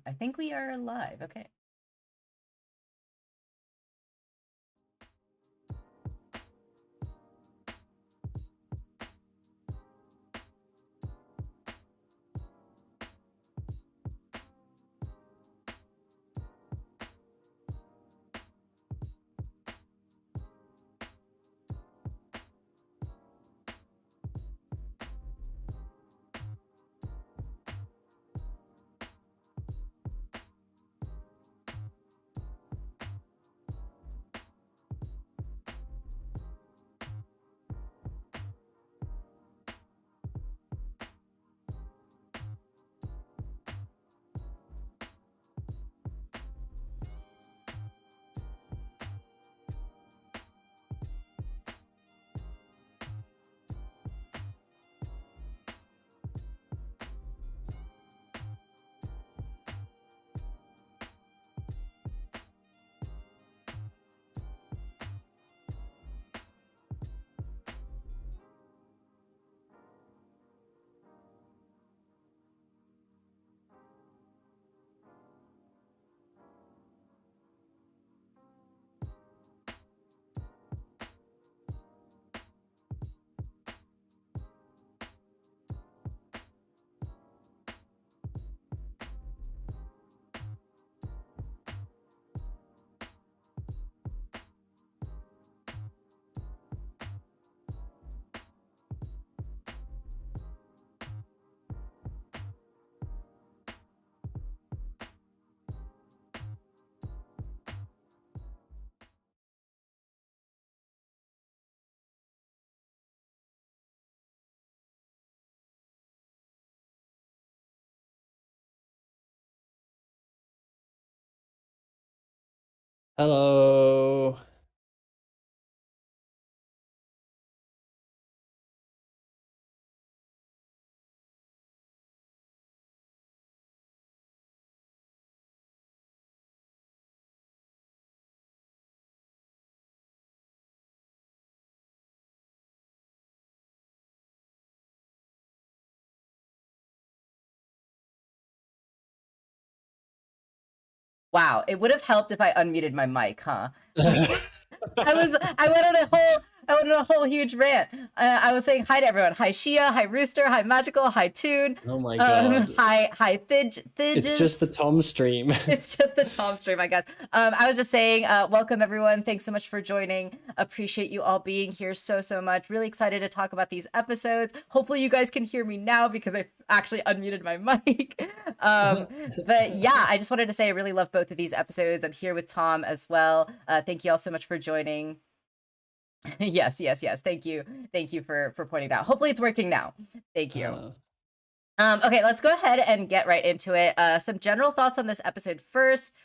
I think we are live. Okay. Hello. Wow, it would have helped if I unmuted my mic, huh? I went on a whole huge rant. I was saying hi to everyone. Hi Shia, hi Rooster, hi Magical, hi Toon. Oh my God. Hi It's just the Thidges. Tom stream. It's just the Tom stream, I guess. I was just saying, welcome everyone. Thanks so much for joining. Appreciate you all being here so much. Really excited to talk about these episodes. Hopefully you guys can hear me now because I actually unmuted my mic. But yeah, I just wanted to say I really love both of these episodes. I'm here with Tom as well. Thank you all so much for joining. Yes. Thank you for pointing that out. Hopefully it's working now. Thank you. Okay, let's go ahead and get right into it. Some general thoughts on this episode first.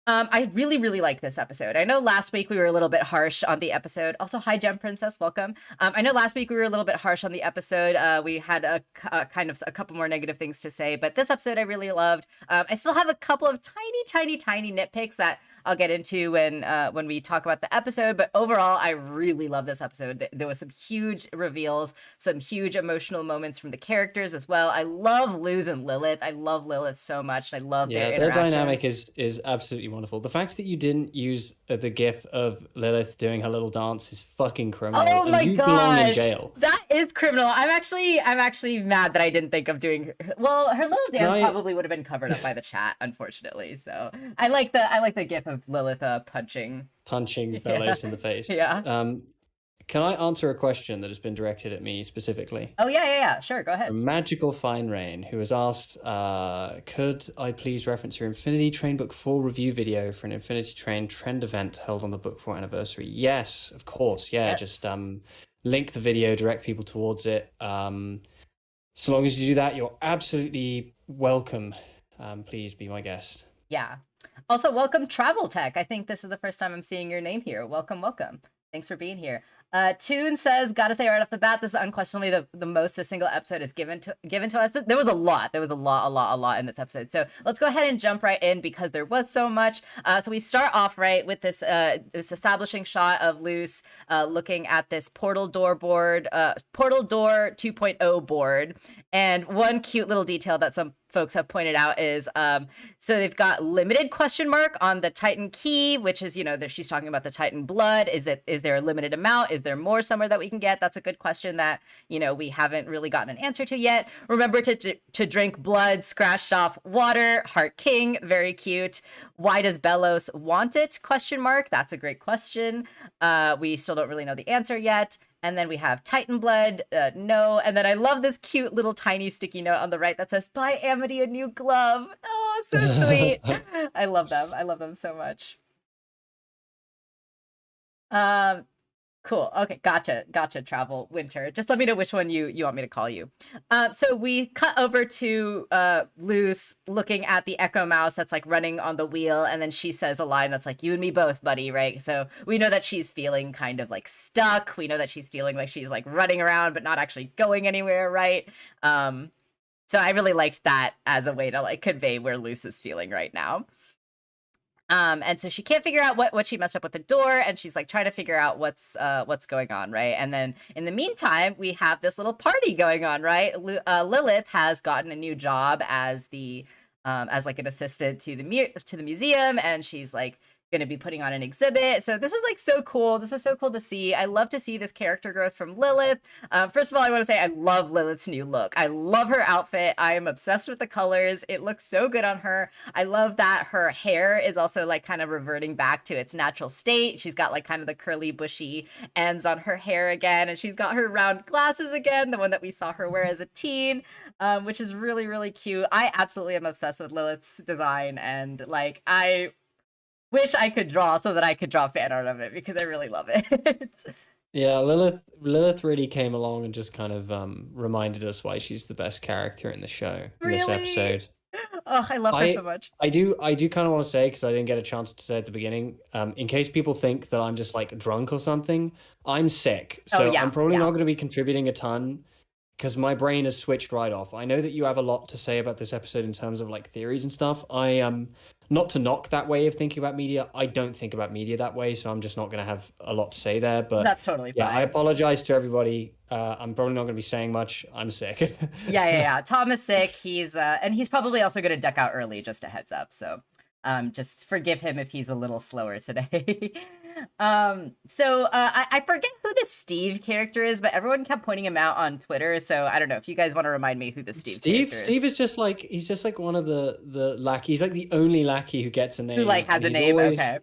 I really like this episode. I know last week we were a little bit harsh on the episode. Also, hi Gem Princess, welcome. I know last week we were a little bit harsh on the episode. We had a kind of a couple more negative things to say, but this episode I really loved. I still have a couple of tiny nitpicks that I'll get into when we talk about the episode. But overall, I really love this episode. There was some huge reveals, some huge emotional moments from the characters as well. I love Luz and Lilith. I love Lilith so much. I love their dynamic is absolutely wonderful. The fact that you didn't use the gif of Lilith doing her little dance is fucking criminal. Oh my and you belong in gosh, jail. that is criminal. I'm actually mad that I didn't think of doing. Well, her little dance probably would have been covered up by the chat, unfortunately. So I like the gif of Lilith punching Bellows in the face. Yeah. Can I answer a question that has been directed at me specifically? Oh yeah. Sure, go ahead. A Magical Fine Rain, who has asked, could I please reference your Infinity Train Book 4 review video for an Infinity Train trend event held on the Book 4 anniversary? Yes, of course. Yeah, yes. Just link the video, direct people towards it. So long as you do that, you're absolutely welcome. Please be my guest. Yeah. Also, welcome Travel Tech. I think this is the first time I'm seeing your name here. Welcome. Thanks for being here. Toon says, gotta say right off the bat, this is unquestionably the most a single episode is given to us. There was a lot. There was a lot in this episode. So let's go ahead and jump right in because there was so much. So we start off right with this establishing shot of Luce looking at this portal door 2.0 board. And one cute little detail that some folks have pointed out is so they've got limited question mark on the Titan key, which is, she's talking about the Titan blood. Is there a limited amount? Is there more somewhere that we can get? That's a good question that, we haven't really gotten an answer to yet. Remember to drink blood scratched off water. Heart King, very cute. Why does Belos want it? Question mark. That's a great question. We still don't really know the answer yet. And then we have Titan blood, no. And then I love this cute little tiny sticky note on the right that says, buy Amity a new glove. Oh, so sweet. I love them. I love them so much. Cool. Okay, gotcha, Travel Winter. Just let me know which one you want me to call you. So we cut over to Luce looking at the Echo Mouse that's like running on the wheel, and then she says a line that's like, you and me both, buddy, right? So we know that she's feeling kind of like stuck. We know that she's feeling like she's like running around but not actually going anywhere, right? So I really liked that as a way to like convey where Luce is feeling right now. And so she can't figure out what she messed up with the door, and she's like trying to figure out what's going on, right? And then in the meantime, we have this little party going on, right? Lilith has gotten a new job as as like an assistant to the museum, and she's like going to be putting on an exhibit. So this is like so cool. This is so cool to see. I love to see this character growth from Lilith. First of all, I want to say I love Lilith's new look. I love her outfit. I am obsessed with the colors. It looks so good on her. I love that her hair is also like kind of reverting back to its natural state. She's got like kind of the curly bushy ends on her hair again, and she's got her round glasses again, the one that we saw her wear as a teen, which is really, really cute. I absolutely am obsessed with Lilith's design, and like I wish I could draw so that I could draw fan art of it because I really love it. Yeah, Lilith really came along and just kind of reminded us why she's the best character in the show in this episode. Oh, I love her so much. I do kind of want to say, because I didn't get a chance to say at the beginning, in case people think that I'm just like drunk or something, I'm sick. So I'm probably not going to be contributing a ton because my brain has switched right off. I know that you have a lot to say about this episode in terms of like theories and stuff. I am not to knock that way of thinking about media. I don't think about media that way, so I'm just not going to have a lot to say there. But that's totally fine. I apologize to everybody. I'm probably not going to be saying much. I'm sick. Yeah. Tom is sick. He's and he's probably also going to duck out early. Just a heads up. So just forgive him if he's a little slower today. So I forget who the Steve character is, but everyone kept pointing him out on Twitter. So I don't know if you guys want to remind me who the Steve character is. Steve is just like, he's just like one of the lackeys. He's like the only lackey who gets a name. Who like has a name, okay.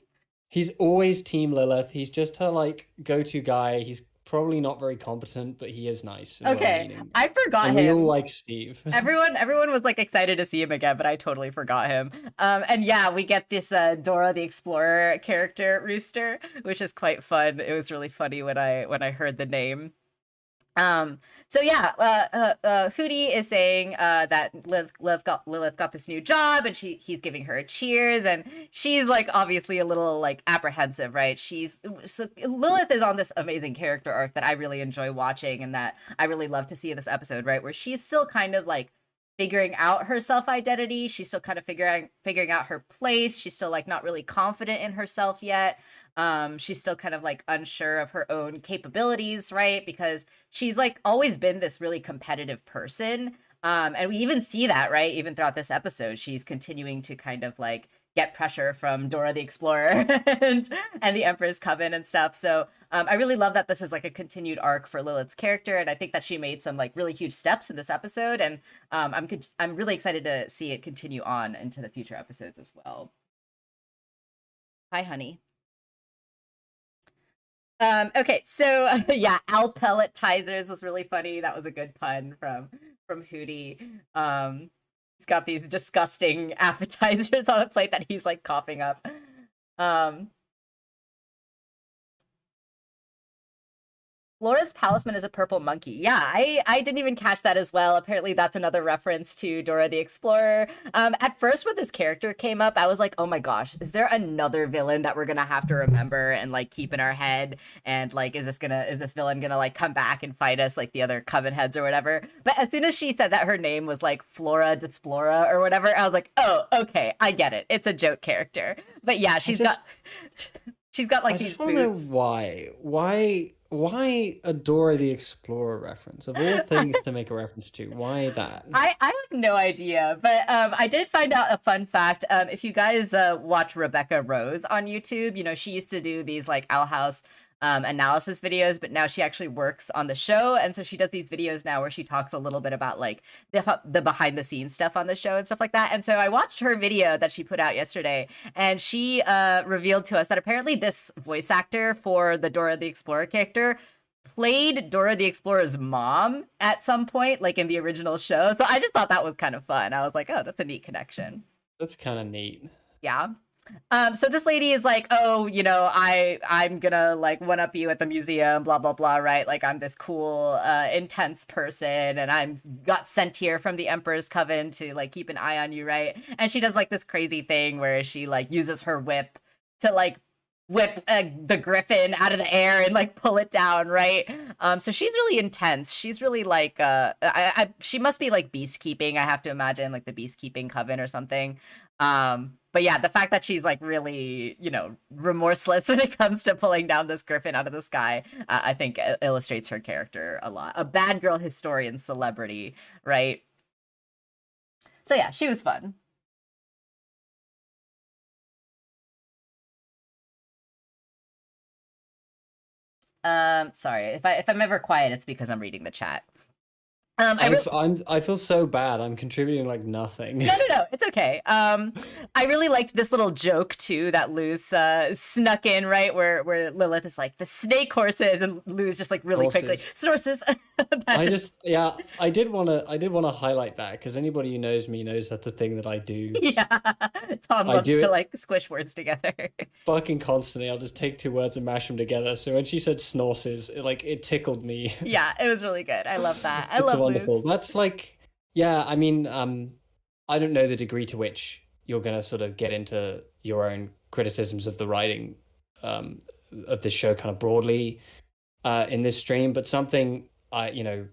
He's always Team Lilith. He's just her like go-to guy. He's probably not very competent, but he is nice. Okay, I forgot him. We all like Steve. Everyone was like excited to see him again, but I totally forgot him. And yeah, we get this Dora the Explorer character, Rooster, which is quite fun. It was really funny when I heard the name. So yeah, Hootie is saying that Lilith got this new job, and he's giving her a cheers, and she's like obviously a little like apprehensive, right? Lilith is on this amazing character arc that I really enjoy watching, and that I really love to see in this episode, right? Where she's still kind of like figuring out her self-identity. She's still kind of figuring out her place. She's still like not really confident in herself yet. She's still kind of like unsure of her own capabilities, right? Because she's like always been this really competitive person. And we even see that, right? Even throughout this episode, she's continuing to kind of like get pressure from Dora the Explorer and the Emperor's Coven and stuff. So I really love that this is like a continued arc for Lilith's character, and I think that she made some like really huge steps in this episode, and I'm really excited to see it continue on into the future episodes as well. Hi, honey. Okay, so yeah, Al Pelletizers was really funny. That was a good pun from Hootie. He's got these disgusting appetizers on a plate that he's like coughing up. Flora's talisman is a purple monkey. Yeah, I didn't even catch that as well. Apparently, that's another reference to Dora the Explorer. At first, when this character came up, I was like, oh my gosh, is there another villain that we're gonna have to remember and like keep in our head? And like, is this villain gonna like come back and fight us like the other Coven heads or whatever? But as soon as she said that her name was like Flora Desplora or whatever, I was like, oh, okay, I get it. It's a joke character. But yeah, she's got like I these just want to know boots. why a Dora the Explorer reference of all things to make a reference to? Why that? I have no idea, but I did find out a fun fact. If you guys watch Rebecca Rose on YouTube, you know, she used to do these like Owl House analysis videos, but now she actually works on the show. And so she does these videos now where she talks a little bit about like the behind the scenes stuff on the show and stuff like that. And so I watched her video that she put out yesterday, and she revealed to us that apparently this voice actor for the Dora the Explorer character played Dora the Explorer's mom at some point, like in the original show. So I just thought that was kind of fun. I was like, oh, that's a neat connection. That's kind of neat. Yeah. So this lady is like, oh, you know, I'm gonna like one up you at the museum, blah blah blah, right? Like I'm this cool, intense person, and I'm got sent here from the Emperor's Coven to like keep an eye on you, right? And she does like this crazy thing where she like uses her whip to like whip the griffin out of the air and like pull it down, right? So she's really intense. She's really like she must be like beastkeeping, I have to imagine, like the beastkeeping coven or something. But yeah, the fact that she's like really, you know, remorseless when it comes to pulling down this griffin out of the sky, I think illustrates her character a lot. A bad girl historian celebrity, right? So yeah, she was fun. Sorry if I'm ever quiet, it's because I'm reading the chat. I feel so bad. I'm contributing like nothing. No, it's okay. I really liked this little joke too that Luz snuck in, right, where Lilith is like the snake horses, and Luz just like really Horses. quickly sources. I did want to highlight that because anybody who knows me knows that's the thing that I do. Yeah, Tom I loves do to it like squish words together. fucking constantly. I'll just take two words and mash them together. So when she said snorses, it tickled me. Yeah, it was really good. I love that. I It's love wonderful. Luz. That's like, yeah, I mean, I don't know the degree to which you're gonna sort of get into your own criticisms of the writing of this show kind of broadly in this stream, but something I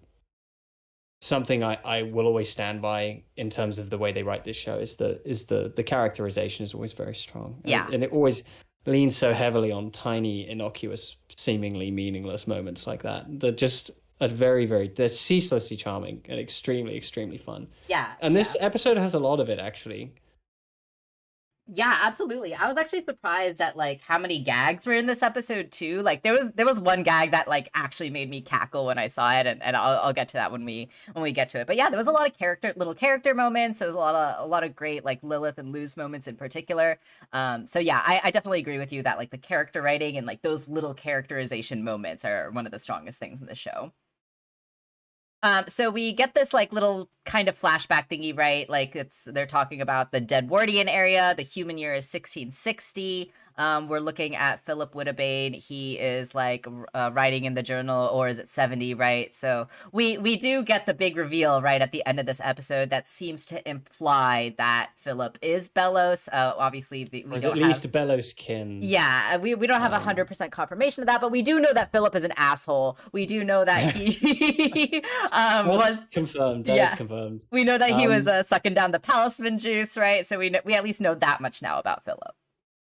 will always stand by in terms of the way they write this show is the characterization is always very strong. Yeah. And it always leans so heavily on tiny, innocuous, seemingly meaningless moments like that. They're just they're ceaselessly charming and extremely, extremely fun. Yeah. And this episode has a lot of it, actually. Yeah, absolutely. I was actually surprised at like how many gags were in this episode too. Like there was one gag that like actually made me cackle when I saw it, and I'll get to that when we get to it. But yeah, there was a lot of little character moments. There was a lot of great like Lilith and Luz moments in particular. So yeah, I definitely agree with you that like the character writing and like those little characterization moments are one of the strongest things in the show. So we get this like little kind of flashback thingy, right? Like they're talking about the Deadwardian area. The human year is 1660. We're looking at Phillip Woodabane. He is like writing in the journal, or is it 70, right? So we do get the big reveal right at the end of this episode that seems to imply that Phillip is Bellows. Obviously, we don't at least Bellows kin. Yeah, we don't have 100% confirmation of that, but we do know that Phillip is an asshole. We do know that he was confirmed. That is confirmed. We know that he was sucking down the palisman juice, right? So we at least know that much now about Phillip.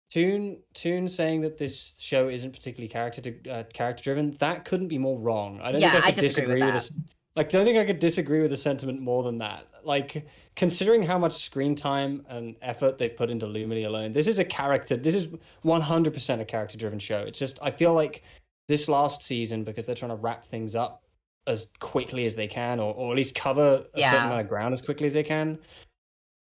Toon saying that this show isn't particularly character driven. That couldn't be more wrong. I don't think I could disagree with this. Like, don't think I could disagree with the sentiment more than that. Like, considering how much screen time and effort they've put into Lumity alone, this is 100% a character driven show. It's just, I feel like this last season, because they're trying to wrap things up as quickly as they can, or at least cover a certain amount of ground as quickly as they can,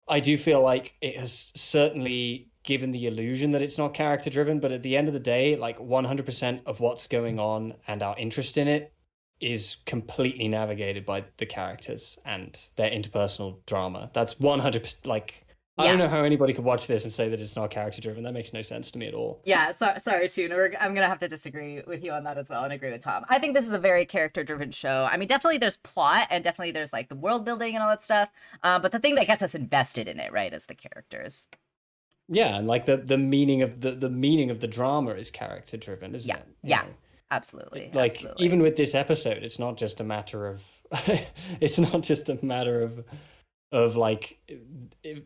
I do feel like it has certainly given the illusion that it's not character driven, but at the end of the day, like 100% of what's going on and our interest in it is completely navigated by the characters and their interpersonal drama. That's 100%, like I don't know how anybody could watch this and say that it's not character driven. That makes no sense to me at all. Yeah, sorry, Tune. I'm gonna have to disagree with you on that as well, and agree with Tom. I think this is a very character-driven show. I mean, definitely there's plot, and definitely there's like the world building and all that stuff. But the thing that gets us invested in it, right, is the characters. Yeah, and like the meaning of the meaning of the drama is character driven, isn't it? Yeah, absolutely. Like absolutely. even with this episode, it's not just a matter of it's not just a matter of like,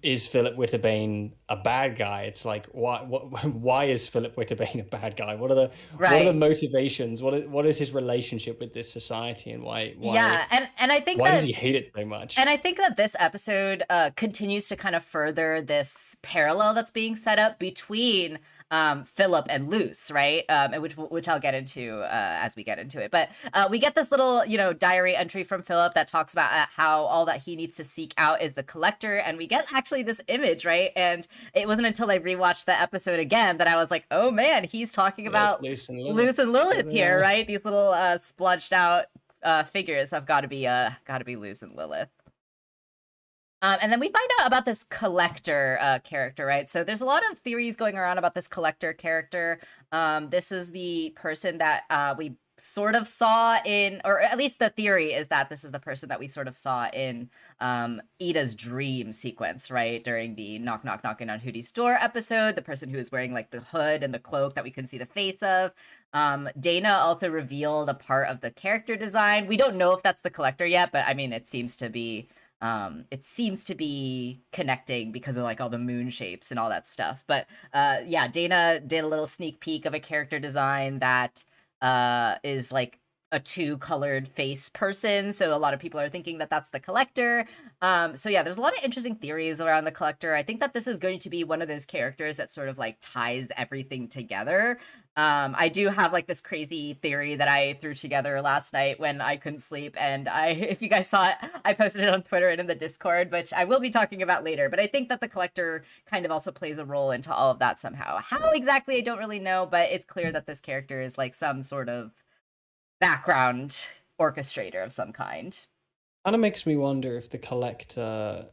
is Philip Witterbane a bad guy? It's like, why is Philip Witterbane a bad guy? What are the motivations? What is his relationship with this society, and why yeah, and I think why does he hate it so much? And I think that this episode continues to kind of further this parallel that's being set up between Philip and Luce, right? Which I'll get into as we get into it. But we get this little, diary entry from Philip that talks about how all that he needs to seek out is the collector, and we get actually this image, right? And it wasn't until I rewatched the episode again that I was like, oh man, he's talking about Luce and Lilith here, right? These little spludged out figures have got to be Luce and Lilith. And then we find out about this collector character, right? So there's a lot of theories going around about this collector character. This is the person that we sort of saw in, or at least the theory is that this is the person that we sort of saw in Ida's dream sequence, right? During the knock, knock, knocking on Hootie's door episode, the person who is wearing like the hood and the cloak that we can see the face of. Dana also revealed a part of the character design. We don't know if that's the collector yet, but I mean, it seems to be connecting because of like all the moon shapes and all that stuff. But yeah, Dana did a little sneak peek of a character design that is like a 2-colored face person, so a lot of people are thinking that that's the collector. So yeah, there's a lot of interesting theories around the collector. I think that this is going to be one of those characters that sort of like ties everything together. I do have like this crazy theory that I threw together last night when I couldn't sleep, and if you guys saw it, I posted it on Twitter and in the Discord, which I will be talking about later. But I think that the collector kind of also plays a role into all of that somehow. How exactly, I don't really know, but it's clear that this character is like some sort of background orchestrator of some kind. Kind of makes me wonder if the collector,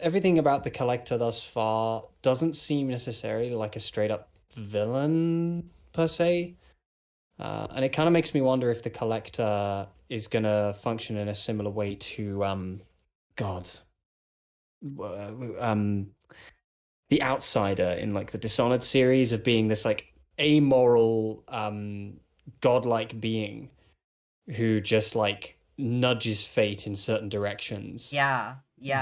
everything about the collector thus far doesn't seem necessarily like a straight up villain per se. And it kind of makes me wonder if the collector is going to function in a similar way to, the Outsider in like the Dishonored series, of being this like amoral, godlike being who just like nudges fate in certain directions. Yeah.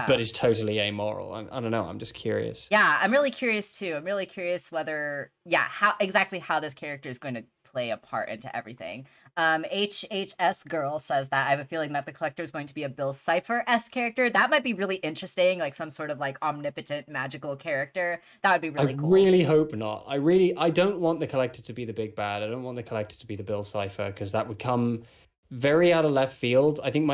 But is totally amoral. I don't know. I'm just curious. Yeah, I'm really curious too. I'm really curious whether, how this character is going to play a part into everything. HHS Girl says that I have a feeling that the collector is going to be a Bill Cipher-esque character. That might be really interesting, like some sort of like omnipotent magical character. That would be really cool. I really hope not. I don't want the collector to be the big bad. I don't want the collector to be the Bill Cipher, because that would come very out of left field. I think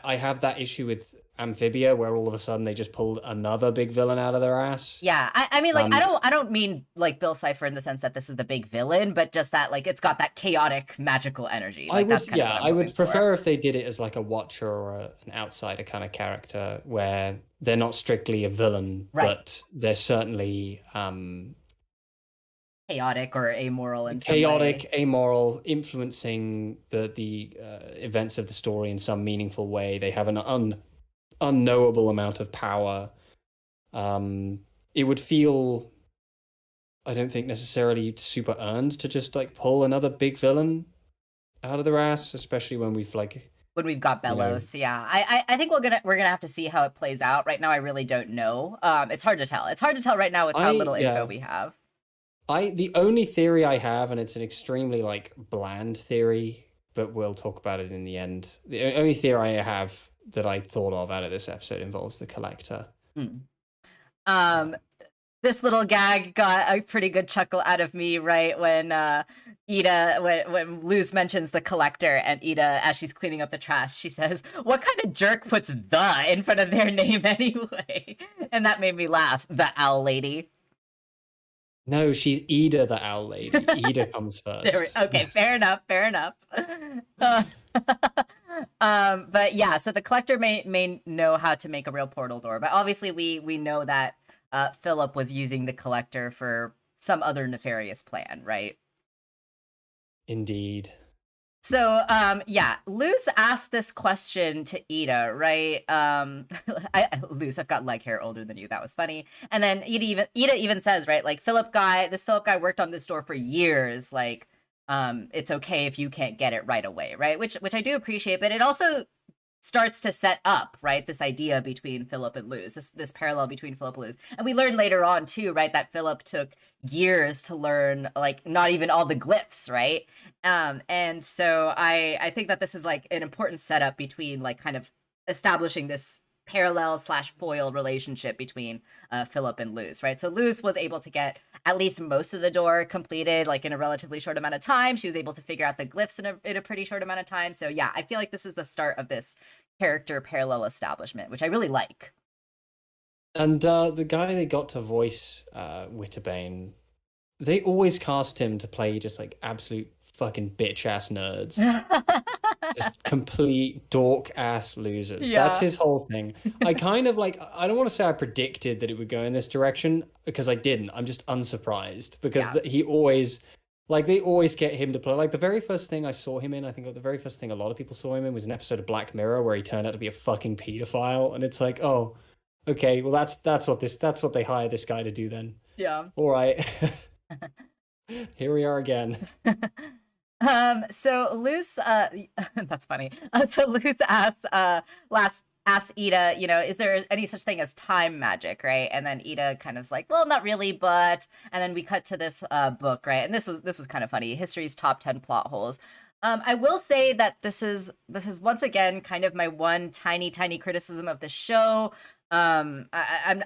I have that issue with Amphibia, where all of a sudden they just pulled another big villain out of their ass. Yeah, I mean, like, I don't mean like Bill Cipher in the sense that this is the big villain, but just that like it's got that chaotic magical energy. Like, I would prefer if they did it as like a watcher or an outsider kind of character, where they're not strictly a villain, but they're certainly chaotic or amoral in amoral, influencing the events of the story in some meaningful way. They have an unknowable amount of power. It would feel, I don't think, necessarily super earned to just like pull another big villain out of their ass, especially when we've got Bellows. Yeah, I think we're gonna have to see how it plays out. Right now, I really don't know. It's hard to tell. It's hard to tell right now with how little info we have. The only theory I have, and it's an extremely like bland theory, but we'll talk about it in the end. The only theory I have that I thought of out of this episode involves the collector. This little gag got a pretty good chuckle out of me, right? When when Luz mentions the collector, and Ida, as she's cleaning up the trash, she says, "What kind of jerk puts 'the' in front of their name anyway?" And that made me laugh. The owl lady. No, she's Ida, the owl lady. Ida comes first. Okay, fair enough. But yeah, so the collector may know how to make a real portal door, but obviously we know that Phillip was using the collector for some other nefarious plan, right? Indeed. So, yeah, Luce asked this question to Ida, right? Luce, I've got leg hair older than you. That was funny. And then Ida even says, right, like this Phillip guy worked on this door for years. Like, it's okay if you can't get it right away, right? Which I do appreciate, but it also starts to set up, right, this idea between Phillip and Luz, this parallel between Phillip and Luz. And we learn later on too, right, that Phillip took years to learn, like, not even all the glyphs, right? And so I think that this is like an important setup between like kind of establishing this parallel slash foil relationship between Phillip and Luz, right? So Luz was able to get at least most of the door completed like in a relatively short amount of time. She was able to figure out the glyphs in a pretty short amount of time. So yeah, I feel like this is the start of this character parallel establishment, which I really like. And the guy they got to voice Witterbane, they always cast him to play just like absolute fucking bitch ass nerds. Just complete dork ass losers. Yeah. That's his whole thing. I kind of like, I don't want to say I predicted that it would go in this direction because I didn't. I'm just unsurprised because he always, like, they always get him to play. Like, the very first thing I saw him in, I think the very first thing a lot of people saw him in was an episode of Black Mirror where he turned out to be a fucking pedophile. And it's like, oh, okay, well, that's what they hired this guy to do then. Yeah. All right. Here we are again. So Luce, that's funny. So Luce asks Ida, you know, is there any such thing as time magic, right? And then Ida kind of like, well, not really, but, and then we cut to this book, right? And this was kind of funny. History's top 10 plot holes. I will say that this is once again kind of my one tiny criticism of the show. I'm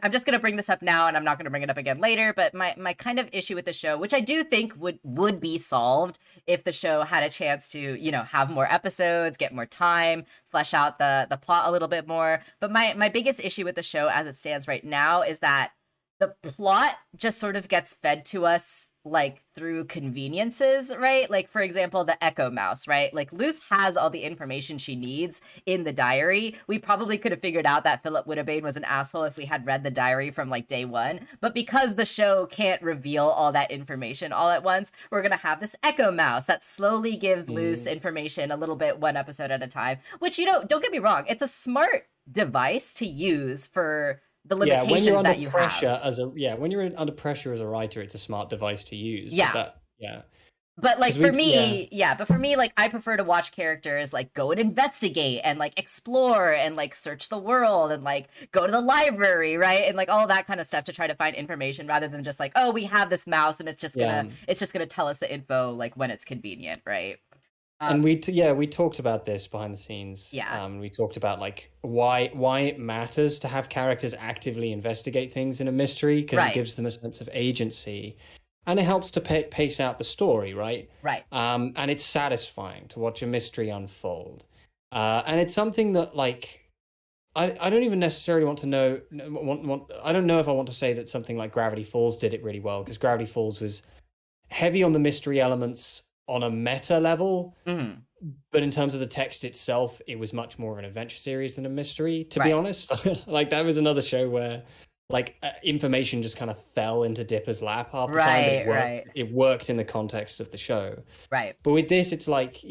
just gonna bring this up now, and I'm not gonna bring it up again later. But my kind of issue with the show, which I do think would be solved if the show had a chance to, you know, have more episodes, get more time, flesh out the plot a little bit more. But my biggest issue with the show as it stands right now is that the plot just sort of gets fed to us like through conveniences, right? Like, for example, the Echo Mouse, right? Like, Luce has all the information she needs in the diary. We probably could have figured out that Phillip Witterbane was an asshole if we had read the diary from like day one. But because the show can't reveal all that information all at once, we're going to have this Echo Mouse that slowly gives Luce information a little bit, one episode at a time, which, you know, don't get me wrong, it's a smart device to use for the limitations that you have. When you're under pressure as a writer, it's a smart device to use. Yeah. But like for me, but for me, like I prefer to watch characters like go and investigate and like explore and like search the world and like go to the library, right? And like all that kind of stuff to try to find information rather than just like, oh, we have this mouse and it's just gonna tell us the info like when it's convenient, right? And we talked about this behind the scenes. Yeah. We talked about like why it matters to have characters actively investigate things in a mystery because it gives them a sense of agency, and it helps to pace out the story, right? Right. And it's satisfying to watch a mystery unfold, and it's something that like I don't even necessarily want to know. I don't know if I want to say that something like Gravity Falls did it really well, because Gravity Falls was heavy on the mystery elements on a meta level, but in terms of the text itself, it was much more of an adventure series than a mystery, to be honest. Like, that was another show where like information just kind of fell into Dipper's lap half the time, but it worked in the context of the show. Right. But with this, it's like,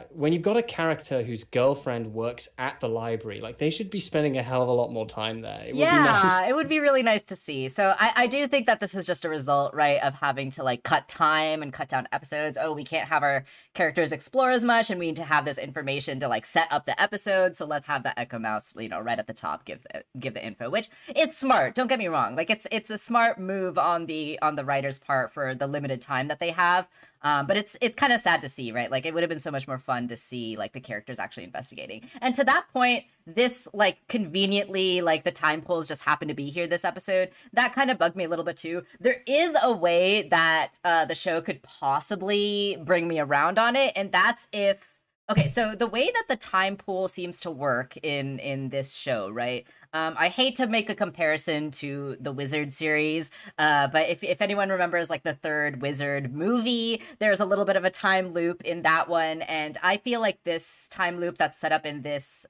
when you've got a character whose girlfriend works at the library, like they should be spending a hell of a lot more time there. It would be nice. It would be really nice to see. So I do think that this is just a result, right, of having to like cut time and cut down episodes. Oh, we can't have our characters explore as much, and we need to have this information to like set up the episode. So let's have the Echo Mouse, you know, right at the top, give the info, which is smart. Don't get me wrong. Like it's a smart move on the writer's part for the limited time that they have. But it's kind of sad to see, right? Like, it would have been so much more fun to see like the characters actually investigating. And to that point, this like conveniently, like the time pulls just happened to be here this episode. That kind of bugged me a little bit too. There is a way that the show could possibly bring me around on it, and that's if Okay, so the way that the time pool seems to work in this show, right? I hate to make a comparison to the Wizard series, but if anyone remembers like the third Wizard movie, there's a little bit of a time loop in that one, and I feel like this time loop that's set up in this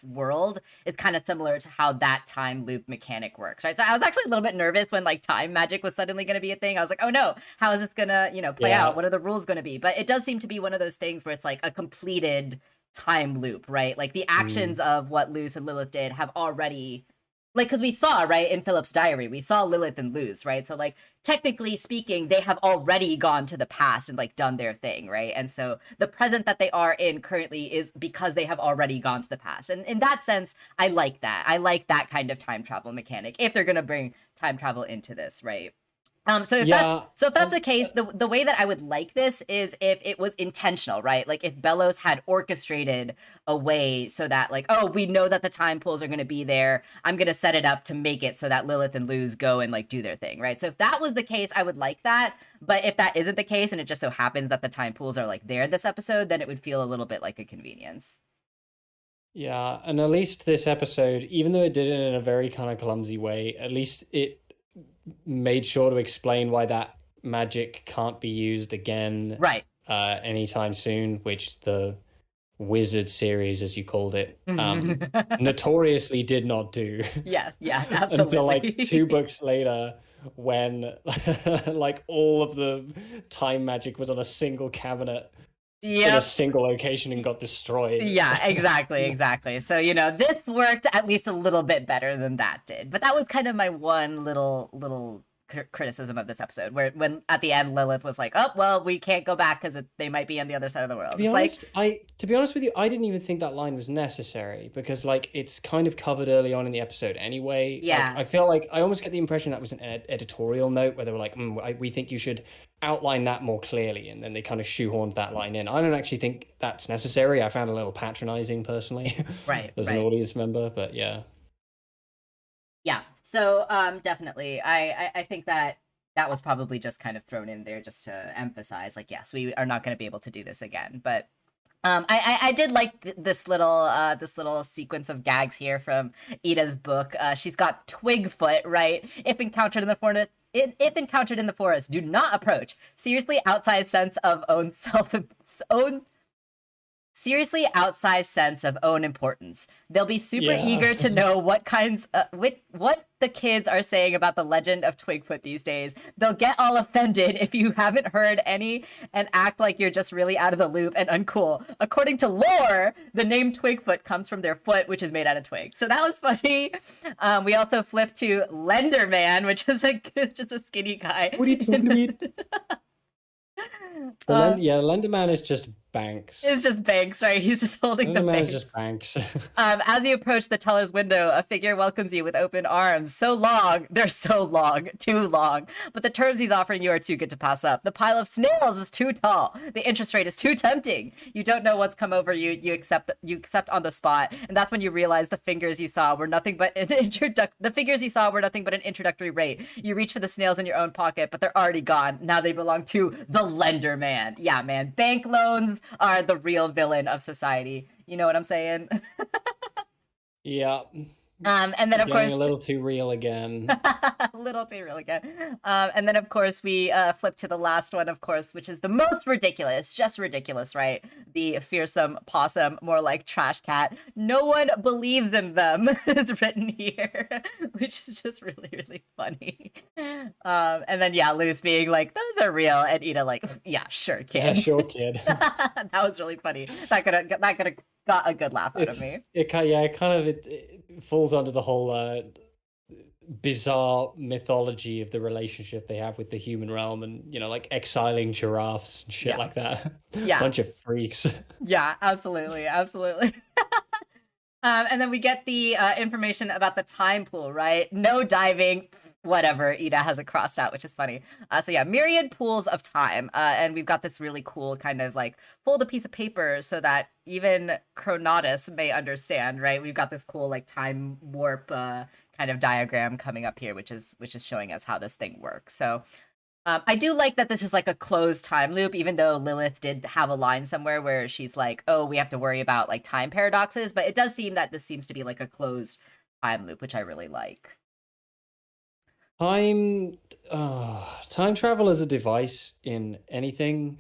world is kind of similar to how that time loop mechanic works, right? So I was actually a little bit nervous when like time magic was suddenly going to be a thing. I was like, oh no, how is this gonna play out? Yeah. What are the rules going to be? But it does seem to be one of those things where it's like a completed time loop, right? Like the actions Mm. of what Luz and Lilith did have already, like, because we saw, right, in Philip's diary, we saw Lilith and Luz, right? So like technically speaking, they have already gone to the past and like done their thing, right? And so the present that they are in currently is because they have already gone to the past. And in that sense, I like that. I like that kind of time travel mechanic if they're gonna bring time travel into this, right? So if Yeah. that's the case, the way that I would like this is if it was intentional, right? Like if Bellows had orchestrated a way so that like, oh, we know that the time pools are going to be there. I'm going to set it up to make it so that Lilith and Luz go and like do their thing, right? So if that was the case, I would like that. But if that isn't the case and it just so happens that the time pools are like there this episode, then it would feel a little bit like a convenience. Yeah, and at least this episode, even though it did it in a very kind of clumsy way, at least it made sure to explain why that magic can't be used again Right. anytime soon, which the Wizard series, as you called it, notoriously did not do. Yes, yeah, Until like absolutely. 2 books later, when like all of the time magic was on a single cabinet in a Yep. single location and got destroyed. Yeah, exactly. So, this worked at least a little bit better than that did. But that was kind of my one little criticism of this episode, where when at the end Lilith was like, "Oh, well, we can't go back because they might be on the other side of the world." To be It's honest, like, to be honest with you, I didn't even think that line was necessary because like it's kind of covered early on in the episode anyway. Like yeah, I feel like I almost get the impression that was an editorial note where they were like, we think you should outline that more clearly, and then they kind of shoehorned that line in. I don't actually think that's necessary. I found it a little patronizing personally right, as an right. audience member, but yeah. Yeah. So, definitely, I think that that was probably just kind of thrown in there just to emphasize, like, yes, we are not going to be able to do this again. But I did like this little sequence of gags here from Ida's book. She's got Twigfoot, right? If encountered in the forest, do not approach. Seriously outsized sense of own importance. They'll be super Yeah. eager to know what the kids are saying about the legend of Twigfoot these days. They'll get all offended if you haven't heard any and act like you're just really out of the loop and uncool. According to lore, the name Twigfoot comes from their foot, which is made out of twigs. So that was funny. We also flipped to Lenderman, which is just a skinny guy. What are you talking about? Lenderman is just Banks. It's just Banks, right? He's just holding the Lenderman is banks. just Banks. As you approach the teller's window, a figure welcomes you with open arms. So long, they're so long, too long. But the terms he's offering you are too good to pass up. The pile of snails is too tall. The interest rate is too tempting. You don't know what's come over you. You accept on the spot, and that's when you realize the figures you saw were nothing but an introductory rate. You reach for the snails in your own pocket, but they're already gone. Now they belong to the lender man. Yeah, man. Bank loans are the real villain of society. You know what I'm saying? Yeah. And then of Getting course a little too real again. a little too real again. And then of course we flip to the last one, of course, which is the most ridiculous, just ridiculous, right? The fearsome possum, more like trash cat. No one believes in them is written here, which is just really funny. And then Luz being like, "Those are real," and Ida like, "Yeah, sure, kid." Yeah, sure, kid. That was really funny. That could have got a good laugh out of me. It falls under the whole bizarre mythology of the relationship they have with the human realm, and like exiling giraffes and shit like that. Yeah. Bunch of freaks. Yeah, absolutely. And then we get the information about the time pool, right? No diving, whatever. Ida has it crossed out, which is funny. Myriad pools of time. And we've got this really cool kind of like fold a piece of paper so that even Chronotis may understand, right? We've got this cool like time warp kind of diagram coming up here, which is showing us how this thing works. So I do like that this is like a closed time loop, even though Lilith did have a line somewhere where she's like, "Oh, we have to worry about like time paradoxes," but it does seem that this seems to be like a closed time loop, which I really like. Time, time travel as a device in anything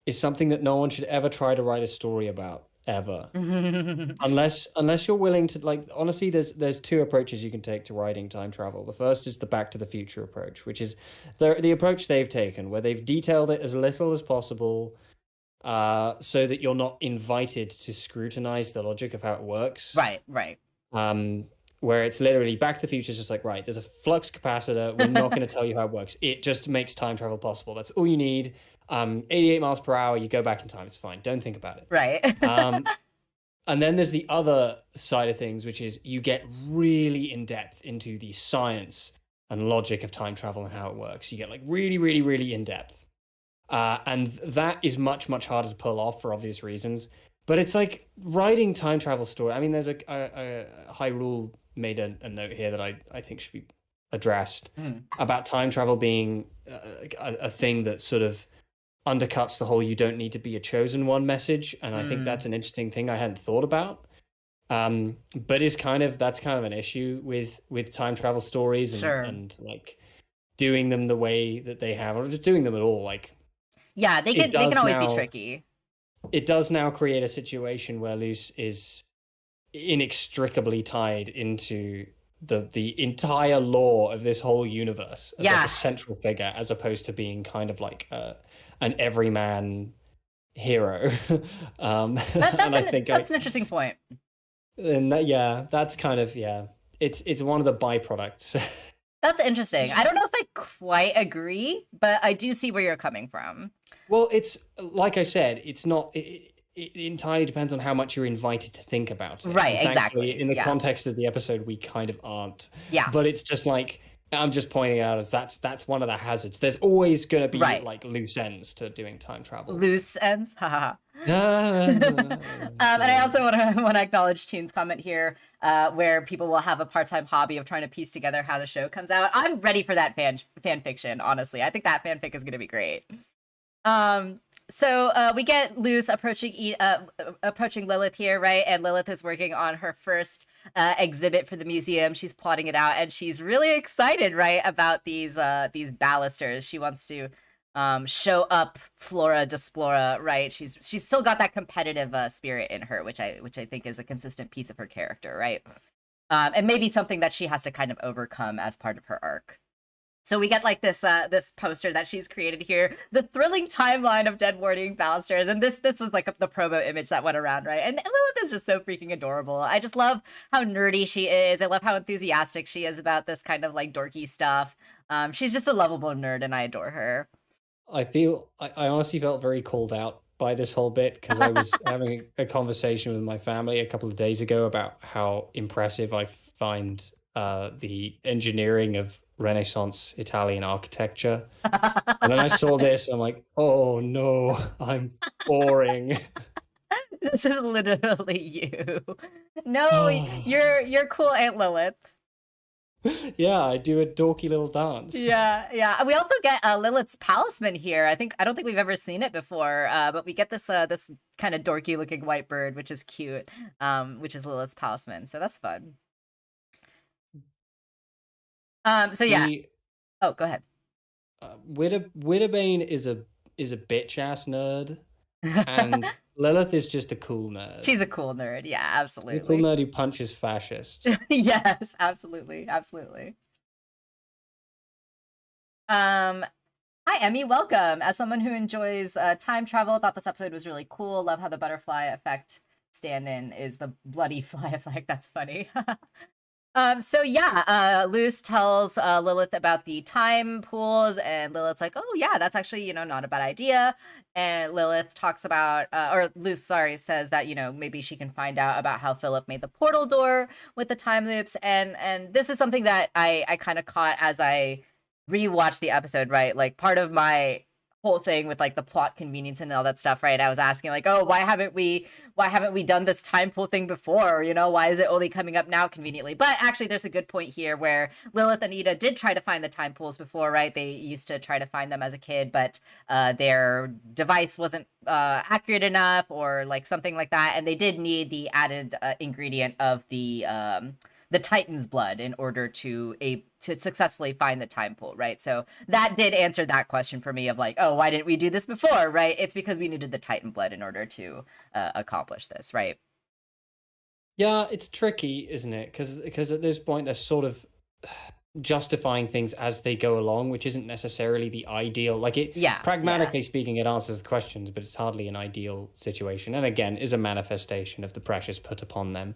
is something that no one should ever try to write a story about ever. Unless you're willing to, like, honestly, there's two approaches you can take to writing time travel. The first is the Back to the Future approach, which is the approach they've taken, where they've detailed it as little as possible, so that you're not invited to scrutinize the logic of how it works. Right, right. Where it's literally Back to the Future is just like, right, there's a flux capacitor. We're not going to tell you how it works. It just makes time travel possible. That's all you need. 88 miles per hour, you go back in time. It's fine. Don't think about it. Right. And then there's the other side of things, which is you get really in depth into the science and logic of time travel and how it works. You get like really, really, really in depth. And that is much, much harder to pull off for obvious reasons. But it's like writing time travel story. I mean, there's a High Rule made a note here that I think should be addressed about time travel being a thing that sort of undercuts the whole "you don't need to be a chosen one" message, and I think that's an interesting thing I hadn't thought about. But that's kind of an issue with time travel stories and like doing them the way that they have, or just doing them at all. Like, yeah, they can always be tricky. It does now create a situation where Luce is inextricably tied into the entire lore of this whole universe as like a central figure, as opposed to being kind of like an everyman hero. That's an interesting point. And that's kind of it's one of the byproducts. That's interesting. I don't know if I quite agree, but I do see where you're coming from. Well, it's like I said, it's not. It entirely depends on how much you're invited to think about it. Right, exactly. In the context of the episode, we kind of aren't. Yeah. But it's just like, I'm just pointing out as that's one of the hazards. There's always going to be like loose ends to doing time travel. Loose ends, haha. And I also want to acknowledge Teen's comment here, where people will have a part-time hobby of trying to piece together how the show comes out. I'm ready for that fan fiction. Honestly, I think that fanfic is going to be great. So we get Luce approaching Lilith here, right? And Lilith is working on her first exhibit for the museum. She's plotting it out, and she's really excited, right, about these balusters. She wants to show up Flora Desplora, right? She's still got that competitive spirit in her, which I think is a consistent piece of her character, right? And maybe something that she has to kind of overcome as part of her arc. So we get like this poster that she's created here, the thrilling timeline of dead warding balusters, and this was like the promo image that went around, right? And Lilith is just so freaking adorable. I just love how nerdy she is. I love how enthusiastic she is about this kind of like dorky stuff. She's just a lovable nerd, and I adore her. I honestly felt very called out by this whole bit, because I was having a conversation with my family a couple of days ago about how impressive I find the engineering of Renaissance Italian architecture. And then I saw this, I'm like, oh no, I'm boring. This is literally you. No, you're cool, Aunt Lilith. Yeah, I do a dorky little dance. Yeah. We also get Lilith's talisman here. I don't think we've ever seen it before, but we get this this kind of dorky looking white bird, which is cute, which is Lilith's talisman. So that's fun. So yeah. Oh, go ahead. Widderbane is a bitch ass nerd, and Lilith is just a cool nerd. She's a cool nerd. Yeah, absolutely. She's a cool nerd who punches fascists. Yes, absolutely. Hi, Emmy. Welcome. As someone who enjoys time travel, thought this episode was really cool. Love how the butterfly effect stand-in is the bloody fly effect. That's funny. So yeah, Luce tells Lilith about the time pools, and Lilith's like, oh yeah, that's actually, not a bad idea. And Lilith talks about, or Luce, sorry, says that, maybe she can find out about how Phillip made the portal door with the time loops. And this is something that I kind of caught as I rewatched the episode, right? Like, part of my whole thing with like the plot convenience and all that stuff, right? I was asking like, oh, why haven't we done this time pool thing before? You know, why is it only coming up now conveniently? But actually, there's a good point here where Lilith and Ida did try to find the time pools before, right? They used to try to find them as a kid, but their device wasn't accurate enough, or like something like that, and they did need the added ingredient of the Titan's blood in order to successfully find the time pool, right? So that did answer that question for me of like, oh, why didn't we do this before, right? It's because we needed the Titan blood in order to accomplish this, right? Yeah, it's tricky, isn't it? Because at this point they're sort of justifying things as they go along, which isn't necessarily the ideal. Like it, pragmatically speaking, it answers the questions, but it's hardly an ideal situation. And again, is a manifestation of the pressures put upon them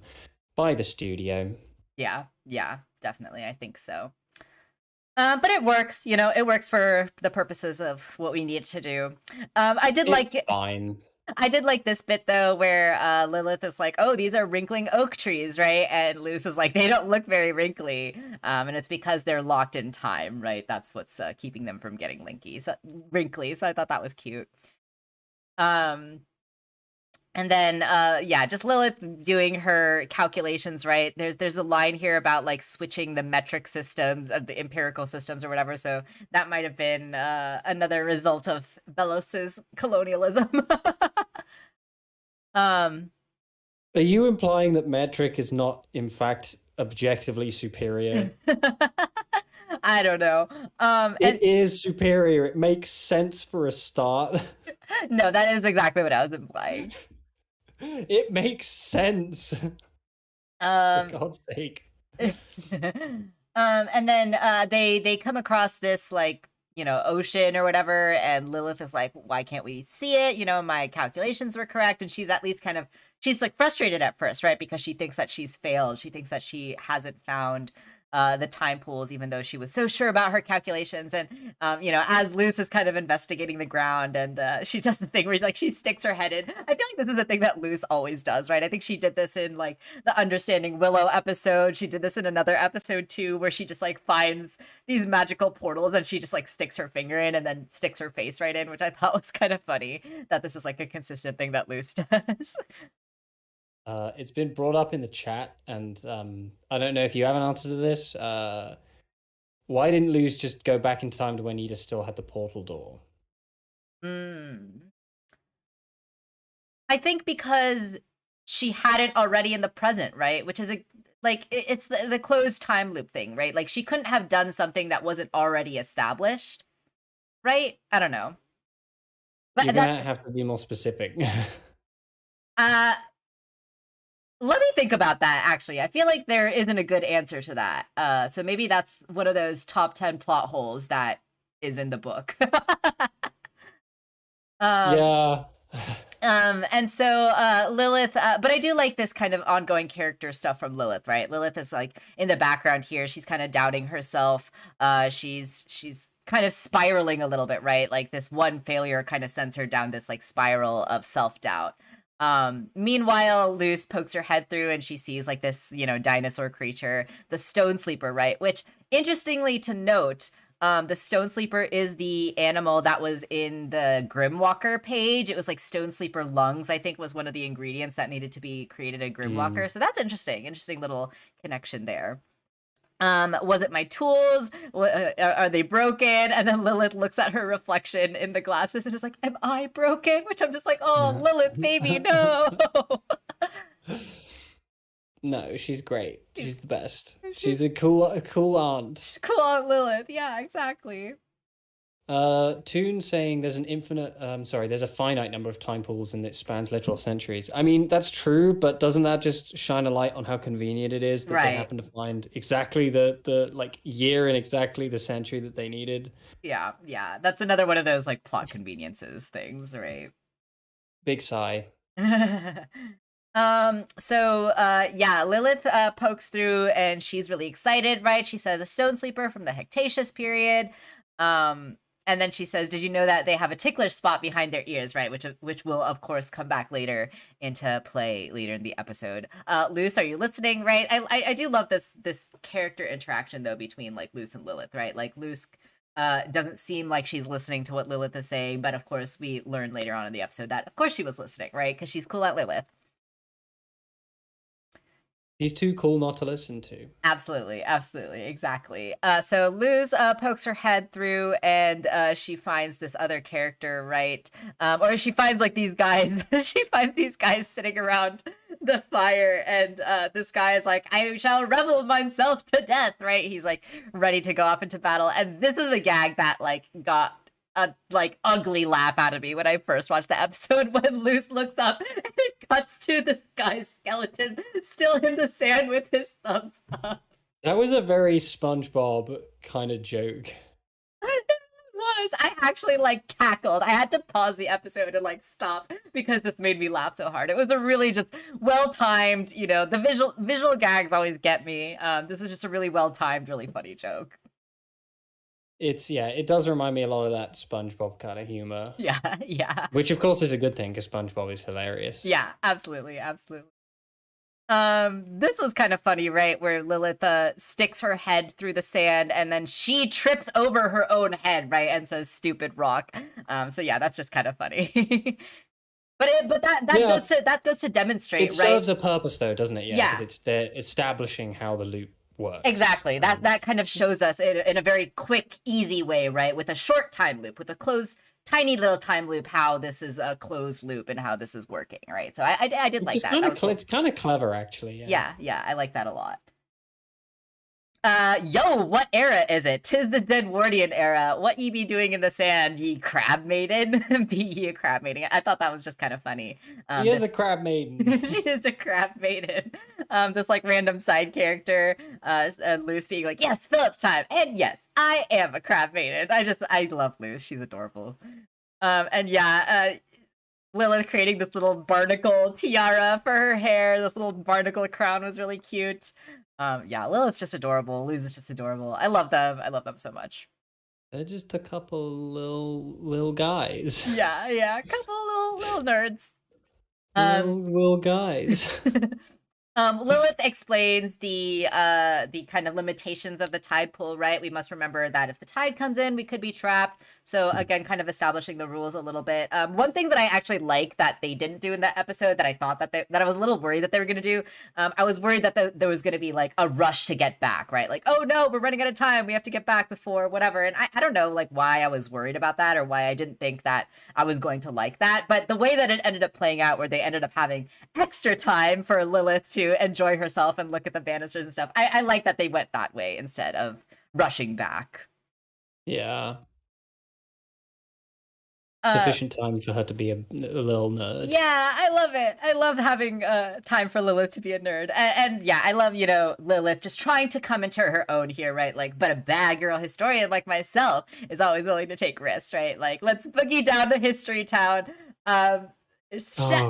by the studio. Yeah, definitely. I think so. But it works, you know, it works for the purposes of what we need to do. Fine. I did like this bit though, where Lilith is like, "Oh, these are wrinkling oak trees, right?" And Luce is like, "They don't look very wrinkly," and it's because they're locked in time, right? That's what's keeping them from getting wrinkly. So I thought that was cute. And then, just Lilith doing her calculations, right? There's a line here about like switching the metric systems of the empirical systems or whatever. So that might have been another result of Belos's colonialism. Are you implying that metric is not, in fact, objectively superior? I don't know. It is superior. It makes sense for a start. No, that is exactly what I was implying. It makes sense. For God's sake. And then they come across this like, you know, ocean or whatever, and Lilith is like, why can't we see it? You know, my calculations were correct. And she's at least she's like frustrated at first, right? Because she thinks that she's failed. She thinks that she hasn't found the time pools, even though she was so sure about her calculations. And you know, as Luce is kind of investigating the ground, and she does the thing where like she sticks her head in. I feel like this is the thing that Luce always does, right? I think she did this in like the Understanding Willow episode. She did this in another episode too, where she just like finds these magical portals and she just like sticks her finger in and then sticks her face right in, which I thought was kind of funny that this is like a consistent thing that Luce does. It's been brought up in the chat, and I don't know if you have an answer to this. Why didn't Luce just go back in time to when Ida still had the portal door? I think because she had it already in the present, right? Which is it's the closed time loop thing, right? Like she couldn't have done something that wasn't already established, right? I don't know. But you're gonna have to be more specific. Let me think about that, actually. I feel like there isn't a good answer to that. So maybe that's one of those top 10 plot holes that is in the book. Yeah. And so Lilith, but I do like this kind of ongoing character stuff from Lilith, right? Lilith is like in the background here. She's kind of doubting herself. She's kind of spiraling a little bit, right? Like this one failure kind of sends her down this like spiral of self-doubt. Meanwhile, Luce pokes her head through and she sees like this, you know, dinosaur creature, the Stone Sleeper, right? Which, interestingly to note, the Stone Sleeper is the animal that was in the Grimwalker page. It was like Stone Sleeper lungs, I think, was one of the ingredients that needed to be created in Grimwalker. So that's interesting little connection there. Was it my tools? Are they broken? And then Lilith looks at her reflection in the glasses and is like, am I broken? Which I'm just like, oh, Lilith, baby, no. No, she's great. She's the best. She's a cool aunt. Cool Aunt Lilith. Yeah, exactly. Toon saying there's a finite number of time pools and it spans literal centuries. I mean, that's true, but doesn't that just shine a light on how convenient it is that they happen to find exactly the like year and exactly the century that they needed? Yeah. That's another one of those like plot conveniences things, right? Big sigh. Lilith pokes through and she's really excited, right? She says a Stone Sleeper from the Hectaceous period. And then she says, did you know that they have a ticklish spot behind their ears, right? Which will, of course, come back later into play later in the episode. Luce, are you listening, right? I do love this character interaction, though, between, like, Luce and Lilith, right? Like, Luce doesn't seem like she's listening to what Lilith is saying, but of course we learn later on in the episode that of course she was listening, right? Because she's cool at Lilith. She's too cool not to listen to. Absolutely, absolutely, exactly. So Luz pokes her head through, and she finds this other character, right? Or she finds like these guys. She finds these guys sitting around the fire, and this guy is like, "I shall revel myself to death," right? He's like ready to go off into battle, and this is a gag that like got a like ugly laugh out of me when I first watched the episode, when Luz looks up and it cuts to this guy's skeleton still in the sand with his thumbs up. That was a very SpongeBob kind of joke. It was. I actually like cackled. I had to pause the episode and like stop because this made me laugh so hard. It was a really just well-timed, you know, the visual gags always get me. This is just a really well-timed, really funny joke. It does remind me a lot of that SpongeBob kind of humor. Yeah. Which of course is a good thing because SpongeBob is hilarious. Yeah, absolutely. This was kind of funny, right? Where Lilith sticks her head through the sand and then she trips over her own head, right? And says "stupid rock." So yeah, that's just kind of funny. But that goes to demonstrate, it right? It serves a purpose though, doesn't it? Yeah. Because they're establishing how the loop works. Exactly. That kind of shows us in a very quick, easy way, right? With a short time loop, with a closed, tiny little time loop, how this is a closed loop and how this is working, right? So I did like that. That was cool. It's kind of clever, actually. Yeah, I like that a lot. Yo, what era is it? 'Tis the Deadwardian era. What ye be doing in the sand, ye crab maiden? Be ye a crab maiden? I thought that was just kind of funny. He is a crab maiden. She is a crab maiden. This like random side character, Luz being like, "Yes, Phillip's time," and yes, I am a crab maiden. I love Luz. She's adorable. And yeah, Lilith creating this little barnacle tiara for her hair. This little barnacle crown was really cute. Yeah, Lilith's just adorable. Luz is just adorable. I love them. I love them so much. They're just a couple little guys. Yeah, a couple little nerds. Little guys. Lilith explains the kind of limitations of the tide pool, right? We must remember that if the tide comes in, we could be trapped. So again, kind of establishing the rules a little bit. One thing that I actually like that they didn't do in that episode that I thought that I was a little worried that they were going to do. I was worried that there was going to be like a rush to get back, right? Like, oh no, we're running out of time. We have to get back before whatever. And I don't know like why I was worried about that or why I didn't think that I was going to like that. But the way that it ended up playing out, where they ended up having extra time for Lilith to enjoy herself and look at the banisters and stuff, I like that they went that way instead of rushing back. Yeah. Sufficient time for her to be a little nerd. Yeah, I love it. I love having time for Lilith to be a nerd. And yeah, I love, Lilith just trying to come into her own here, right? Like, but a bad girl historian like myself is always willing to take risks, right? Like, let's boogie down to History Town. Oh,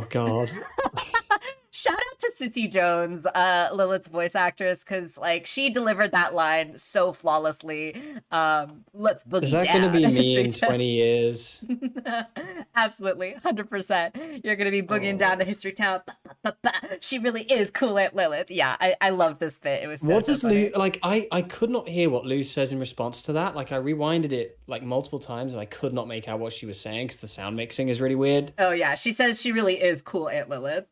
God. Shout out to Sissy Jones, Lilith's voice actress, because like she delivered that line so flawlessly. Let's boogie down. Is that going to be me in 20 years? Absolutely, 100%. You're going to be boogieing down to History Town. She really is cool at Lilith. Yeah, I love this bit. It was so, what so does funny. Lou like? I could not hear what Lou says in response to that. Like I rewinded it like multiple times and I could not make out what she was saying because the sound mixing is really weird. Oh yeah, she says she really is cool at Lilith.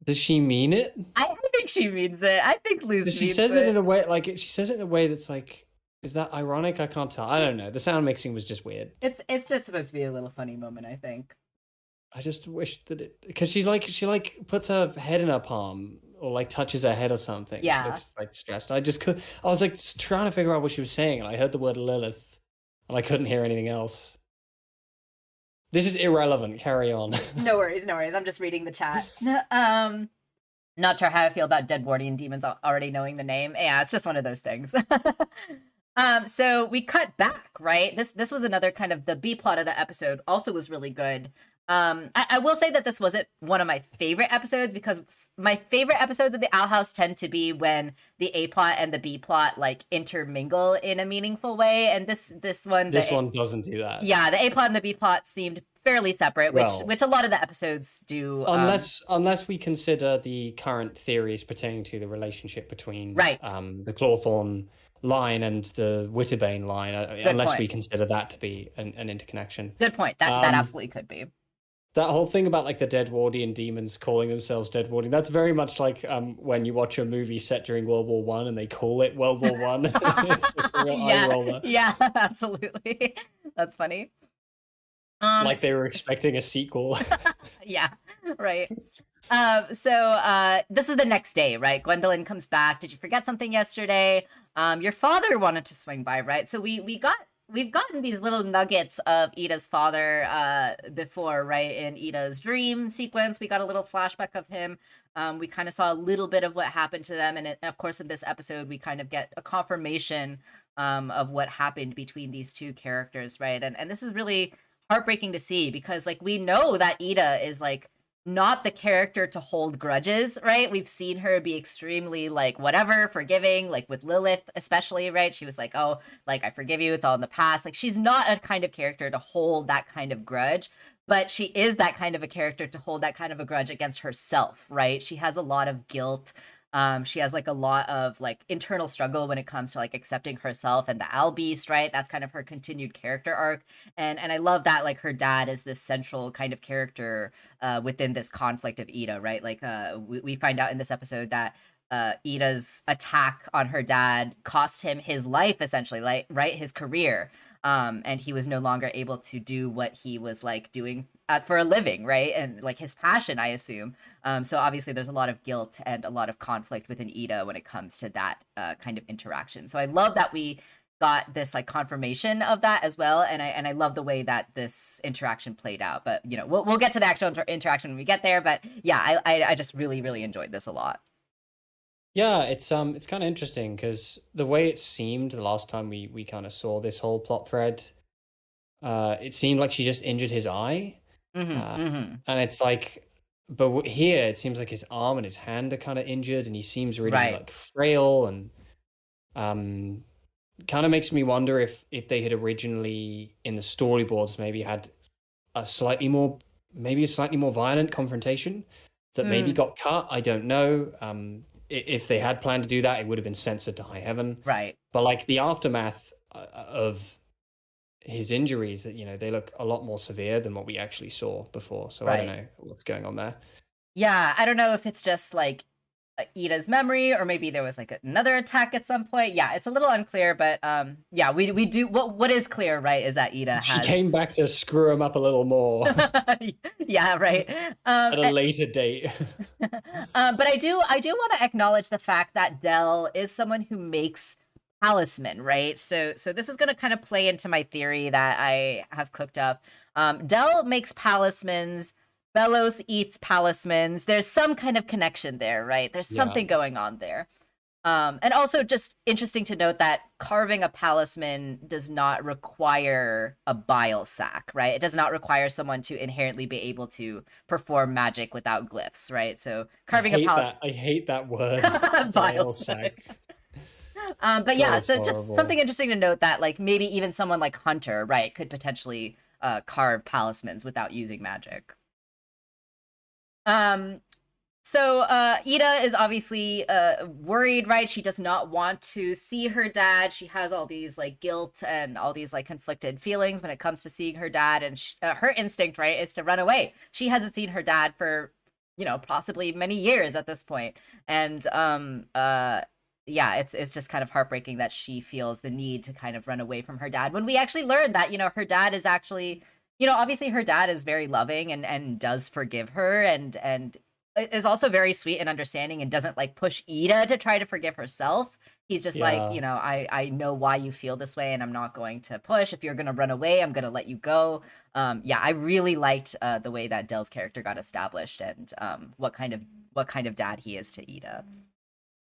Does she mean it? I think she means it. I think Luz she says it in a way like she says it in a way that's like, is that ironic? I can't tell. I don't know. The sound mixing was just weird. It's just supposed to be a little funny moment, I think. I just wish that it, because she puts her head in her palm or like touches her head or something. Yeah, she looks like stressed. I was like trying to figure out what she was saying, and I heard the word Lilith, and I couldn't hear anything else. This is irrelevant. Carry on. No worries. I'm just reading the chat. Not sure how I feel about Deadwardian demons already knowing the name. Yeah, it's just one of those things. So we cut back, right? This was another kind of the B plot of the episode. Also was really good. I will say that this wasn't one of my favorite episodes because my favorite episodes of the Owl House tend to be when the A plot and the B plot like intermingle in a meaningful way, and this one doesn't do that. Yeah, the A plot and the B plot seemed fairly separate, which a lot of the episodes do. Unless we consider the current theories pertaining to the relationship between the Clawthorn line and the Witterbane line, Good unless we point. consider that to be an interconnection. Good point. That absolutely could be. That whole thing about like the Deadwardian demons calling themselves Deadwardian, that's very much like when you watch a movie set during World War One and they call it World War One. It's like a real eye roller. Yeah, absolutely. That's funny. Like they were expecting a sequel. Yeah, right. So this is the next day, right? Gwendolyn comes back. Did you forget something yesterday? Your father wanted to swing by, right? So we've gotten these little nuggets of Ida's father before, right? In Ida's dream sequence, we got a little flashback of him. We kind of saw a little bit of what happened to them, and of course, in this episode, we kind of get a confirmation of what happened between these two characters, right? And this is really heartbreaking to see, because like we know that Ida is like not the character to hold grudges, right? We've seen her be extremely like whatever, forgiving, like with Lilith especially, right? She was like, oh, like I forgive you, it's all in the past. Like she's not a kind of character to hold that kind of grudge, but she is that kind of a character to hold that kind of a grudge against herself, right? She has a lot of guilt. She has like a lot of like internal struggle when it comes to like accepting herself and the Owl Beast, right? That's kind of her continued character arc. And I love that like her dad is this central kind of character within this conflict of Ida, right? Like we find out in this episode that Ida's attack on her dad cost him his life, essentially, like, right? His career. And he was no longer able to do what he was like doing for a living, right? And like his passion, I assume. So obviously there's a lot of guilt and a lot of conflict within Ida when it comes to that kind of interaction. So I love that we got this like confirmation of that as well, and I love the way that this interaction played out. But you know, we'll get to the actual interaction when we get there. But yeah, I just really enjoyed this a lot. Yeah, it's kind of interesting because the way it seemed the last time we kind of saw this whole plot thread, it seemed like she just injured his eye, and it's like, but here it seems like his arm and his hand are kind of injured, and he seems really like frail, and kind of makes me wonder if they had originally in the storyboards maybe had a slightly more violent confrontation that maybe got cut. I don't know. If they had planned to do that, it would have been censored to high heaven. Right. But like the aftermath of his injuries, you know, they look a lot more severe than what we actually saw before. So I don't know what's going on there. Yeah, I don't know if it's just like Ida's memory, or maybe there was like another attack at some point. Yeah, it's a little unclear, but yeah, we do what is clear, right, is that Ida she came back to screw him up a little more. Yeah, right. At a later date. But I do want to acknowledge the fact that Del is someone who makes talisman, right? So this is going to kind of play into my theory that I have cooked up. Del makes talismans. Bellows eats talismans. There's some kind of connection there, right? There's something going on there. And also just interesting to note that carving a talisman does not require a bile sac, right? It does not require someone to inherently be able to perform magic without glyphs, right? So carving a talisman. I hate that word. Bile sac. But yeah, so horrible. Just something interesting to note that like maybe even someone like Hunter, right, could potentially carve talismans without using magic. So Ida is obviously worried, right? She does not want to see her dad. She has all these like guilt and all these like conflicted feelings when it comes to seeing her dad, and her instinct, right, is to run away. She hasn't seen her dad for, you know, possibly many years at this point. And yeah, it's just kind of heartbreaking that she feels the need to kind of run away from her dad when we actually learn that, you know, her dad is actually, you know, obviously her dad is very loving and does forgive her and is also very sweet and understanding and doesn't like push Ida to try to forgive herself. He's just like, you know, I know why you feel this way and I'm not going to push. If you're going to run away, I'm going to let you go. Yeah, I really liked the way that Del's character got established and what kind of dad he is to Ida.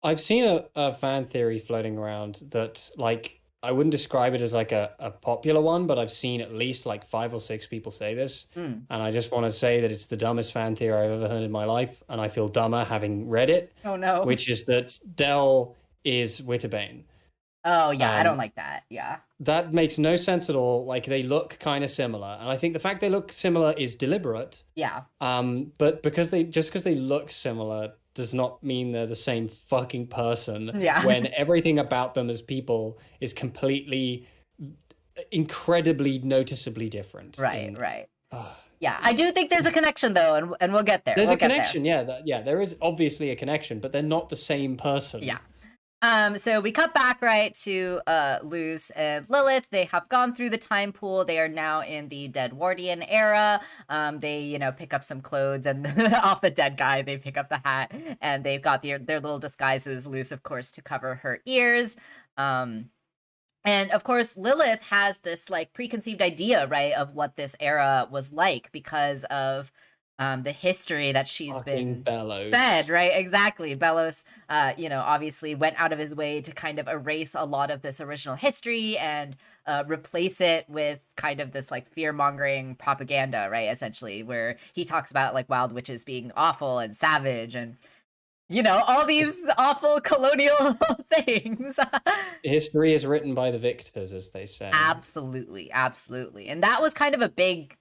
I've seen a fan theory floating around that like, I wouldn't describe it as like a popular one, but I've seen at least like 5 or 6 people say this. And I just want to say that it's the dumbest fan theory I've ever heard in my life. And I feel dumber having read it. Oh, no. Which is that Del is Witterbane. Oh, yeah. I don't like that. Yeah. That makes no sense at all. Like they look kind of similar. And I think the fact they look similar is deliberate. Yeah. But because they look similar does not mean they're the same fucking person. Yeah. When everything about them as people is completely, incredibly noticeably different. Right. Yeah, I do think there's a connection though, and we'll get there. There's we'll a connection, yeah, there is obviously a connection, but they're not the same person. Yeah. So we cut back right to Luz and Lilith. They have gone through the time pool. They are now in the Deadwardian era. They, pick up some clothes and off the dead guy, they pick up the hat, and they've got their little disguises. Luz, of course, to cover her ears. And of course, Lilith has this like preconceived idea, right, of what this era was like because of the history that she's been Bellows. fed, right? Exactly. Bellows, obviously went out of his way to kind of erase a lot of this original history and replace it with kind of this like fear-mongering propaganda, right? Essentially, where he talks about like wild witches being awful and savage and all these awful colonial things. History is written by the victors, as they say. Absolutely. And that was kind of a big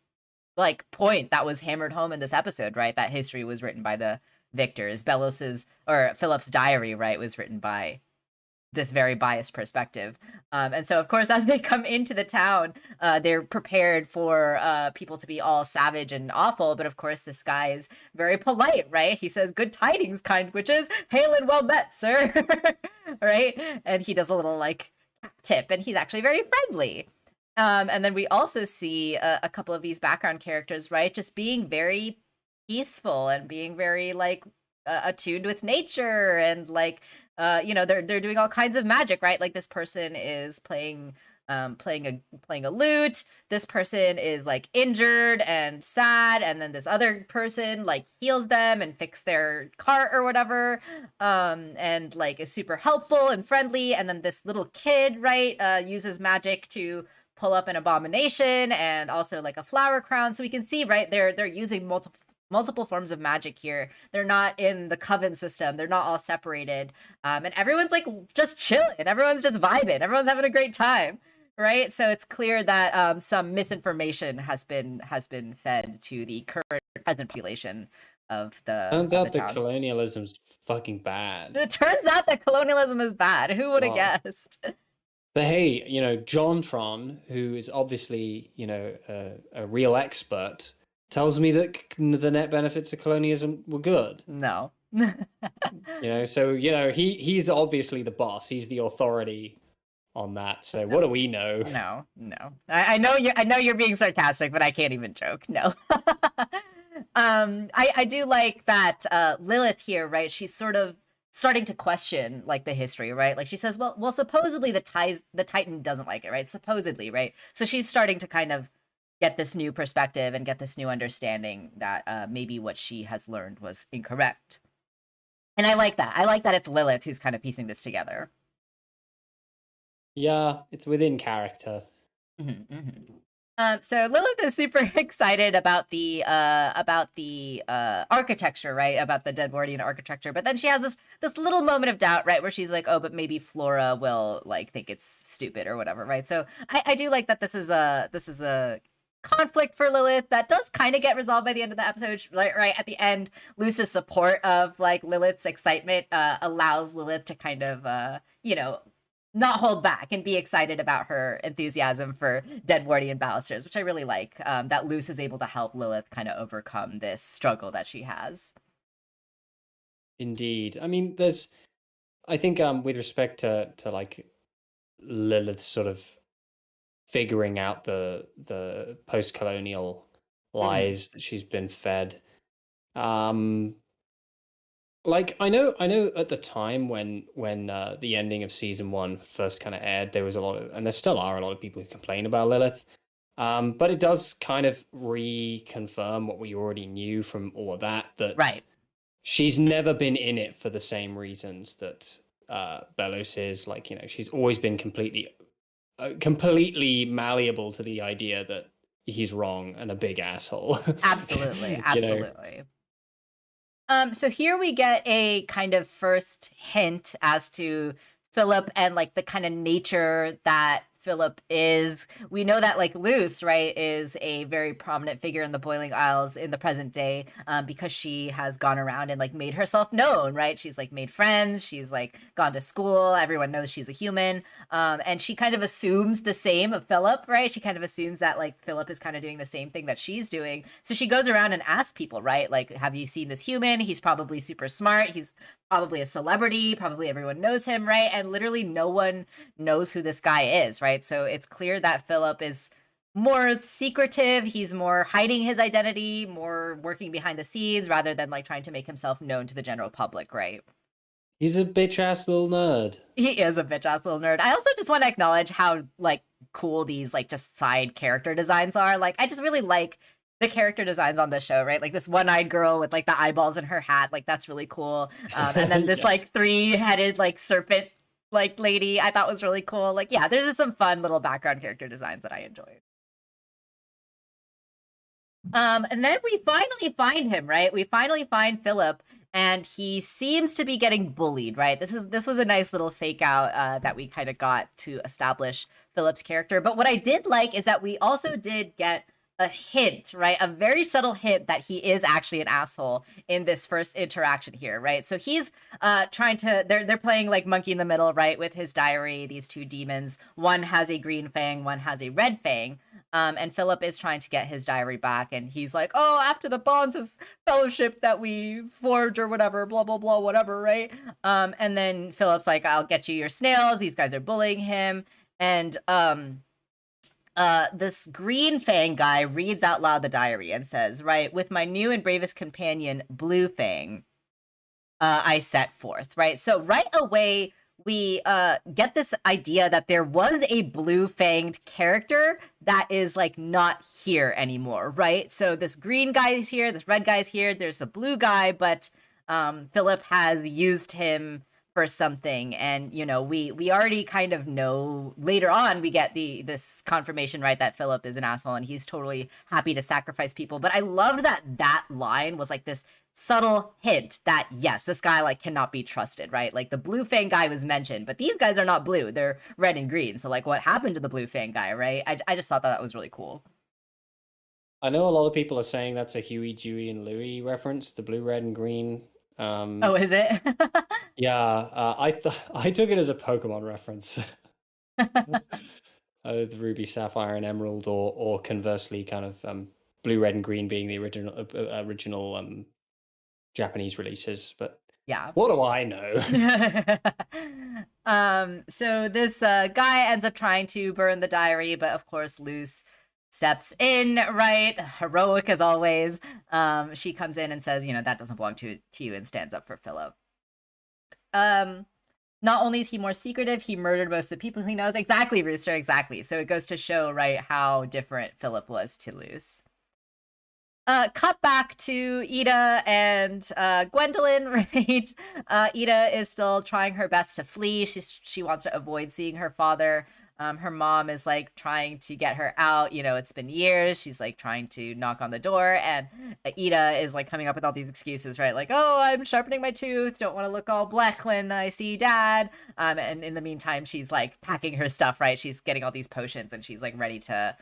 like point that was hammered home in this episode, right? That history was written by the victors. Philip's diary, right, was written by this very biased perspective. And so, of course, as they come into the town, they're prepared for people to be all savage and awful. But of course, this guy is very polite, right? He says, "Good tidings, kind witches. Hail and well met, sir." Right? And he does a little like tip, and he's actually very friendly. And then we also see a couple of these background characters, right, just being very peaceful and being very like attuned with nature, and like they're doing all kinds of magic, right? Like this person is playing a lute. This person is like injured and sad, and then this other person like heals them and fix their cart or whatever, and like is super helpful and friendly. And then this little kid, right, uses magic to pull up an abomination and also like a flower crown. So we can see, right, they're using multiple forms of magic here. They're not in the coven system. They're not all separated. And everyone's like just chilling. Everyone's just vibing. Everyone's having a great time, right? So it's clear that some misinformation has been fed to the current present population of the Turns out town. that colonialism's fucking bad. It turns out that colonialism is bad. Who would have guessed? But hey, Jontron, who is obviously, a real expert, tells me that the net benefits of colonialism were good. No. So, he's obviously the boss. He's the authority on that. So what do we know? No. I know you're being sarcastic, but I can't even joke. No. I do like that Lilith here, right? She's sort of starting to question like the history, right? Like she says, well, supposedly the Titan doesn't like it, right? Supposedly, right? So she's starting to kind of get this new perspective and get this new understanding that maybe what she has learned was incorrect. And I like that. I like that it's Lilith who's kind of piecing this together. Yeah, it's within character. So Lilith is super excited about the architecture, right? About the Deadwardian architecture, but then she has this little moment of doubt, right, where she's like, "Oh, but maybe Flora will like think it's stupid or whatever," right? So I do like that this is a conflict for Lilith that does kind of get resolved by the end of the episode, right at the end. Luz's support of like Lilith's excitement allows Lilith to kind of not hold back and be excited about her enthusiasm for Deadwardian balusters, which I really like, that Luz is able to help Lilith kind of overcome this struggle that she has. Indeed. I mean, I think with respect to like Lilith sort of figuring out the post-colonial lies that she's been fed, like I know at the time when the ending of season 1 first kind of aired, there was a lot of, and there still are a lot of people who complain about Lilith, but it does kind of reconfirm what we already knew from all of that right. She's never been in it for the same reasons that Bellows is. Like, she's always been completely malleable to the idea that he's wrong and a big asshole. Absolutely. So here we get a kind of first hint as to Phillip and like the kind of nature that Phillip is. We know that like Luce, right, is a very prominent figure in the Boiling Isles in the present day, because she has gone around and like made herself known, right? She's like made friends, she's like gone to school, everyone knows she's a human, and she kind of assumes the same of Phillip, right? She kind of assumes that like Phillip is kind of doing the same thing that she's doing. So she goes around and asks people, right? Like, have you seen this human? He's probably super smart. He's probably a celebrity, probably everyone knows him, right? And literally no one knows who this guy is, right? So it's clear that Phillip is more secretive, he's more hiding his identity, more working behind the scenes rather than like trying to make himself known to the general public, right? He's a bitch ass little nerd. He is a bitch ass little nerd. I also just want to acknowledge how like cool these like just side character designs are. Like I just really like the character designs on this show, right? Like this one-eyed girl with like the eyeballs in her hat, like that's really cool. And then this like three-headed like serpent like lady I thought was really cool. Like yeah, there's just some fun little background character designs that I enjoyed. And then we finally find him, right? We finally find Phillip, and he seems to be getting bullied, right? This was a nice little fake out that we kind of got to establish Phillip's character. But what I did like is that we also did get a hint, right? A very subtle hint that he is actually an asshole in this first interaction here, right? So he's trying to they're playing like monkey in the middle, right, with his diary, these two demons. One has a green fang, one has a red fang. And Phillip is trying to get his diary back, and he's like, oh, after the bonds of fellowship that we forged or whatever, blah, blah, blah, whatever, right? And then Phillip's like, I'll get you your snails. These guys are bullying him. And this green fang guy reads out loud the diary and says, right, with my new and bravest companion, Blue Fang, I set forth, right? So right away, we get this idea that there was a blue-fanged character that is like not here anymore, right? So this green guy is here, this red guy's here, there's a blue guy, but Phillip has used him for something. And you know, we already kind of know later on we get this confirmation, right, that Phillip is an asshole and he's totally happy to sacrifice people. But I loved that line was like this subtle hint that yes, this guy like cannot be trusted, right? Like the blue fang guy was mentioned, but these guys are not blue, they're red and green. So like what happened to the blue fang guy, right? I just thought that was really cool. I know a lot of people are saying that's a Huey, Dewey, and Louie reference, the blue, red, and green. Oh, is it? Yeah, I took it as a Pokemon reference. The Ruby, Sapphire, and Emerald, or conversely, kind of blue, red, and green being the original Japanese releases. But yeah, what do I know? So this guy ends up trying to burn the diary, but of course Luce steps in, right? Heroic as always. She comes in and says, you know, that doesn't belong to you, and stands up for Phillip. Not only is he more secretive, he murdered most of the people he knows. Exactly, Rooster, exactly. So it goes to show, right, how different Phillip was to Luce. Cut back to Ida and Gwendolyn, right? Ida is still trying her best to flee. She wants to avoid seeing her father. Her mom is like trying to get her out. You know, it's been years. She's like trying to knock on the door, and Ida is like coming up with all these excuses, right? Like, oh, I'm sharpening my tooth. Don't want to look all black when I see Dad. And in the meantime, she's like packing her stuff, right? She's getting all these potions, and she's like ready to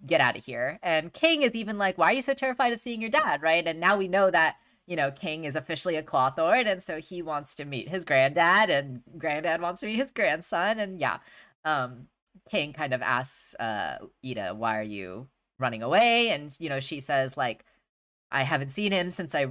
get out of here. And King is even like, why are you so terrified of seeing your dad, right? And now we know that, you know, King is officially a Clawthorn, and so he wants to meet his granddad, and granddad wants to meet his grandson. And yeah, King kind of asks Ida, why are you running away? And, you know, she says, like, I haven't seen him since since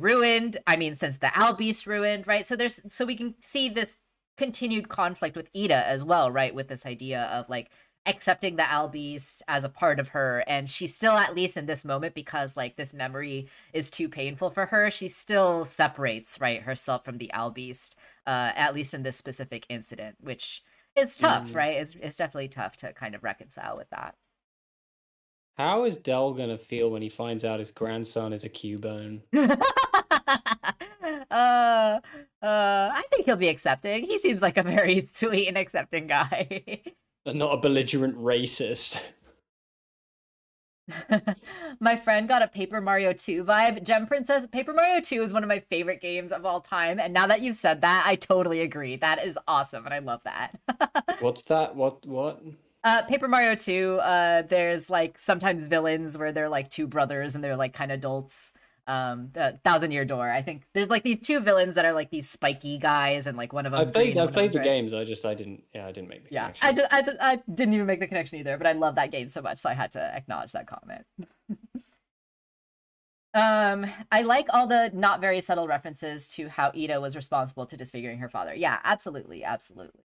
the Owl Beast ruined, right? So we can see this continued conflict with Ida as well, right? With this idea of, like, accepting the Owl Beast as a part of her, and she's still, at least in this moment, because like this memory is too painful for her, she still separates, right, herself from the Owl Beast, at least in this specific incident, which is tough, right? It's definitely tough to kind of reconcile with that. How is Del gonna feel when he finds out his grandson is a Cubone? I think he'll be accepting. He seems like a very sweet and accepting guy. Not a belligerent racist. My friend got a Paper Mario 2 vibe. Gem Princess, Paper Mario 2 is one of my favorite games of all time. And now that you've said that, I totally agree. That is awesome. And I love that. What's that? What? Paper Mario 2, there's like sometimes villains where they're like two brothers and they're like kind of adults. The Thousand Year Door. I think there's like these two villains that are like these spiky guys, and like one of them. I've played the games. I didn't make the connection. I didn't even make the connection either. But I love that game so much, so I had to acknowledge that comment. I like all the not very subtle references to how Ida was responsible to disfiguring her father. Yeah, absolutely, absolutely.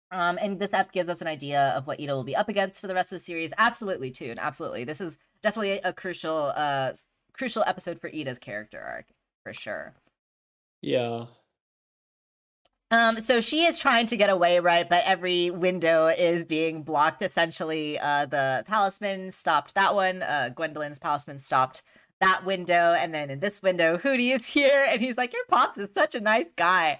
And this ep gives us an idea of what Ida will be up against for the rest of the series. Absolutely, too, and absolutely, this is definitely a crucial episode for Ida's character arc, for sure. Yeah. So she is trying to get away, right? But every window is being blocked, essentially. The Palisman stopped that one. Gwendolyn's Palisman stopped that window. And then in this window, Hootie is here. And he's like, your pops is such a nice guy.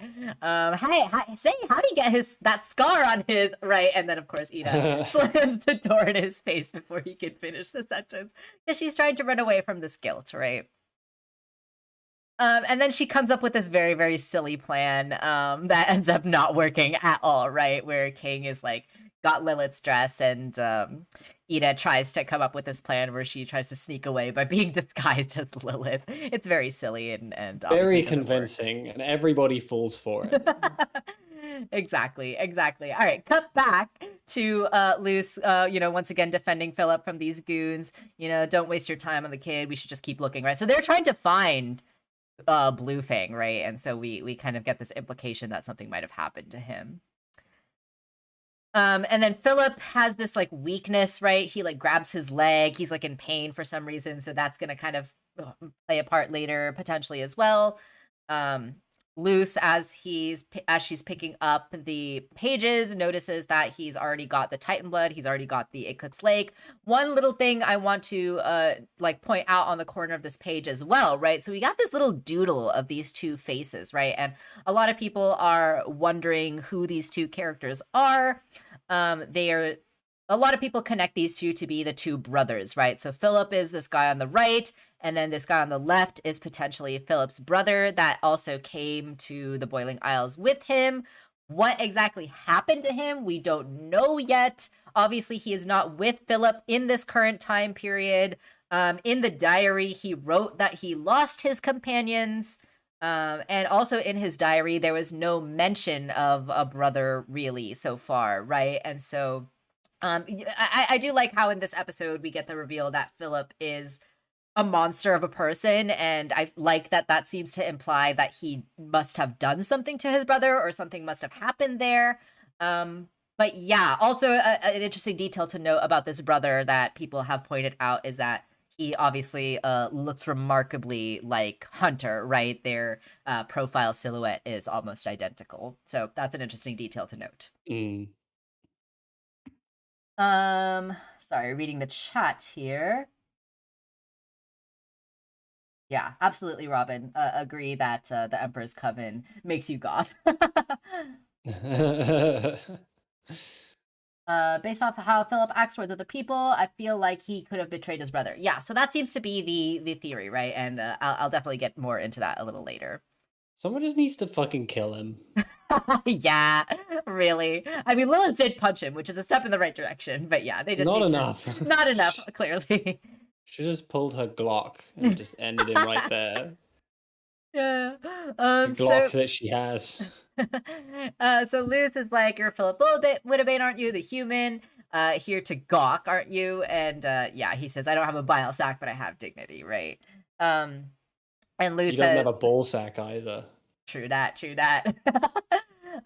Say, how'd he get that scar on his, right? And then, of course, Ida slams the door in his face before he can finish the sentence. Because she's trying to run away from this guilt, right? And then she comes up with this very, very silly plan that ends up not working at all, right? Where King is like, got Lilith's dress, and Ida tries to come up with this plan where she tries to sneak away by being disguised as Lilith. It's very silly and very convincing, and everybody falls for it. Exactly. All right, cut back to Luce, once again defending Phillip from these goons. Don't waste your time on the kid. We should just keep looking, right? So they're trying to find Blue Fang, right? And so we kind of get this implication that something might have happened to him. And then Phillip has this like weakness, right? He like grabs his leg. He's like in pain for some reason, so that's gonna kind of play a part later potentially as well. Luce, as she's picking up the pages, notices that he's already got the Titan blood. He's already got the Eclipse Lake. One little thing I want to point out on the corner of this page as well, right? So we got this little doodle of these two faces, right? And a lot of people are wondering who these two characters are. A lot of people connect these two to be the two brothers, right? So Phillip is this guy on the right, and then this guy on the left is potentially Phillip's brother that also came to the Boiling Isles with him. What exactly happened to him, we don't know yet. Obviously, he is not with Phillip in this current time period. In the diary, he wrote that he lost his companions. And also in his diary, there was no mention of a brother really so far, right? And so I do like how in this episode we get the reveal that Phillip is a monster of a person, and I like that seems to imply that he must have done something to his brother or something must have happened there. But yeah, also an interesting detail to note about this brother that people have pointed out is that he obviously looks remarkably like Hunter, right? Their profile silhouette is almost identical. So that's an interesting detail to note. Sorry, reading the chat here. Yeah, absolutely, Robin. Agree that the Emperor's Coven makes you goth. Based off of how Phillip acts toward other people, I feel like he could have betrayed his brother. Yeah, so that seems to be the theory, right? And I'll definitely get more into that a little later. Someone just needs to fucking kill him. Yeah, really. I mean, Lilith did punch him, which is a step in the right direction. But yeah, they just not enough. Not enough, clearly. She just pulled her Glock and just ended him right there. Yeah. The Glock that she has. So Luce is like, you're Phillip Wittebane, aren't you? The human. Here to gawk, aren't you? And yeah, he says, I don't have a bile sac, but I have dignity, right? And Luce he doesn't have a ball sack either. True that.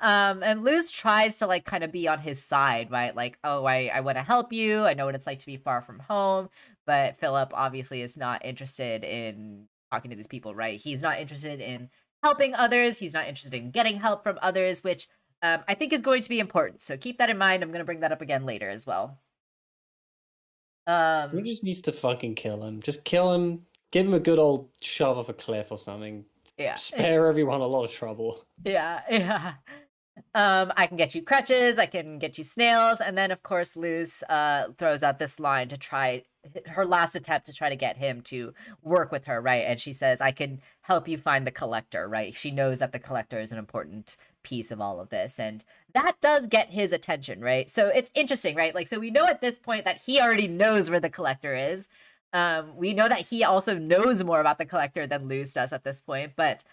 And Luce tries to like kind of be on his side, right? Like, oh, I want to help you. I know what it's like to be far from home. But Phillip obviously is not interested in talking to these people, right? He's not interested in helping others. He's not interested in getting help from others, which I think is going to be important. So keep that in mind. I'm going to bring that up again later as well. He just needs to fucking kill him. Just kill him. Give him a good old shove off a cliff or something. Yeah. Spare everyone a lot of trouble. Yeah. I can get you crutches. I can get you snails. And then, of course, Luce throws out this line to try her last attempt to try to get him to work with her, right? And she says, I can help you find the collector, right? She knows that the collector is an important piece of all of this. And that does get his attention, right? So it's interesting, right? Like, so we know at this point that he already knows where the collector is. We know that he also knows more about the collector than Luz does at this point, but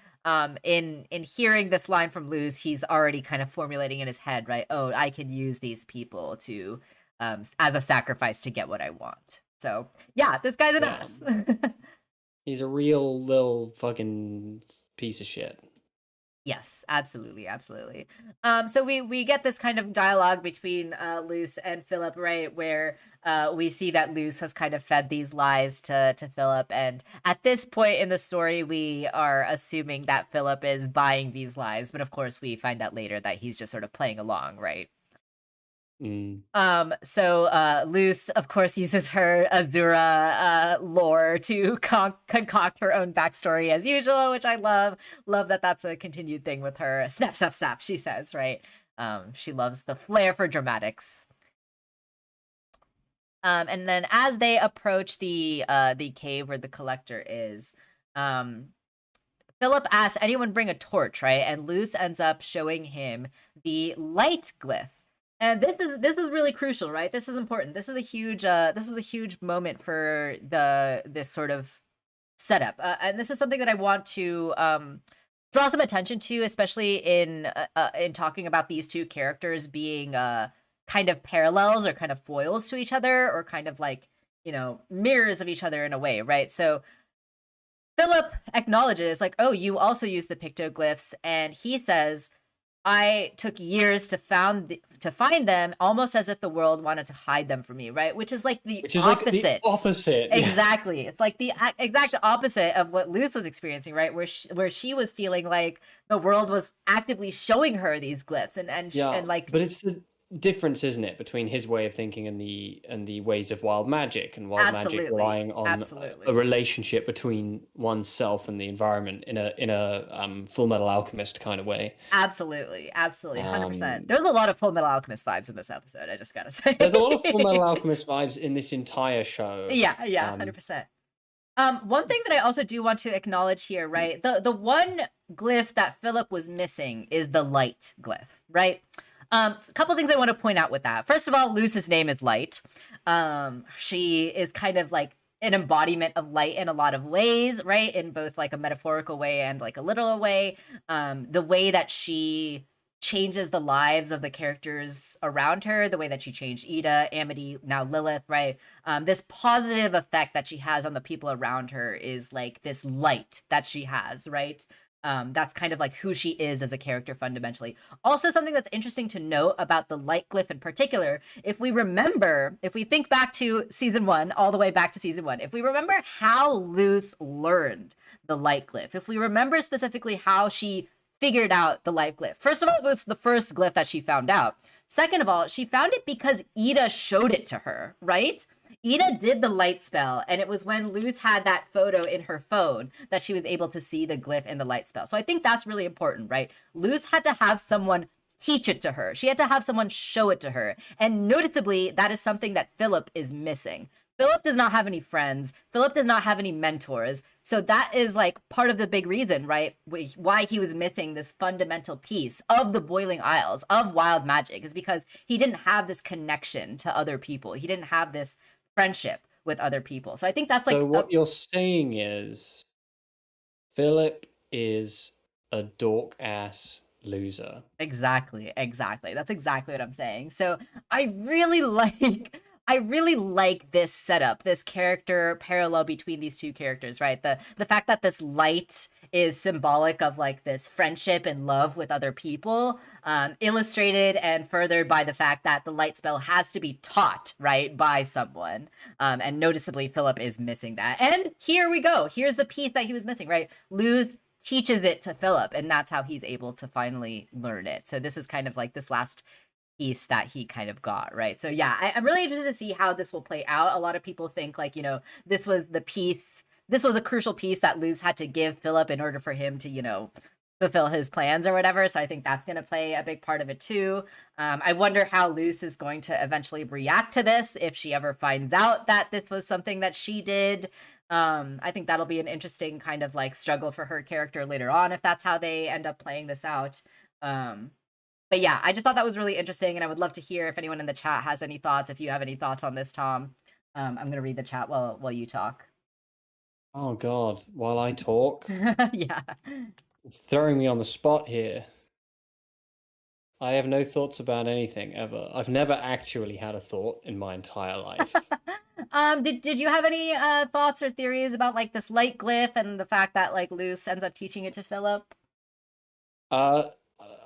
in hearing this line from Luz, he's already kind of formulating in his head, right? Oh, I can use these people to as a sacrifice to get what I want. So yeah, this guy's an ass. He's a real little fucking piece of shit. Yes, absolutely, absolutely. So we get this kind of dialogue between Luz and Phillip, right, where we see that Luz has kind of fed these lies to Phillip, and at this point in the story, we are assuming that Phillip is buying these lies, but of course, we find out later that he's just sort of playing along, right? So Luz, of course, uses her Azura lore to concoct her own backstory as usual, which I love. Love that that's a continued thing with her. Snap, snap, snap, she says, right? She loves the flair for dramatics. And then as they approach the cave where the collector is, Phillip asks anyone bring a torch, right? And Luz ends up showing him the light glyph. And this is really crucial, right? This is important. This is a huge moment for this sort of setup, and this is something that I want to draw some attention to, especially in talking about these two characters being kind of parallels or kind of foils to each other, or kind of like, you know, mirrors of each other in a way, right? So Phillip acknowledges, like, oh, you also use the pictoglyphs, and he says, I took years to find them, almost as if the world wanted to hide them from me, right? Which is like the opposite. Like the opposite. Exactly. It's like the exact opposite of what Luz was experiencing, right? Where she was feeling like the world was actively showing her these glyphs, and like. But it's the difference, isn't it, between his way of thinking and the ways of wild magic, and wild magic relying on a relationship between oneself and the environment in a Full Metal Alchemist kind of way. Absolutely, 100%. There's a lot of Full Metal Alchemist vibes in this episode, I just gotta say. There's a lot of Full Metal Alchemist vibes in this entire show. Yeah, 100%. One thing that I also do want to acknowledge here, right? The one glyph that Phillip was missing is the light glyph, right? A couple things I want to point out with that. First of all, Luz's name is Light. She is kind of like an embodiment of light in a lot of ways, right? In both like a metaphorical way and like a literal way. The way that she changes the lives of the characters around her, the way that she changed Ida, Amity, now Lilith, right? This positive effect that she has on the people around her is like this light that she has, right? That's kind of like who she is as a character fundamentally. Also, something that's interesting to note about the light glyph in particular, if we think back to season 1, all the way back to season 1, if we remember how Luz learned the light glyph, if we remember specifically how she figured out the light glyph. First of all, it was the first glyph that she found out. Second of all, she found it because Ida showed it to her, right? Ida did the light spell, and it was when Luz had that photo in her phone that she was able to see the glyph in the light spell. So I think that's really important, right? Luz had to have someone teach it to her. She had to have someone show it to her. And noticeably, that is something that Phillip is missing. Phillip does not have any friends. Phillip does not have any mentors. So that is like part of the big reason, right? Why he was missing this fundamental piece of the Boiling Isles, of wild magic, is because he didn't have this connection to other people. He didn't have this friendship with other people. So I think that's like. So what you're saying is Phillip is a dork ass loser. Exactly. That's exactly what I'm saying. So I really like this setup, this character parallel between these two characters, right? The fact that this light is symbolic of like this friendship and love with other people, illustrated and furthered by the fact that the light spell has to be taught, right, by someone. And noticeably, Phillip is missing that. And here we go. Here's the piece that he was missing, right? Luz teaches it to Phillip, and that's how he's able to finally learn it. So this is kind of like this last piece that he kind of got, right? So yeah, I'm really interested to see how this will play out. A lot of people think like, you know, this was a crucial piece that Luz had to give Phillip in order for him to, you know, fulfill his plans or whatever. So I think that's going to play a big part of it too. I wonder how Luce is going to eventually react to this if she ever finds out that this was something that she did. I think that'll be an interesting kind of like struggle for her character later on if that's how they end up playing this out. But yeah, I just thought that was really interesting, and I would love to hear if anyone in the chat has any thoughts. If you have any thoughts on this, Tom, I'm gonna read the chat while you talk. Oh God, while I talk, Yeah. it's throwing me on the spot here. I have no thoughts about anything ever. I've never actually had a thought in my entire life. Did you have any thoughts or theories about like this light glyph and the fact that like Luce ends up teaching it to Phillip?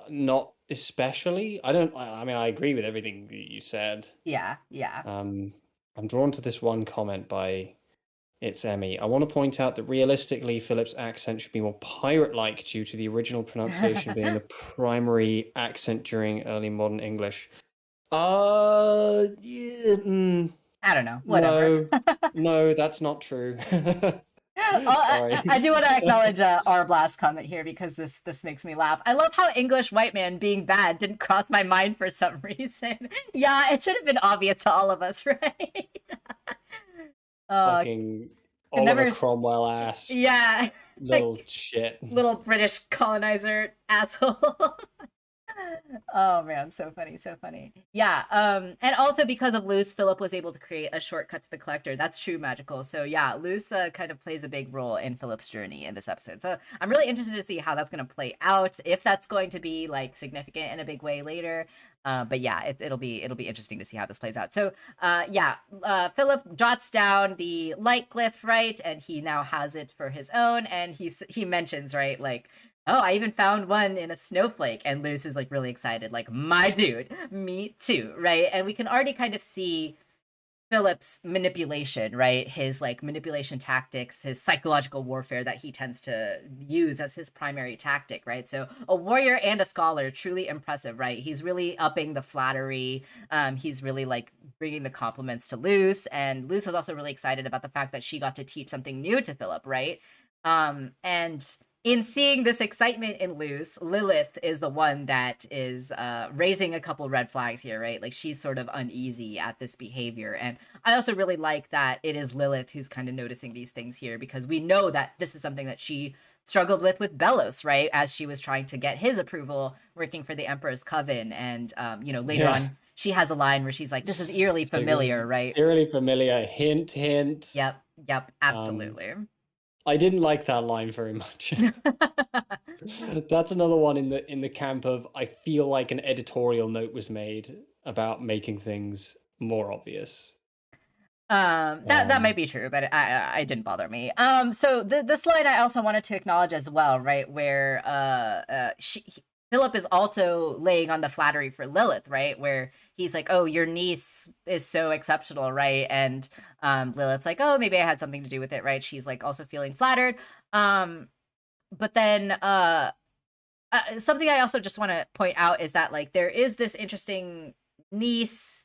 Not especially. I don't. I mean, I agree with everything that you said. Yeah. I'm drawn to this one comment by It's Emmy. I want to point out that realistically, Philip's accent should be more pirate-like due to the original pronunciation being the primary accent during early modern English. Yeah, I don't know. Whatever. No, that's not true. Sorry. I do want to acknowledge our blast comment here because this makes me laugh. I love how English white man being bad didn't cross my mind for some reason. Yeah, it should have been obvious to all of us, right? Fucking Oliver Cromwell ass. Yeah. Little shit. Little British colonizer asshole. Oh man, so funny. Yeah, and also because of Luce, Philip was able to create a shortcut to the collector. That's true magical. So yeah, Luce kind of plays a big role in Philip's journey in this episode. So I'm really interested to see how that's going to play out, if that's going to be like significant in a big way later. But yeah, it'll be interesting to see how this plays out. So Philip jots down the light glyph, right, and he now has it for his own. And he mentions, right, like, oh, I even found one in a snowflake. And Luce is like really excited, like, my dude, me too, right? And we can already kind of see Philip's manipulation, right? His like manipulation tactics, his psychological warfare that he tends to use as his primary tactic, right? So a warrior and a scholar, truly impressive, right? He's really upping the flattery. He's really like bringing the compliments to Luce. And Luce was also really excited about the fact that she got to teach something new to Philip, right? And in seeing this excitement in Luce, Lilith is the one that is raising a couple red flags here, right? Like she's sort of uneasy at this behavior. And I also really like that it is Lilith who's kind of noticing these things here, because we know that this is something that she struggled with Bellos, right? As she was trying to get his approval working for the Emperor's Coven. And, later on, she has a line where she's like, this is eerily familiar, right? Eerily familiar. Hint, hint. Yep, absolutely. I didn't like that line very much. That's another one in the camp of I feel like an editorial note was made about making things more obvious. That might be true, but I didn't bother me. So this line I also wanted to acknowledge as well, right? Where Philip is also laying on the flattery for Lilith, right? Where he's like, oh, your niece is so exceptional, right? And Lilith's like, oh, maybe I had something to do with it, right? She's like also feeling flattered. But then something I also just want to point out is that like there is this interesting niece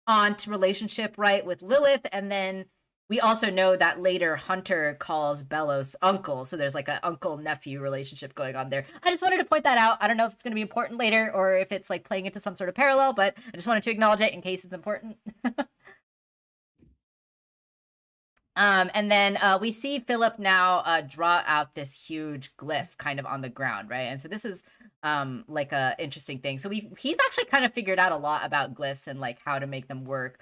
aunt relationship, right, with Lilith, and then we also know that later Hunter calls Bellos uncle, so there's like an uncle-nephew relationship going on there. I just wanted to point that out. I don't know if it's going to be important later or if it's like playing into some sort of parallel, but I just wanted to acknowledge it in case it's important. And then we see Philip now draw out this huge glyph kind of on the ground, right? And so this is like a interesting thing. So he's actually kind of figured out a lot about glyphs and like how to make them work.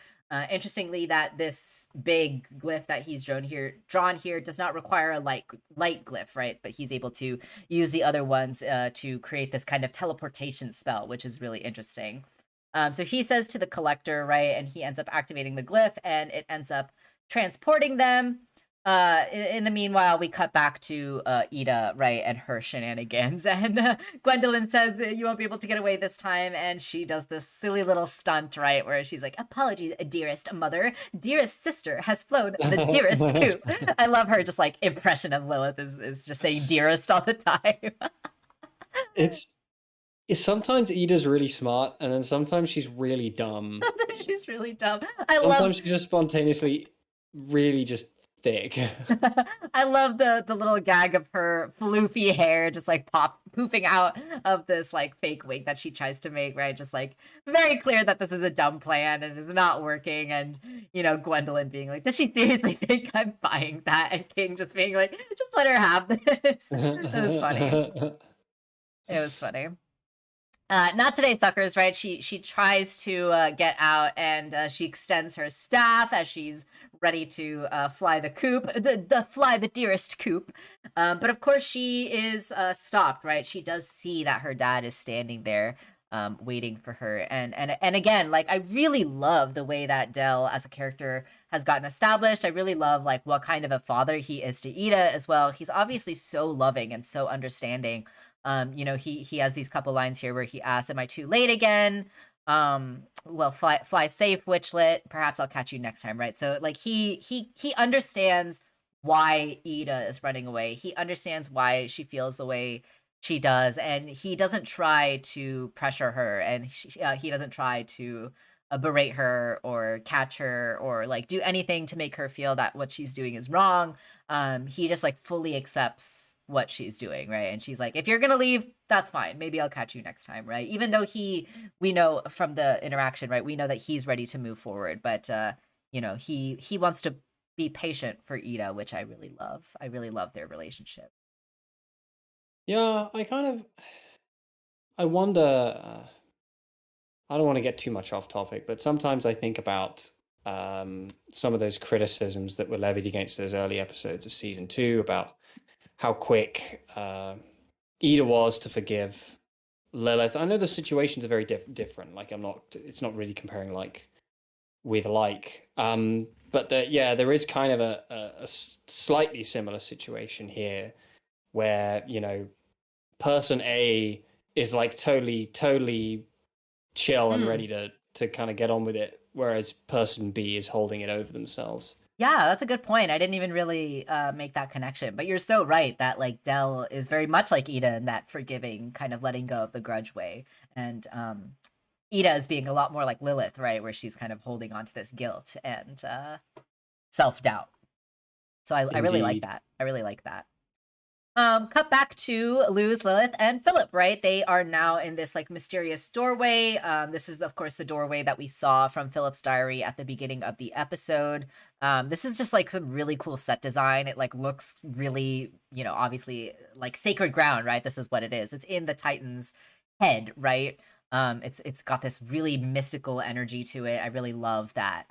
Interestingly, that this big glyph that he's drawn here does not require a light glyph, right? But he's able to use the other ones to create this kind of teleportation spell, which is really interesting. So he says to the collector, right, and he ends up activating the glyph, and it ends up transporting them. In the meanwhile, we cut back to Ida, right, and her shenanigans. And Gwendolyn says that you won't be able to get away this time. And she does this silly little stunt, right, where she's like, apologies, dearest mother. Dearest sister has flown the dearest coop. I love her just like impression of Lilith is just saying dearest all the time. It's sometimes Ida's really smart, and then sometimes she's really dumb. She's really dumb. Sometimes she just spontaneously really just thick. I love the little gag of her floofy hair just like poofing out of this like fake wig that she tries to make, right? Just like very clear that this is a dumb plan and is not working. And Gwendolyn being like, does she seriously think I'm buying that? And King just being like, just let her have this. It was funny. It was funny. Not today, suckers, right? She tries to get out, and she extends her staff as she's ready to fly the coop, fly the dearest coop. But of course, she is stopped, right? She does see that her dad is standing there, waiting for her, and again, like I really love the way that Del as a character has gotten established. I really love like what kind of a father he is to Ida as well. He's obviously so loving and so understanding. He has these couple lines here where he asks, "Am I too late again? Well, fly safe, Witchlet. Perhaps I'll catch you next time." Right. So like he understands why Ida is running away. He understands why she feels the way she does, and he doesn't try to pressure her, and he doesn't try to berate her or catch her or like do anything to make her feel that what she's doing is wrong. He just like fully accepts what she's doing, right? And she's like, if you're gonna leave, that's fine, maybe I'll catch you next time, right? Even though we know from the interaction, right, we know that he's ready to move forward, but he wants to be patient for Ida, which I really love their relationship. Yeah, I wonder. I don't want to get too much off topic, but sometimes I think about some of those criticisms that were levied against those early episodes of season 2 about how quick Ida was to forgive Lilith. I know the situations are very different. Like it's not really comparing like with like. But there is kind of a slightly similar situation here where, person A is like totally chill and ready to kind of get on with it, whereas person B is holding it over themselves. Yeah, that's a good point. I didn't even really make that connection, but you're so right that like Del is very much like Ida in that forgiving, kind of letting go of the grudge way, and Ida is being a lot more like Lilith, right, where she's kind of holding on to this guilt and self-doubt. So I really like that. I really like that. Cut back to Luz, Lilith, and Phillip, right? They are now in this like mysterious doorway. This is of course the doorway that we saw from Phillip's diary at the beginning of the episode. This is just like some really cool set design. It like looks really, obviously like sacred ground, right? This is what it is. It's in the Titan's head, right? It's got this really mystical energy to it. I really love that.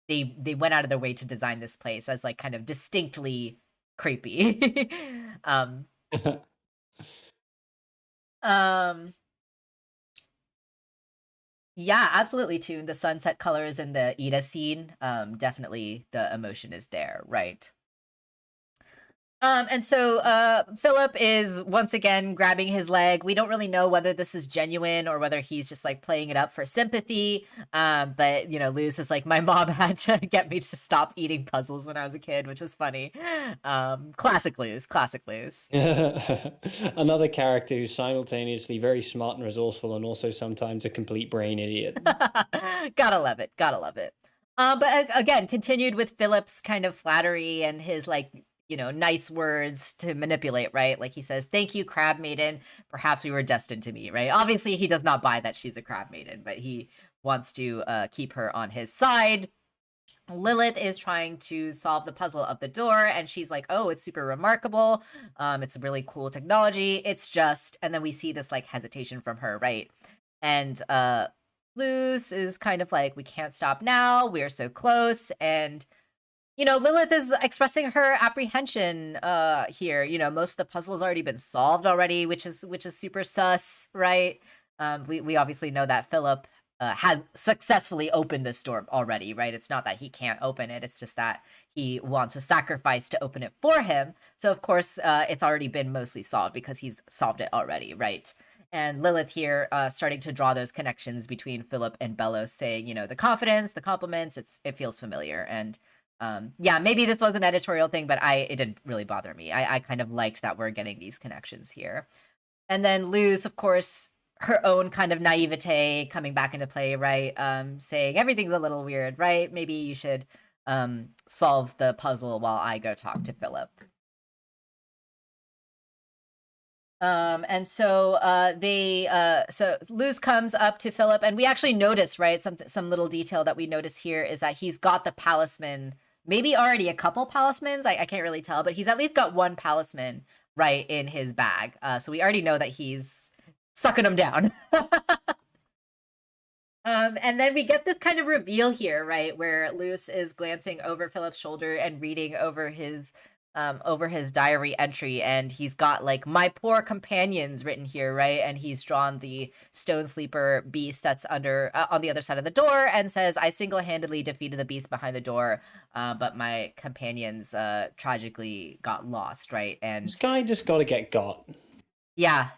They went out of their way to design this place as like kind of distinctly creepy. um yeah, absolutely too. The sunset colors in the Ida scene, definitely the emotion is there, right? And so Phillip is once again grabbing his leg. We don't really know whether this is genuine or whether he's just like playing it up for sympathy. But Luz is like, my mom had to get me to stop eating puzzles when I was a kid, which is funny. Classic Luz. Another character who's simultaneously very smart and resourceful and also sometimes a complete brain idiot. Gotta love it. But again, continued with Phillip's kind of flattery and his like, nice words to manipulate, right? Like he says, "Thank you, crab maiden. Perhaps we were destined to meet," right? Obviously, he does not buy that she's a crab maiden, but he wants to keep her on his side. Lilith is trying to solve the puzzle of the door, and she's like, "Oh, it's super remarkable. It's a really cool technology. It's just," and then we see this like hesitation from her, right? And Luz is kind of like, "We can't stop now. We're so close," and Lilith is expressing her apprehension here. Most of the puzzle's already been solved already, which is super sus, right? We obviously know that Phillip has successfully opened this door already, right? It's not that he can't open it. It's just that he wants a sacrifice to open it for him. So, of course, it's already been mostly solved because he's solved it already, right? And Lilith here starting to draw those connections between Phillip and Bellows, saying, the confidence, the compliments, it feels familiar. And yeah, maybe this was an editorial thing, but it didn't really bother me. I kind of liked that we're getting these connections here. And then Luz, of course, her own kind of naivete coming back into play, right? Saying everything's a little weird, right? Maybe you should solve the puzzle while I go talk to Phillip. And so so Luz comes up to Phillip, and we actually notice, right, some little detail that we notice here is that he's got the palisman, maybe already a couple palismans, I can't really tell, but he's at least got one palisman right in his bag. So we already know that he's sucking them down. And then we get this kind of reveal here, right, where Luz is glancing over Phillip's shoulder and reading over his diary entry, and he's got like "my poor companions" written here, right? And he's drawn the stone sleeper beast that's under on the other side of the door, and says, "I single-handedly defeated the beast behind the door, but my companions tragically got lost," right? And this guy just got to get got. Yeah.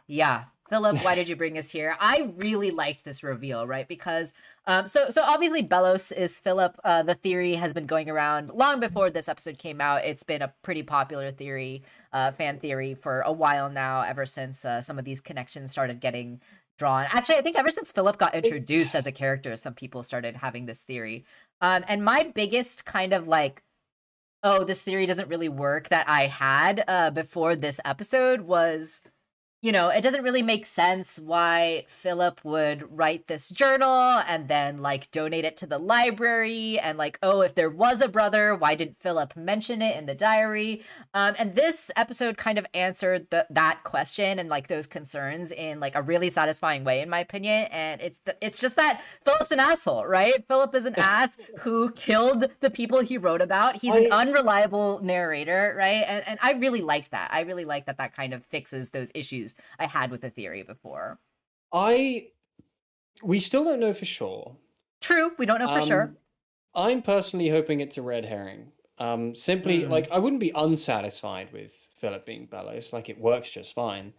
Phillip, why did you bring us here? I really liked this reveal, right? Because so obviously Belos is Phillip. The theory has been going around long before this episode came out. It's been a pretty popular theory, fan theory for a while now, ever since some of these connections started getting drawn. Actually, I think ever since Phillip got introduced as a character, some people started having this theory. And my biggest kind of like, oh, this theory doesn't really work that I had before this episode was, you know, it doesn't really make sense why Phillip would write this journal and then like donate it to the library, and like, oh, if there was a brother, why didn't Phillip mention it in the diary? And this episode kind of answered that question and like those concerns in like a really satisfying way, in my opinion. And it's just that Phillip's an asshole, right? Phillip is an ass who killed the people he wrote about. He's an unreliable narrator, right? And I really like that. I really like that kind of fixes those issues I had with the theory before. We still don't know for sure. True, we don't know for sure. I'm personally hoping it's a red herring. Simply, like, I wouldn't be unsatisfied with Phillip being Belos. Like, it works just fine.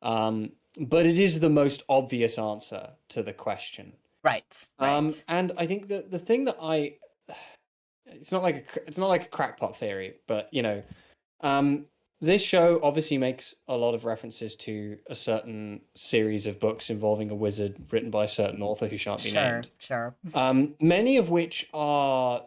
But it is the most obvious answer to the question. Right. And I think that the thing that it's not like a crackpot theory, but you know, this show obviously makes a lot of references to a certain series of books involving a wizard written by a certain author who shan't be named. Sure. Many of which are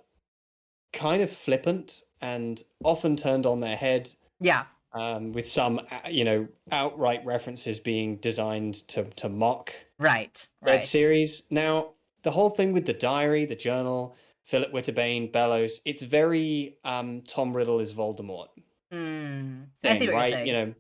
kind of flippant and often turned on their head. Yeah. With some, you know, outright references being designed to mock that series. Now, the whole thing with the diary, the journal, Phillip Witterbane, Belos, it's very Tom Riddle is Voldemort. I see what you're saying. You know,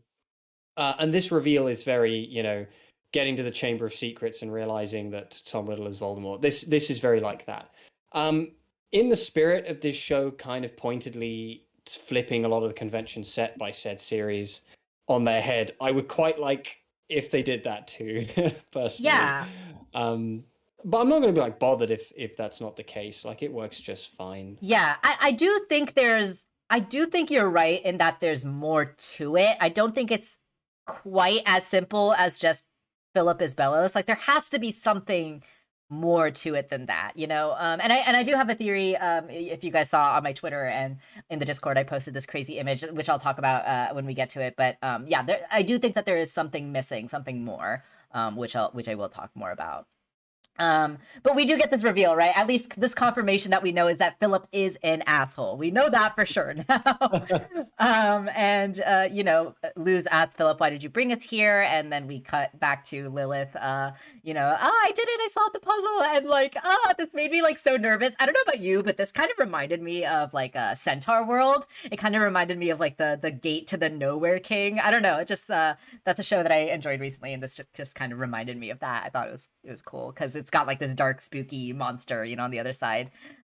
and this reveal is very, you know, getting to the Chamber of Secrets and realizing that Tom Riddle is Voldemort. This is very like that. In the spirit of this show, kind of pointedly flipping a lot of the conventions set by said series on their head, I would quite like if they did that too, personally. Yeah. But I'm not going to be like bothered if that's not the case. Like, it works just fine. Yeah, I do think you're right in that there's more to it. I don't think it's quite as simple as just Phillip is Belos. Like, there has to be something more to it than that, you know? And I do have a theory. If you guys saw on my Twitter and in the Discord, I posted this crazy image, which I'll talk about when we get to it. But yeah, I do think that there is something missing, something more, which I will talk more about. But we do get this reveal, right? At least this confirmation that we know is that Phillip is an asshole. We know that for sure now. You know, Luz asked Phillip, "Why did you bring us here?" And then we cut back to Lilith. You know, I did it. I solved the puzzle, and like, this made me like so nervous. I don't know about you, but this kind of reminded me of like a Centaur World. It kind of reminded me of like the gate to the Nowhere King. I don't know. It just that's a show that I enjoyed recently, and this just kind of reminded me of that. I thought it was cool because it's got like this dark, spooky monster, you know, on the other side.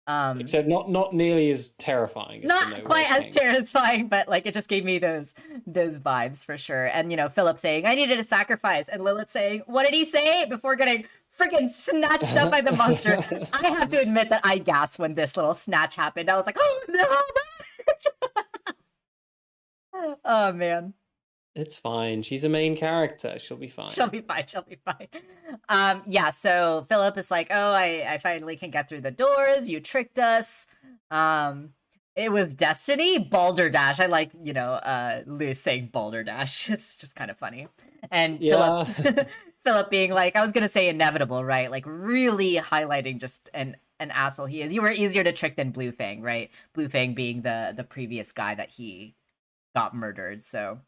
Except not nearly as terrifying. Not quite as terrifying, but like it just gave me those vibes for sure. And you know, Phillip saying, "I needed a sacrifice," and Lilith saying, "What did he say?" before getting freaking snatched up by the monster. I have to admit that I gasped when this little snatch happened. I was like, "Oh no!" Oh man. It's fine. She's a main character. She'll be fine. She'll be fine. Yeah, so Phillip is like, "Oh, I finally can get through the doors. You tricked us. It was destiny. Balderdash." I like, you know, Luz saying balderdash. It's just kind of funny. And Phillip being like, I was going to say inevitable, right? Like really highlighting just an an asshole he is. You were easier to trick than Blue Fang, right? Blue Fang being the previous guy that he got murdered. So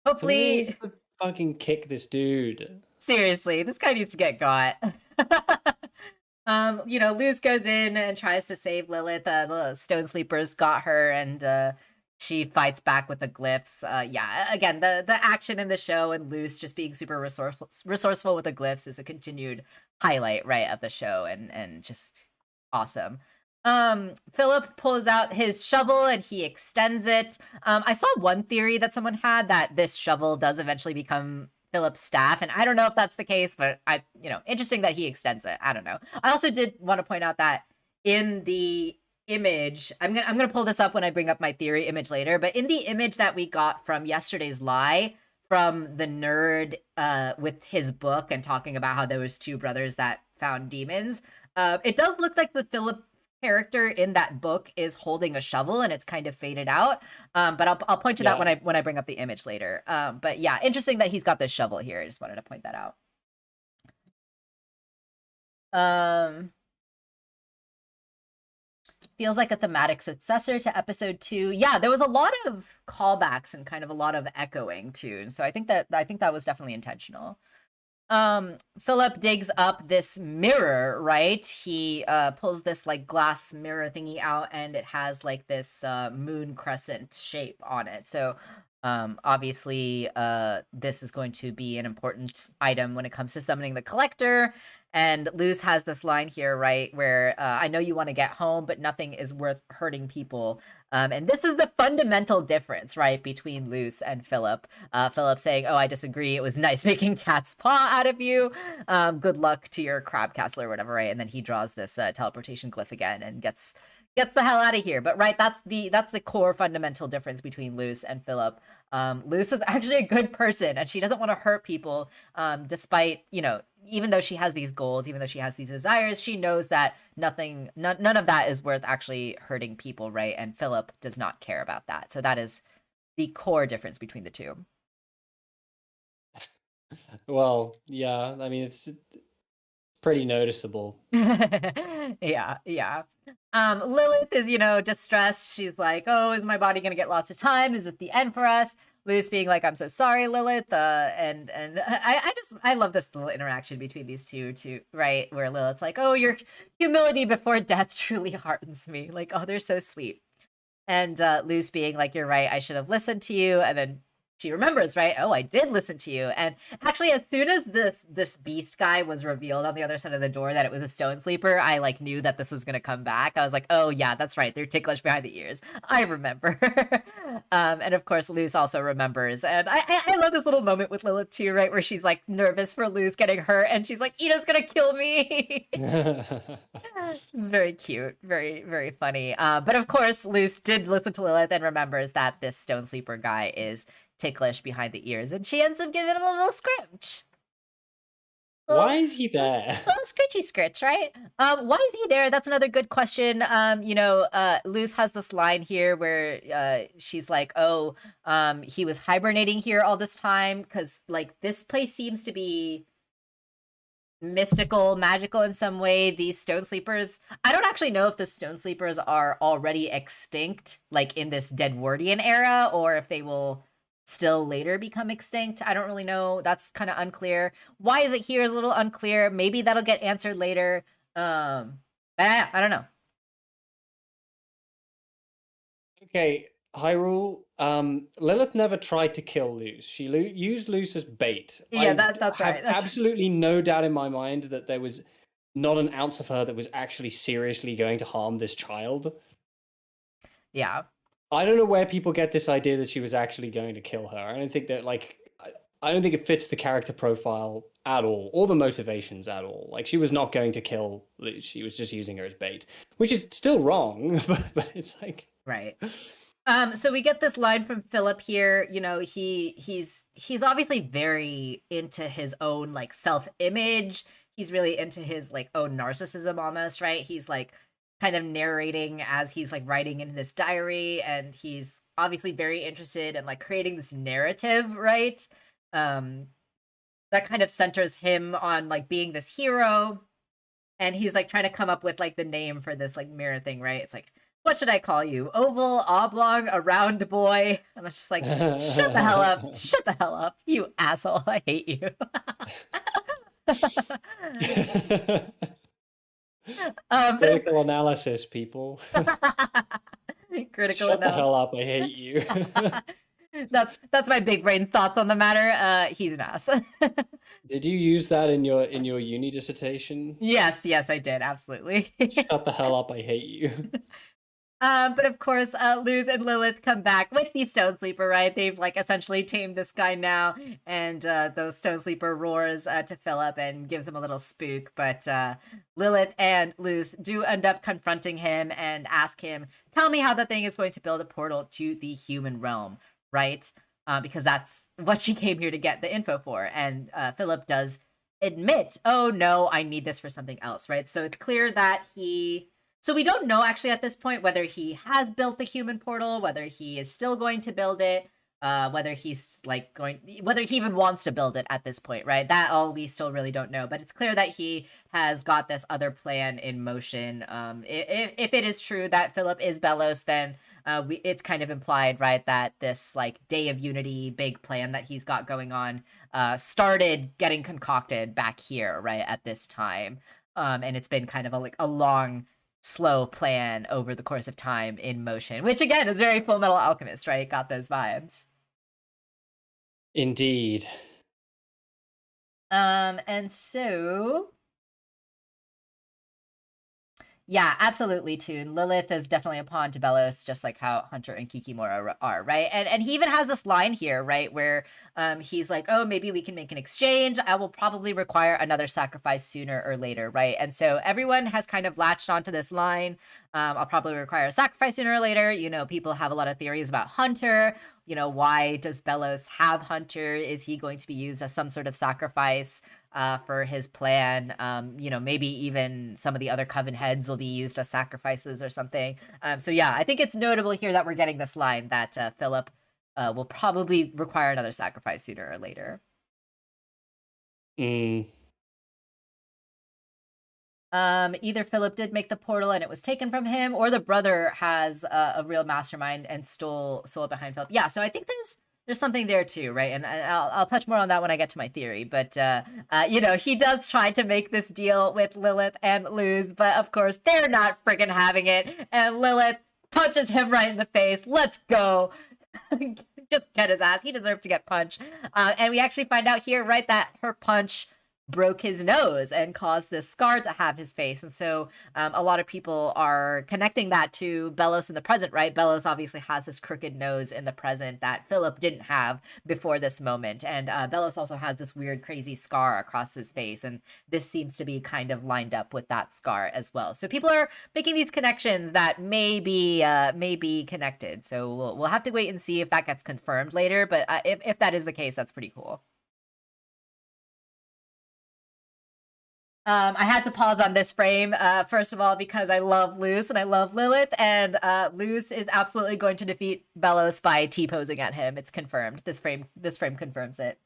hopefully, needs to fucking kick this dude. Seriously, this guy needs to get got. Luz goes in and tries to save Lilith. The Stone Sleepers got her, and she fights back with the glyphs. Again, the action in the show and Luz just being super resourceful with the glyphs is a continued highlight, right, of the show, and just awesome. Phillip pulls out his shovel and he extends it. I saw one theory that someone had that this shovel does eventually become Phillip's staff, and I don't know if that's the case, but interesting that he extends it. I don't know. I also did want to point out that in the image, I'm gonna pull this up when I bring up my theory image later, but in the image that we got from yesterday's lie from the nerd with his book and talking about how there was two brothers that found demons, it does look like the Phillip character in that book is holding a shovel and it's kind of faded out, but I'll point to that when I bring up the image later. But yeah, interesting that he's got this shovel here. I just wanted to point that out. Feels like a thematic successor to episode 2. Yeah, there was a lot of callbacks and kind of a lot of echoing too, so I think that was definitely intentional. Phillip digs up this mirror, right? He pulls this like glass mirror thingy out, and it has like this moon crescent shape on it. So obviously this is going to be an important item when it comes to summoning the collector. And Luz has this line here, right, where I know you want to get home, but nothing is worth hurting people. And this is the fundamental difference, right, between Luz and Phillip. Phillip saying, "Oh, I disagree. It was nice making cat's paw out of you. Good luck to your crab castle," or whatever, right? And then he draws this teleportation glyph again and gets the hell out of here. But right, that's the core fundamental difference between Luz and Phillip. Luz is actually a good person, and she doesn't want to hurt people, despite, even though she has these goals, even though she has these desires, she knows that none of that is worth actually hurting people, right? And Phillip does not care about that. So that is the core difference between the two. Well, yeah, I mean, it's pretty noticeable. Yeah. Lilith is, distressed. She's like, "Oh, is my body gonna get lost to time? Is it the end for us?" Luz being like, "I'm so sorry, Lilith." And I love this little interaction between these two, right? Where Lilith's like, "Oh, your humility before death truly heartens me." Like, oh, they're so sweet. And Luz being like, "You're right, I should have listened to you." And then she remembers, right? "Oh, I did listen to you." And actually, as soon as this beast guy was revealed on the other side of the door that it was a Stone Sleeper, I knew that this was going to come back. I was like, "Oh yeah, that's right. They're ticklish behind the ears. I remember." And of course, Luz also remembers. And I love this little moment with Lilith too, right? Where she's like nervous for Luz getting hurt, and she's like, "Ina's gonna kill me." It's very cute, very, very funny. But of course, Luz did listen to Lilith and remembers that this Stone Sleeper guy is ticklish behind the ears, and she ends up giving him a little scritch. Why is he there? Little scritchy scritch, right? Why is he there? That's another good question. Luz has this line here where she's like, "Oh, he was hibernating here all this time because this place seems to be mystical, magical in some way. These Stone Sleepers, I don't actually know if the Stone Sleepers are already extinct, in this Deadwardian era, or if they will still later become extinct. I don't really know. That's kind of unclear. Why is it here is a little unclear. Maybe that'll get answered later. I don't know. Okay, Hyrule. Lilith never tried to kill Luz. She used Luz as bait. Yeah, that's right. That's absolutely no doubt in my mind that there was not an ounce of her that was actually seriously going to harm this child. Yeah. I don't know where people get this idea that she was actually going to kill her. I don't think that, I don't think it fits the character profile at all, or the motivations at all. She was not going to kill Luz. She was just using her as bait, which is still wrong, but it's right. So we get this line from Phillip here. He's obviously very into his own self-image. He's really into his own narcissism almost, right? He's kind of narrating as he's writing in this diary, and he's obviously very interested in creating this narrative, right? That kind of centers him on being this hero. and he's like trying to come up with like the name for this like mirror thing, right? It's like, what should I call you? Oval, oblong, a round boy? And I was just like, shut the hell up. Shut the hell up, you asshole. I hate you. Critical analysis, people. Critical Shut the analysis. hell up, I hate you. That's my big brain thoughts on the matter. He's an ass. Did you use that in your uni dissertation? Yes, I did, absolutely. Shut the hell up, I hate you. But of course, Luz and Lilith come back with the Stone Sleeper, right? They've like essentially tamed this guy now, and the Stone Sleeper roars to Phillip and gives him a little spook. But Lilith and Luz do end up confronting him and ask him, "Tell me how the thing is going to build a portal to the human realm, right?" Because that's what she came here to get the info for. And Phillip does admit, "Oh no, I need this for something else," right? So it's clear that So we don't know actually at this point whether he has built the human portal, whether he is still going to build it, whether he's like whether he even wants to build it at this point, right? That all we still really don't know. But it's clear that he has got this other plan in motion. If it is true that Phillip is Belos, then it's kind of implied, right, that this like Day of Unity big plan that he's got going on started getting concocted back here, right, at this time. And it's been kind of a long, slow plan over the course of time in motion, which again is very Full Metal Alchemist, right? Got those vibes. Indeed. And so yeah, absolutely, Toon. Lilith is definitely a pawn to Belos, just like how Hunter and Kikimora are, right? And he even has this line here, right, where he's like, "Oh, maybe we can make an exchange. I will probably require another sacrifice sooner or later," right? And so everyone has kind of latched onto this line. I'll probably require a sacrifice sooner or later. You know, people have a lot of theories about Hunter. You know, why does Belos have Hunter? Is he going to be used as some sort of sacrifice for his plan? You know, maybe even some of the other Coven heads will be used as sacrifices or something. So yeah, I think it's notable here that we're getting this line that Phillip will probably require another sacrifice sooner or later. Either Phillip did make the portal and it was taken from him, or the brother has a real mastermind and stole it behind Phillip. Yeah, so I think there's something there too, right? And I'll touch more on that when I get to my theory. But you know, he does try to make this deal with Lilith and Luz, but of course they're not friggin' having it. And Lilith punches him right in the face. Let's go. Just get his ass. He deserved to get punched. And we actually find out here, right, that her punch broke his nose and caused this scar to have his face. And so a lot of people are connecting that to Belos in the present, right? Belos obviously has this crooked nose in the present that Phillip didn't have before this moment. And Belos also has this weird, crazy scar across his face. And this seems to be kind of lined up with that scar as well. So people are making these connections that may be connected. So we'll have to wait and see if that gets confirmed later. But if that is the case, that's pretty cool. I had to pause on this frame, first of all, because I love Luz and I love Lilith, and Luz is absolutely going to defeat Belos by T-posing at him. It's confirmed. This frame confirms it.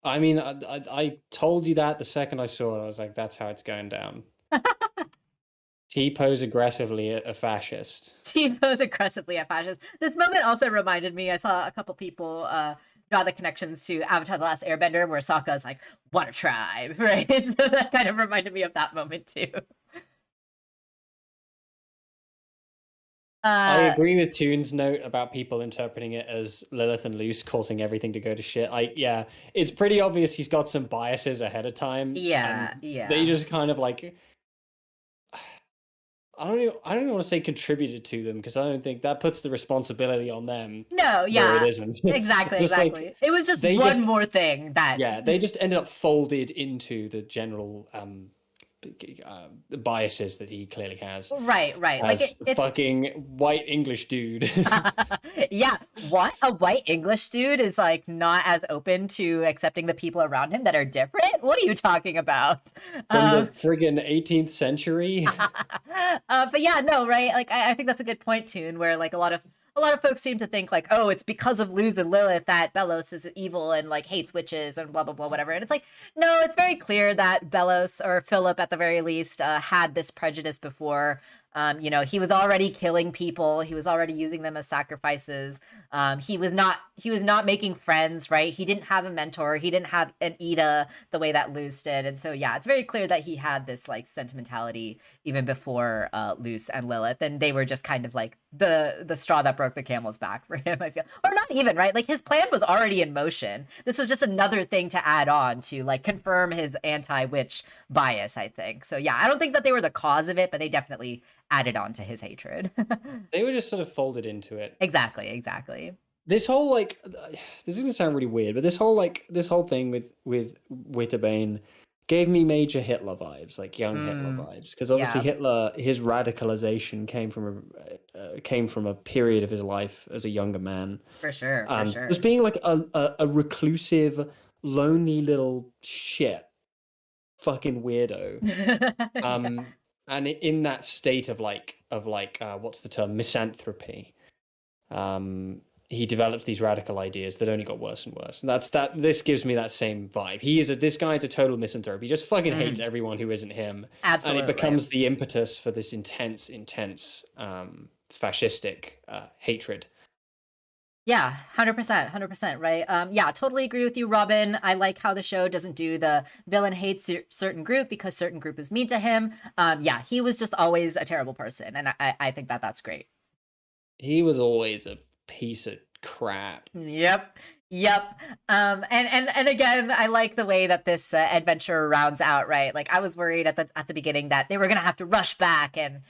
I mean, I told you that the second I saw it. I was like, that's how it's going down. T-pose aggressively a fascist. T-pose aggressively a fascist. This moment also reminded me, I saw a couple people draw the connections to Avatar: The Last Airbender, where Sokka's like, "What a tribe," right? So that kind of reminded me of that moment too. I agree with Toon's note about people interpreting it as Lilith and Luz causing everything to go to shit. Yeah, it's pretty obvious he's got some biases ahead of time. Yeah. They just kind of like, I don't even want to say contributed to them, because I don't think that puts the responsibility on them. No, yeah, it isn't. Exactly. Like, it was just more thing that. Yeah, they just ended up folded into the general biases that he clearly has. Right. As like it's fucking white English dude. Yeah, what? A white English dude is like not as open to accepting the people around him that are different? What are you talking about? From the friggin' 18th century? But yeah, no, right? Like I think that's a good point, Toon, where like a lot of a lot of folks seem to think like, oh, it's because of Luz and Lilith that Belos is evil and like hates witches and blah blah blah whatever. And it's like, no, it's very clear that Belos, or Phillip at the very least, had this prejudice before. You know, he was already killing people. He was already using them as sacrifices. He was not making friends, right? He didn't have a mentor. He didn't have an Ida the way that Luz did. And so, yeah, it's very clear that he had this like sentimentality even before Luz and Lilith, and they were just kind of like the straw that broke the camel's back for him, I feel. Or not even, right? Like his plan was already in motion. This was just another thing to add on to like confirm his anti-witch bias, I think. So yeah, I don't think that they were the cause of it, but they definitely added on to his hatred. They were just sort of folded into it. Exactly. This whole like, this is gonna sound really weird, but this whole thing with Witterbane gave me major Hitler vibes, like young Hitler vibes, because obviously Hitler, his radicalization came from a period of his life as a younger man. For sure. Just being like a reclusive, lonely little shit, fucking weirdo. And in that state of what's the term, misanthropy, he developed these radical ideas that only got worse and worse. And this gives me that same vibe. This guy is a total misanthrope. He just fucking hates everyone who isn't him. Absolutely. And it becomes the impetus for this intense fascistic hatred. Yeah, 100%, right? Yeah, totally agree with you, Robin. I like how the show doesn't do the villain hates certain group because certain group is mean to him. Yeah, he was just always a terrible person, and I think that that's great. He was always a piece of crap. Yep. And again, I like the way that this adventure rounds out, right? Like I was worried at the beginning that they were gonna have to rush back and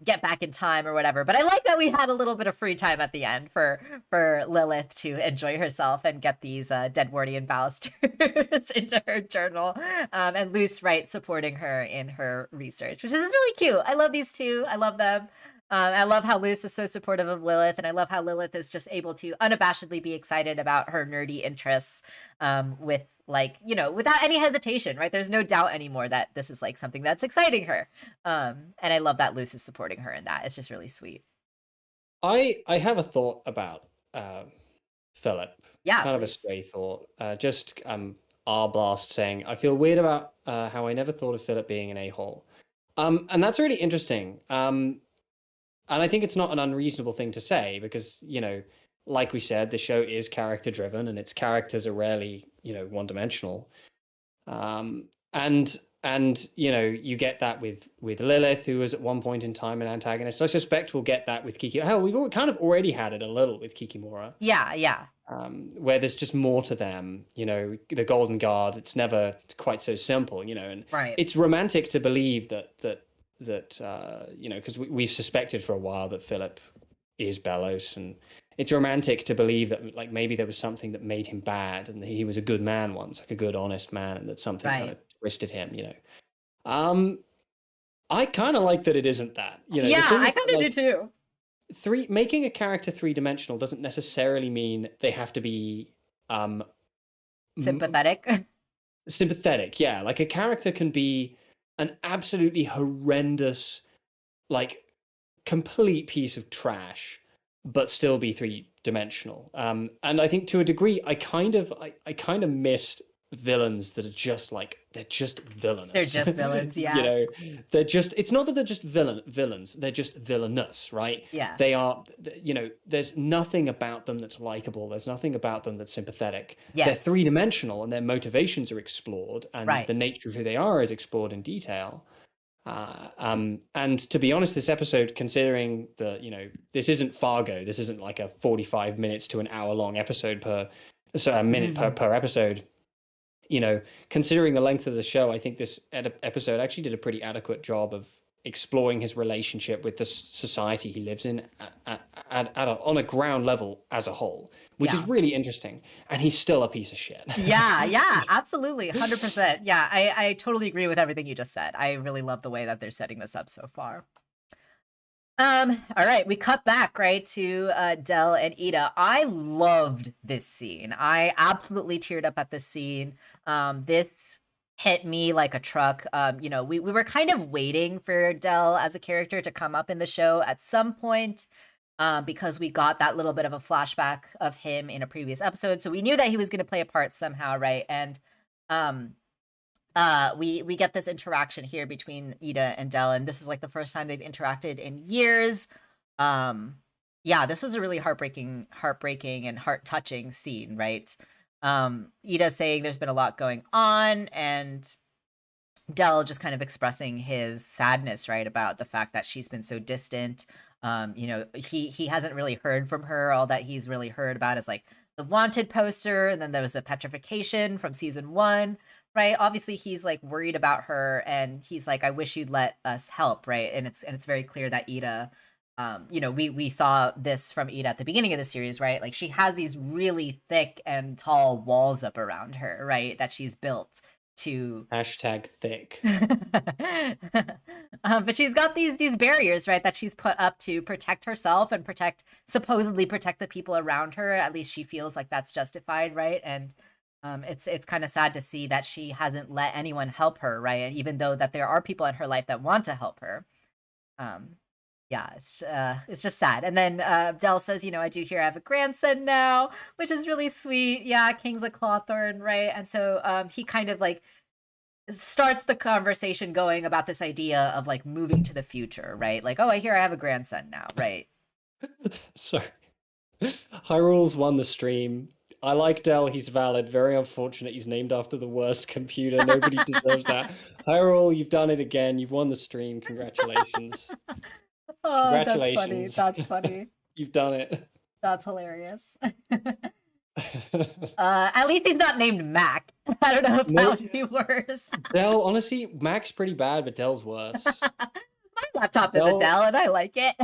get back in time or whatever. But I like that we had a little bit of free time at the end for Lilith to enjoy herself and get these Deadwardian balusters into her journal. And Luce, right, supporting her in her research, which is really cute. I love these two. I love them. I love how Luce is so supportive of Lilith, and I love how Lilith is just able to unabashedly be excited about her nerdy interests with, like, you know, without any hesitation, right? There's no doubt anymore that this is, like, something that's exciting her. And I love that Luce is supporting her in that. It's just really sweet. I have a thought about Phillip. Yeah, kind of a stray thought. R-Blast saying, I feel weird about how I never thought of Phillip being an a-hole. And that's really interesting. And I think it's not an unreasonable thing to say because, you know, like we said, the show is character driven and its characters are rarely, you know, one-dimensional. And you know, you get that with Lilith, who was at one point in time an antagonist. I suspect we'll get that with Kiki. Hell, we've kind of already had it a little with Kikimora. Yeah. Where there's just more to them, you know, the Golden Guard. It's never quite so simple, you know, and it's romantic to believe that you know, because we've suspected for a while that Phillip is Belos, and it's romantic to believe that like maybe there was something that made him bad and he was a good man once, like a good honest man, and that something kind of twisted him, you know. I kind of like that it isn't that, you know. Yeah, I kind of do too. Making a character three-dimensional doesn't necessarily mean they have to be sympathetic. Sympathetic, yeah. Like a character can be an absolutely horrendous, like complete piece of trash, but still be three-dimensional. And I think to a degree, I kind of missed villains that are just like, they're just villainous. They're just villains, yeah. You know, they're just, it's not that they're just villains, they're just villainous, right? Yeah. They are, you know, there's nothing about them that's likable. There's nothing about them that's sympathetic. Yes. They're three-dimensional and their motivations are explored and the nature of who they are is explored in detail. And to be honest, this episode, considering you know, this isn't Fargo, this isn't like a 45 minutes to an hour long episode a minute per episode. You know, considering the length of the show, I think this episode actually did a pretty adequate job of exploring his relationship with the society he lives in on a ground level as a whole, which is really interesting. And he's still a piece of shit. Yeah, absolutely. 100%. Yeah, I totally agree with everything you just said. I really love the way that they're setting this up so far. All right, we cut back right to Del and Ida. I loved this scene. I absolutely teared up at this scene. This hit me like a truck. You know, we were kind of waiting for Del as a character to come up in the show at some point. because we got that little bit of a flashback of him in a previous episode. So we knew that he was going to play a part somehow, right? And we get this interaction here between Ida and Del, and this is like the first time they've interacted in years. Yeah, this was a really heartbreaking and heart-touching scene, right? Ida saying there's been a lot going on, and Del just kind of expressing his sadness, right, about the fact that she's been so distant. You know, he hasn't really heard from her. All that he's really heard about is like the wanted poster, and then there was the petrification from season 1, right? Obviously he's like worried about her, and he's like, I wish you'd let us help, right? And it's very clear that Ida, you know, we saw this from Ida at the beginning of the series, right? Like she has these really thick and tall walls up around her, right, that she's built to #thick. But she's got these barriers, right, that she's put up to protect herself and supposedly protect the people around her. At least she feels like that's justified, right? And it's kind of sad to see that she hasn't let anyone help her, right? And even though that there are people in her life that want to help her. Yeah, it's just sad. And then Del says, you know, I do hear I have a grandson now, which is really sweet. Yeah, King's a Clawthorn, right? And so he kind of like starts the conversation going about this idea of like moving to the future, right? Like, oh, I hear I have a grandson now, right? Sorry. Hyrule's won the stream. I like Del, he's valid. Very unfortunate he's named after the worst computer. Nobody deserves that. Hyrule, you've done it again. You've won the stream. Congratulations. Oh, Congratulations. That's funny. You've done it. That's hilarious. At least he's not named Mac. I don't know if that would be worse. Del, honestly, Mac's pretty bad, but Del's worse. My laptop is a Dell, and I like it.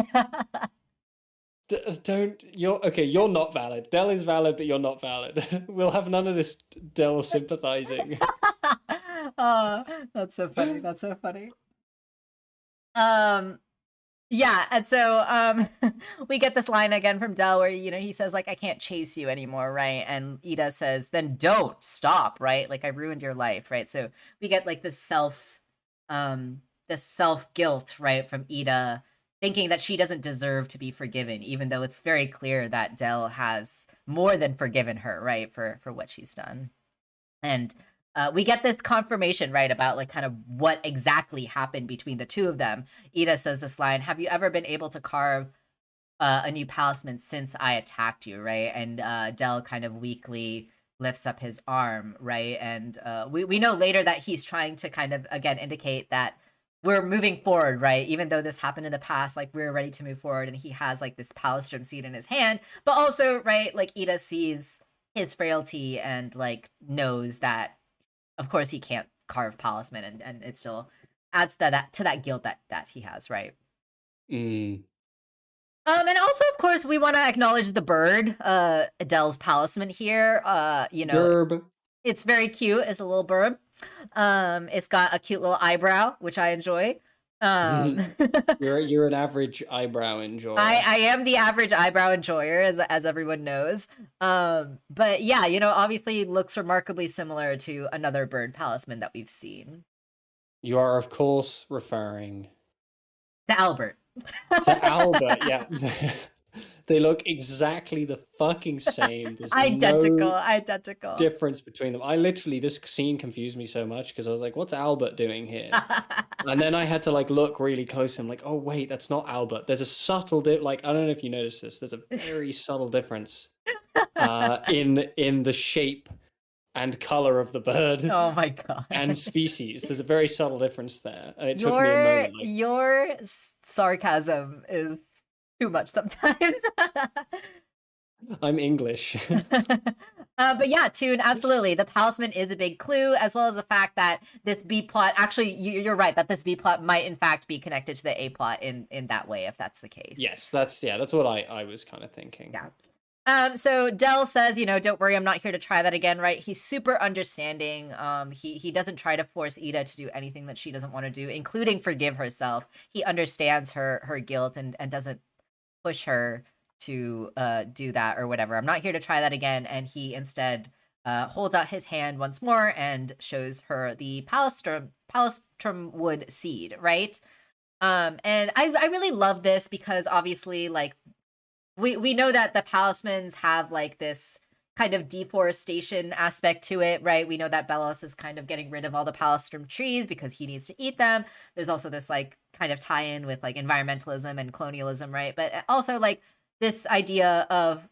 You're not valid. Del is valid, but you're not valid. We'll have none of this Del sympathizing. Oh, that's so funny. That's so funny. Yeah, and so we get this line again from Del where, you know, he says like, I can't chase you anymore, right? And Ida says, then don't stop, right? Like I ruined your life, right? So we get like this self guilt, right, from Ida, thinking that she doesn't deserve to be forgiven, even though it's very clear that Del has more than forgiven her, right, for what she's done. And we get this confirmation, right, about like kind of what exactly happened between the two of them. Ida says this line, have you ever been able to carve a new palisman since I attacked you, right? And Del kind of weakly lifts up his arm, right? And we know later that he's trying to kind of, again, indicate that we're moving forward, right? Even though this happened in the past, like we're ready to move forward. And he has like this palistrom seed in his hand. But also, right, like Ida sees his frailty and like knows that of course he can't carve palisman, and it still adds to that guilt that he has, right? Mm. And also, of course, we want to acknowledge the bird, Adele's palisman here. You know, Burb. It's very cute. It's a little bird. It's got a cute little eyebrow, which I enjoy. You're an average eyebrow enjoyer. I am the average eyebrow enjoyer, as everyone knows. But yeah, you know, obviously looks remarkably similar to another bird palisman that we've seen. You are, of course, referring to Albert. To Albert, yeah. They look exactly the fucking same. There's identical difference between them. This scene confused me so much because I was like, what's Albert doing here? And then I had to like look really close. I'm like, oh wait, that's not Albert. There's a subtle I don't know if you noticed this. There's a very subtle difference in the shape and color of the bird. Oh my god. And species. There's a very subtle difference there. And it took me a moment. Your sarcasm is too much sometimes. I'm English. But yeah, Toon, absolutely. The palisman is a big clue, as well as the fact that this B plot, actually, you're right, that this B plot might in fact be connected to the A plot in that way, if that's the case. Yes, that's what I was kind of thinking. Yeah. So Del says, you know, don't worry, I'm not here to try that again, right? He's super understanding. He doesn't try to force Ida to do anything that she doesn't want to do, including forgive herself. He understands her guilt and doesn't push her to do that or whatever. I'm not here to try that again. And he instead holds out his hand once more and shows her the palistrom wood seed, right? And I really love this because obviously, like, we know that the Palismans have like this kind of deforestation aspect to it, right? We know that Bellos is kind of getting rid of all the Palistrom trees because he needs to eat them. There's also this like kind of tie-in with like environmentalism and colonialism, right? But also like this idea of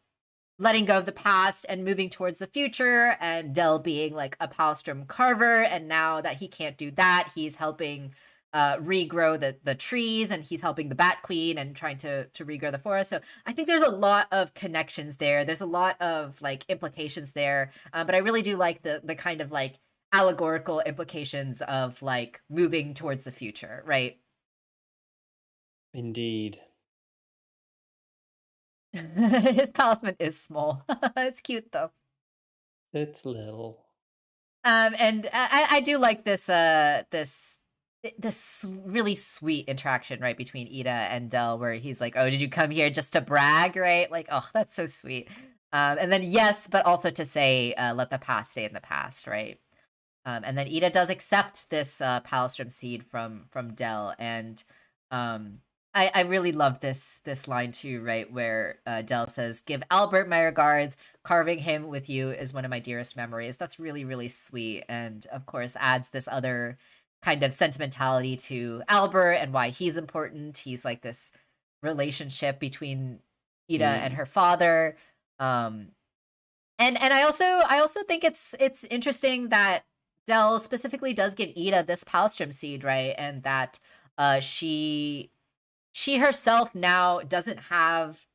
letting go of the past and moving towards the future, and Del being like a Palistrom carver, and now that he can't do that, he's helping regrow the trees, and he's helping the Bat Queen and trying to regrow the forest. So I think there's a lot of connections there. There's a lot of like implications there, but I really do like the kind of like allegorical implications of like moving towards the future, right? Indeed. His talisman is small. It's cute though. It's little. And I do like this really sweet interaction, right, between Ida and Del, where he's like, "Oh, did you come here just to brag?" Right? Like, oh, that's so sweet. And then yes, but also to say, "Let the past stay in the past," right? And then Ida does accept this Palistrom seed from Del, and I really love this line too, right, where Del says, "Give Albert my regards. Carving him with you is one of my dearest memories." That's really, really sweet, and of course adds this other kind of sentimentality to Albert and why he's important. He's like this relationship between Ida and her father. And I also think it's interesting that Del specifically does give Ida this Palistrom seed, right? And that she herself now doesn't have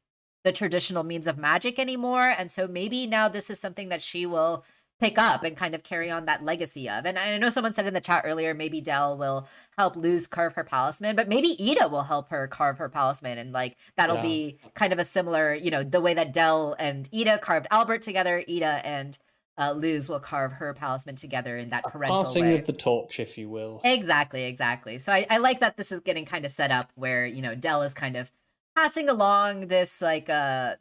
the traditional means of magic anymore, and so maybe now this is something that she will pick up and kind of carry on that legacy of. And I know someone said in the chat earlier, maybe Del will help Luz carve her Palisman, but maybe Ida will help her carve her Palisman, and like that'll be kind of a similar, the way that Del and Ida carved Albert together, Ida and Luz will carve her Palisman together in that parental passing way. of the torch, if you will. Exactly. So I like that this is getting kind of set up where, Del is kind of passing along this like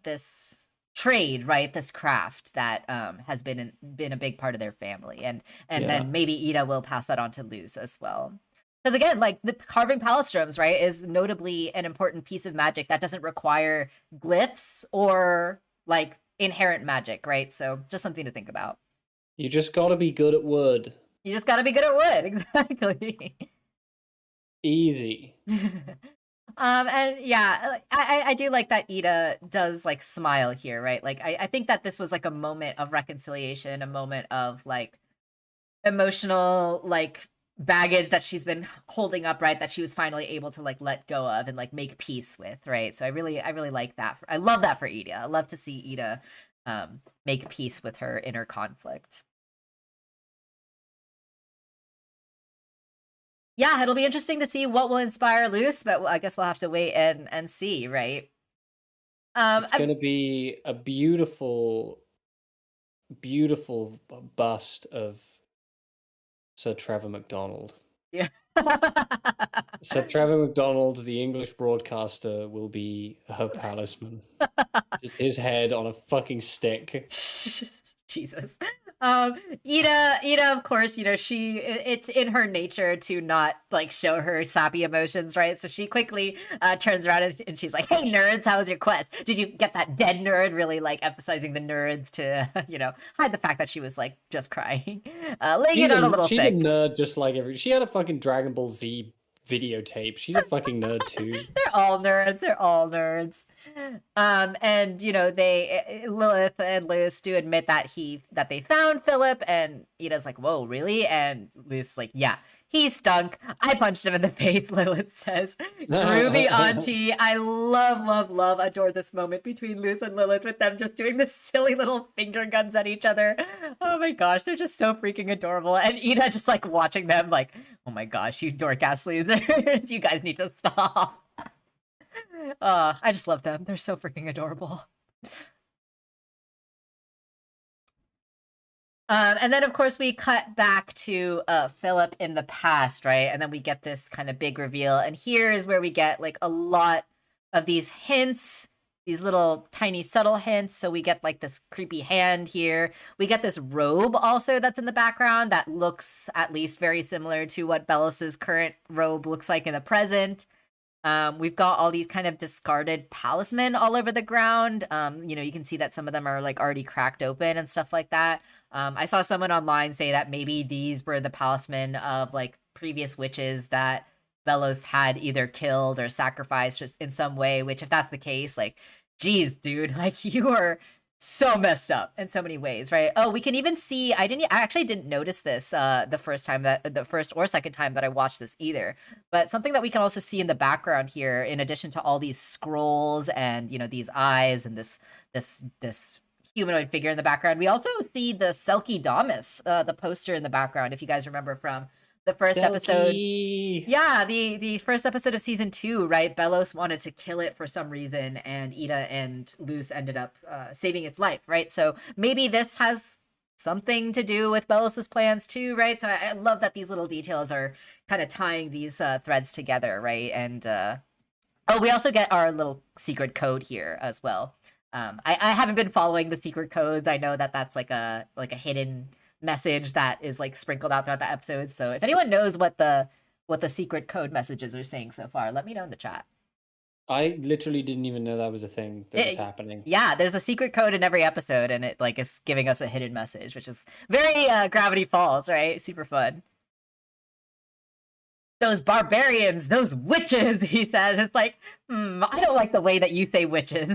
this trade, right? This craft that has been a big part of their family, and then maybe Ida will pass that on to Luz as well. Because again, like the carving Palistroms, right, is notably an important piece of magic that doesn't require glyphs or like inherent magic, right? So just something to think about. You just got to be good at wood. You just got to be good at wood, exactly. Easy. And yeah, I do like that Ida does like smile here, right? Like I think that this was like a moment of reconciliation, a moment of like emotional like baggage that she's been holding up, right? That she was finally able to like let go of and like make peace with, right? So I really like that. I love that for Ida. I love to see Ida make peace with her inner conflict. Yeah, it'll be interesting to see what will inspire Luz, but I guess we'll have to wait and see, right? It's going to be a beautiful bust of Sir Trevor MacDonald. Yeah. Sir Trevor MacDonald, the English broadcaster, will be her Palisman. Just his head on a fucking stick. Jesus. Ida, of course, it's in her nature to not like show her sappy emotions, right? So she quickly turns around and she's like, "Hey nerds, how was your quest? Did you get that dead nerd?" Really like emphasizing the nerds to, hide the fact that she was like just crying. Laying it on a little She's thick. a nerd just like she had a fucking Dragon Ball Z videotape. She's a fucking nerd too. They're all nerds. And they Lilith and Luz do admit that they found Phillip, and Ida's like, "Whoa, really?" And Luz's like, "Yeah, he stunk. I punched him in the face," Lilith says. Groovy auntie. I love, adore this moment between Luz and Lilith with them just doing this silly little finger guns at each other. Oh my gosh, they're just so freaking adorable. And Ida just like watching them like, "Oh my gosh, you dork-ass losers. You guys need to stop." I just love them. They're so freaking adorable. And then, of course, we cut back to Phillip in the past, right? And then we get this kind of big reveal. And here's where we get like a lot of these hints, these little tiny subtle hints. So we get like this creepy hand here. We get this robe also that's in the background that looks at least very similar to what Belos's current robe looks like in the present. We've got all these kind of discarded palisman all over the ground. You can see that some of them are like already cracked open and stuff like that. I saw someone online say that maybe these were the palisman of like previous witches that Bellos had either killed or sacrificed just in some way, which if that's the case, like, geez, dude, like you are so messed up in so many ways, right? Oh, we can even see, I actually didn't notice this the first or second time that I watched this either. But something that we can also see in the background here, in addition to all these scrolls and these eyes and this humanoid figure in the background, we also see the Selkie Damus, the poster in the background, if you guys remember from the first episode. Yeah, the first episode of season 2, right? Bellos wanted to kill it for some reason, and Ida and Luz ended up saving its life, right? So maybe this has something to do with Bellos's plans too, right? So I love that these little details are kind of tying these threads together, right? And we also get our little secret code here as well. I haven't been following the secret codes. I know that that's like a hidden message that is like sprinkled out throughout the episodes. So if anyone knows what the secret code messages are saying so far, let me know in the chat. I literally didn't even know that was a thing that was happening. Yeah, there's a secret code in every episode, and it like is giving us a hidden message, which is very Gravity Falls, right? Super fun. Those barbarians, those witches, he says. It's like, I don't like the way that you say witches.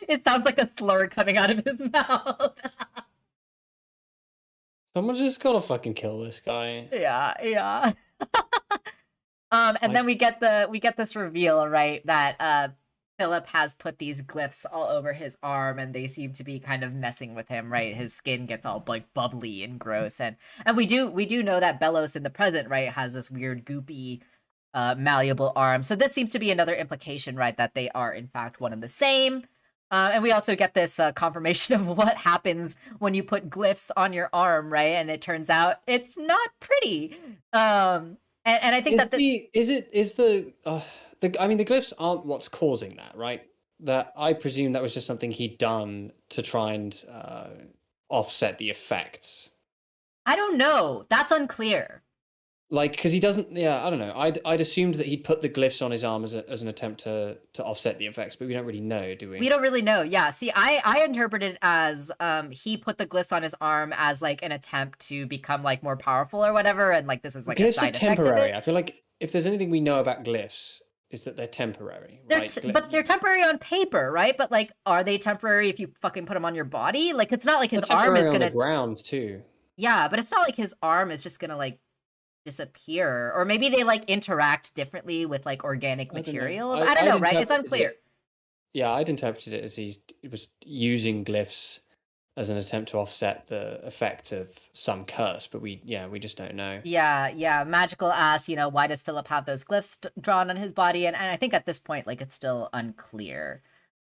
It sounds like a slur coming out of his mouth. Someone just gotta fucking kill this guy. Yeah. And then we get this reveal, right, that Phillip has put these glyphs all over his arm, and they seem to be kind of messing with him, right? His skin gets all like bubbly and gross, and we do know that Bellos in the present, right, has this weird goopy malleable arm. So this seems to be another implication, right, that they are in fact one and the same. And we also get this confirmation of what happens when you put glyphs on your arm, right? And it turns out it's not pretty. And I think the glyphs aren't what's causing that, right? That I presume that was just something he'd done to try and offset the effects. I don't know. That's unclear. Like, because he doesn't, I don't know. I'd assumed that he'd put the glyphs on his arm as an attempt to offset the effects, but we don't really know, do we? We don't really know. Yeah. See, I interpret it as he put the glyphs on his arm as like an attempt to become like more powerful or whatever, and like this is like glyphs a side are effect temporary. of it. I feel like if there's anything we know about glyphs, is that they're temporary, right? But they're temporary on paper, right? But like, are they temporary if you fucking put them on your body? Like, it's not like his arm is gonna on the ground too. Yeah, but it's not like his arm is just gonna like disappear, or maybe they like interact differently with like organic materials. I don't know, right? It's unclear. I'd interpreted it as he was using glyphs as an attempt to offset the effect of some curse, but we just don't know. Yeah. Magical asks, why does Phillip have those glyphs drawn on his body? And I think at this point, like, it's still unclear.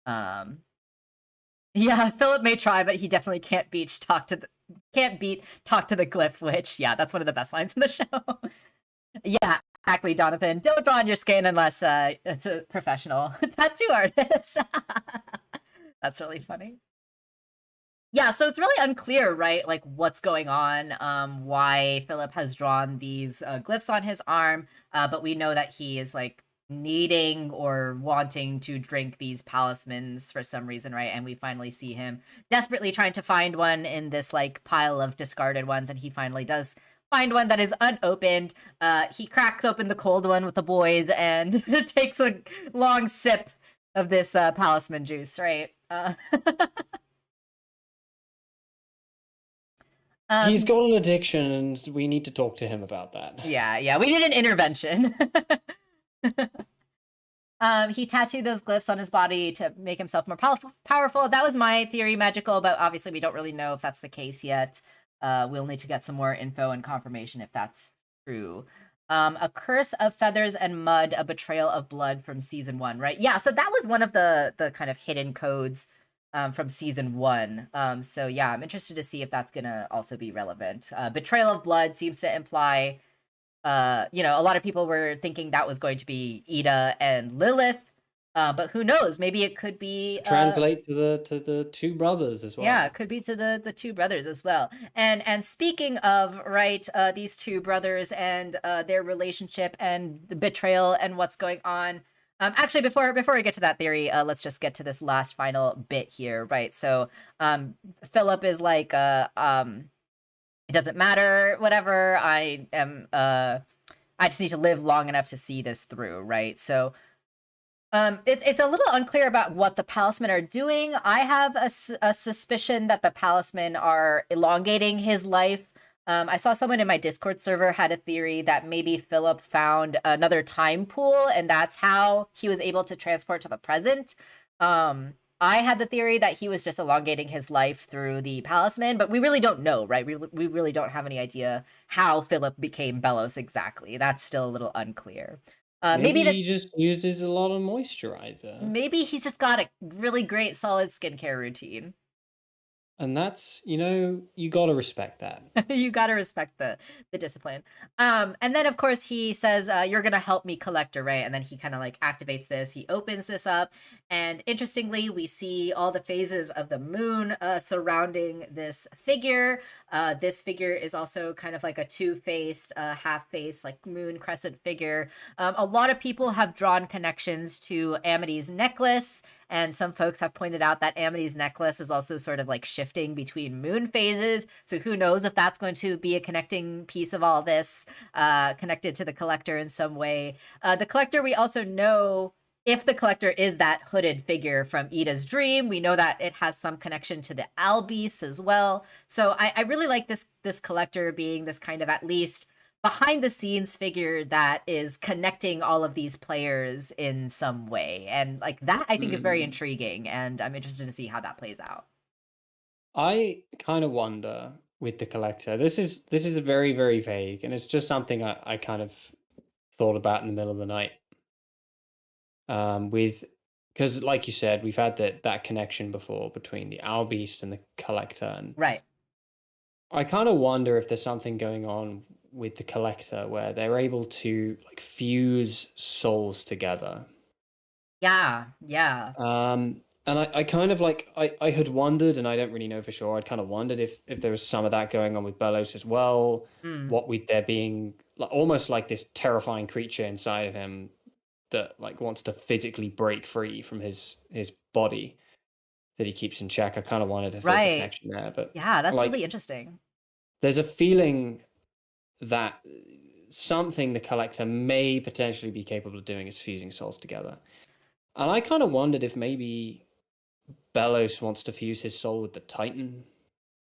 Yeah, Phillip may try, but he definitely can't beat talk to the glyph witch. Yeah, that's one of the best lines in the show. Yeah, exactly, Jonathan. Don't draw on your skin unless it's a professional tattoo artist. That's really funny. Yeah, so it's really unclear, right? Like, what's going on, why Phillip has drawn these glyphs on his arm, but we know that he is, like, needing or wanting to drink these palismans for some reason, right? And we finally see him desperately trying to find one in this, like, pile of discarded ones, and he finally does find one that is unopened. He cracks open the cold one with the boys and takes a long sip of this palisman juice, right? He's got an addiction, and we need to talk to him about that. Yeah, we need an intervention. He tattooed those glyphs on his body to make himself more powerful. That was my theory, magical, but obviously we don't really know if that's the case yet. We'll need to get some more info and confirmation if that's true. A curse of feathers and mud, a betrayal of blood from season 1, right? Yeah, so that was one of the kind of hidden codes from season 1. So yeah, I'm interested to see if that's gonna also be relevant. Betrayal of blood seems to imply, a lot of people were thinking that was going to be Ida and Lilith. But who knows? Maybe it could be Translate to the two brothers as yeah, well. it could be to the two brothers as well. And speaking of, right, these two brothers and their relationship and the betrayal and what's going on. Actually, before I get to that theory, let's just get to this last final bit here, right? So, Philip is like, it doesn't matter, whatever. I just need to live long enough to see this through, right? So, it's a little unclear about what the Palismen are doing. I have a suspicion that the Palismen are elongating his life. I saw someone in my Discord server had a theory that maybe Philip found another time pool, and that's how he was able to transport to the present. I had the theory that he was just elongating his life through the Palismen, but we really don't know, right? We really don't have any idea how Philip became Belos exactly. That's still a little unclear. Maybe he just uses a lot of moisturizer. Maybe he's just got a really great solid skincare routine. And that's, you gotta respect that. You gotta respect the discipline. And then of course he says, you're gonna help me, Collector, right? And then he kind of like activates this. He opens this up, and interestingly, we see all the phases of the moon surrounding this figure. This figure is also kind of like a two-faced, half-faced, like moon crescent figure. A lot of people have drawn connections to Amity's necklace, and some folks have pointed out that Amity's necklace is also sort of like shifting between moon phases. So who knows if that's going to be a connecting piece of all this, connected to the Collector in some way. The Collector, we also know, if the Collector is that hooded figure from Ida's dream, we know that it has some connection to the Albeast as well. So I really like this Collector being this kind of, at least, behind the scenes figure that is connecting all of these players in some way. And like that, I think is very intriguing, and I'm interested to see how that plays out. I kind of wonder with the Collector. This is a very, very vague, and it's just something I kind of thought about in the middle of the night. Because like you said, we've had that connection before between the Albeast and the Collector, and right. I kind of wonder if there's something going on with the Collector where they're able to like fuse souls together. Yeah. And I kind of like I had wondered, and I don't really know for sure. I'd kind of wondered if there was some of that going on with Belos as well. What with there being almost like this terrifying creature inside of him that like wants to physically break free from his body that he keeps in check. I kind of wondered if there's a connection there, but yeah, that's like, really interesting. There's a feeling that something the Collector may potentially be capable of doing is fusing souls together. And I kind of wondered if maybe Belos wants to fuse his soul with the Titan.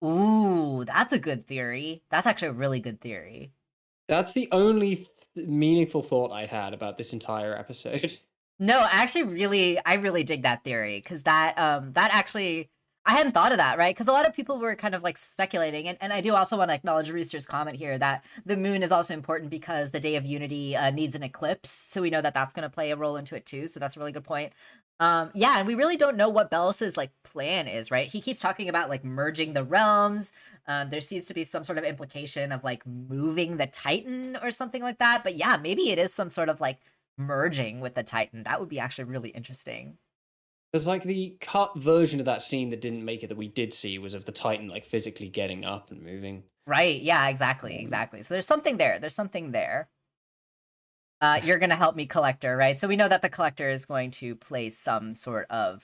Ooh, that's a good theory. That's actually a really good theory. That's the only meaningful thought I had about this entire episode. No, I really dig that theory, because that actually, I hadn't thought of that, right? Because a lot of people were kind of like speculating, and I do also want to acknowledge Rooster's comment here that the moon is also important because the Day of Unity needs an eclipse, so we know that that's going to play a role into it too. So that's a really good point. Yeah, and we really don't know what Belos's like plan is, right? He keeps talking about like merging the realms. There seems to be some sort of implication of like moving the Titan or something like that. But yeah, maybe it is some sort of like merging with the Titan. That would be actually really interesting. There's like the cut version of that scene that didn't make it that we did see was of the Titan like physically getting up and moving. Right. Yeah, exactly. So there's something there. You're going to help me, Collector, right? So we know that the Collector is going to play some sort of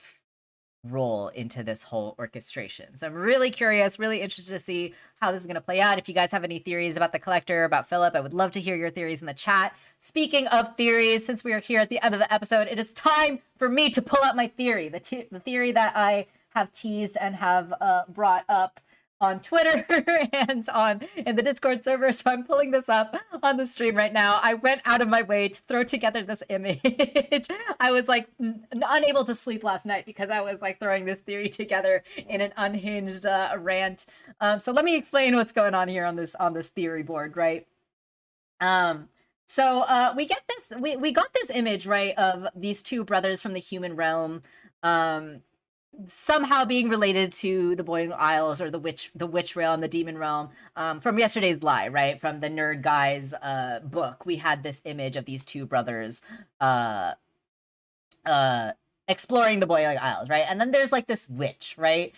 role into this whole orchestration. So I'm really curious, really interested to see how this is going to play out. If you guys have any theories about the Collector, about Philip, I would love to hear your theories in the chat. Speaking of theories, since we are here at the end of the episode, it is time for me to pull out my theory, the theory that I have teased and have brought up on Twitter and in the Discord server. So I'm pulling this up on the stream right now. I went out of my way to throw together this image. I was like unable to sleep last night because I was like throwing this theory together in an unhinged rant. So let me explain what's going on here on this theory board, right? So we get this, we got this image, right, of these two brothers from the human realm, somehow being related to the Boiling Isles or the witch realm, the demon realm, from yesterday's lie, right? From the Nerd Guy's book, we had this image of these two brothers exploring the Boiling Isles, right? And then there's like this witch, right?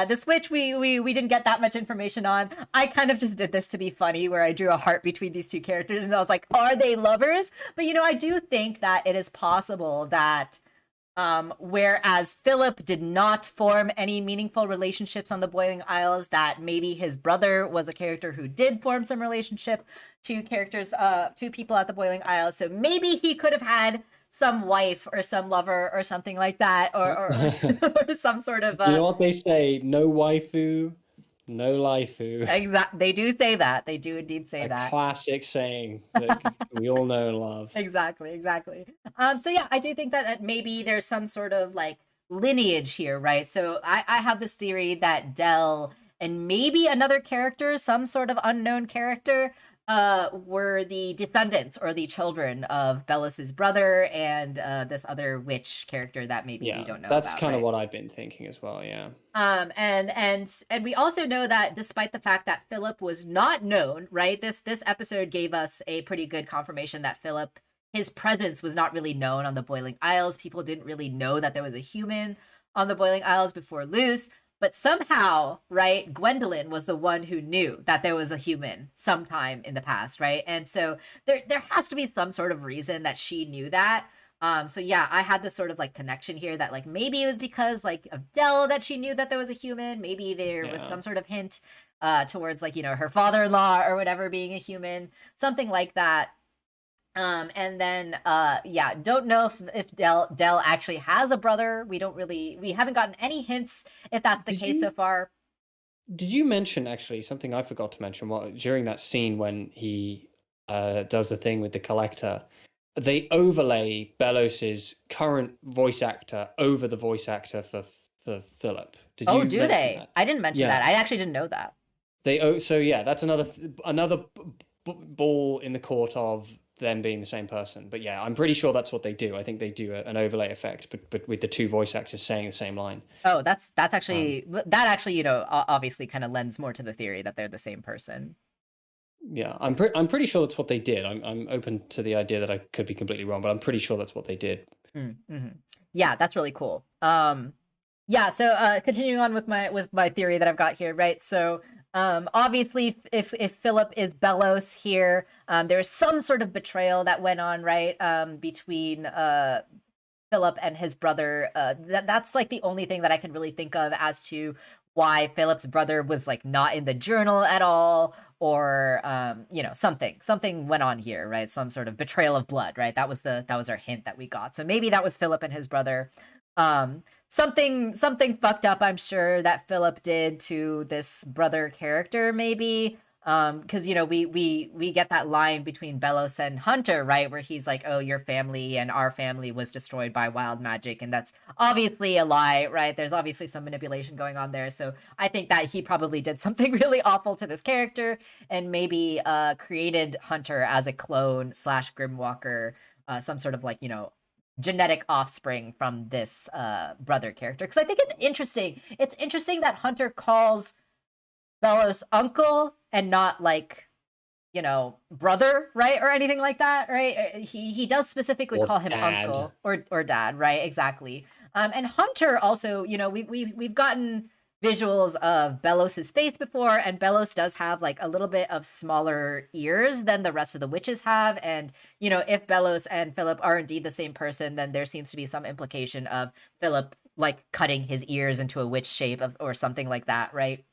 This witch we didn't get that much information on. I kind of just did this to be funny, where I drew a heart between these two characters, and I was like, are they lovers? But I do think that it is possible that whereas Phillip did not form any meaningful relationships on the Boiling Isles, that maybe his brother was a character who did form some relationship to people at the Boiling Isles. So maybe he could have had some wife or some lover or something like that, or or some sort of you know what they say, no waifu, no laifu. Exactly, they do say that. They do indeed say that. Classic saying that we all know and love. Exactly. So yeah, I do think that maybe there's some sort of like lineage here, right? So I have this theory that Del and maybe another character, some sort of unknown character, were the descendants or the children of Belos's brother and this other witch character that maybe we don't know that's about, kind right? of what I've been thinking as well. Yeah. And we also know that despite the fact that Phillip was not known, right? This episode gave us a pretty good confirmation that Phillip, his presence was not really known on the Boiling Isles. People didn't really know that there was a human on the Boiling Isles before Luce. But somehow, right, Gwendolyn was the one who knew that there was a human sometime in the past, right? And so there has to be some sort of reason that she knew that. So yeah, I had this sort of like connection here that like maybe it was because like of Del that she knew that there was a human. Maybe there was some sort of hint towards like, her father-in-law or whatever being a human, something like that. And then don't know if Del actually has a brother. We haven't gotten any hints if that's the case so far. Did you mention actually something I forgot to mention during that scene when he does the thing with the collector? They overlay Belos's current voice actor over the voice actor for Phillip. Do they? That? I didn't mention that. I actually didn't know that. That's another ball in the court of them being the same person. But yeah, I'm pretty sure that's what they do. I think they do an overlay effect, but with the two voice actors saying the same line. Oh, that's actually that actually obviously kind of lends more to the theory that they're the same person. Yeah, I'm pretty sure that's what they did. I'm open to the idea that I could be completely wrong, but I'm pretty sure that's what they did. Mm-hmm. Yeah, that's really cool. So continuing on with my theory that I've got here, right? So obviously if Phillip is Belos here, there's some sort of betrayal that went on, right? Between Phillip and his brother. That's like the only thing that I can really think of as to why Phillip's brother was like not in the journal at all, or something went on here, right? Some sort of betrayal of blood, right? That was our hint that we got. So maybe that was Phillip and his brother. Something fucked up, I'm sure, that Phillip did to this brother character, maybe. Because we get that line between Belos and Hunter, right, where he's like, oh, your family and our family was destroyed by wild magic, and that's obviously a lie, right? There's obviously some manipulation going on there. So I think that he probably did something really awful to this character, and maybe created Hunter as a clone / Grimwalker, some sort of like genetic offspring from this brother character. Because I think it's interesting that Hunter calls Belos uncle and not like brother, right, or anything like that, right? He does specifically call him dad. Uncle or dad, right? Exactly. And Hunter also, we've gotten visuals of Belos's face before, and Belos does have like a little bit of smaller ears than the rest of the witches have. And if Belos and Phillip are indeed the same person, then there seems to be some implication of Phillip like cutting his ears into a witch shape or something like that, right?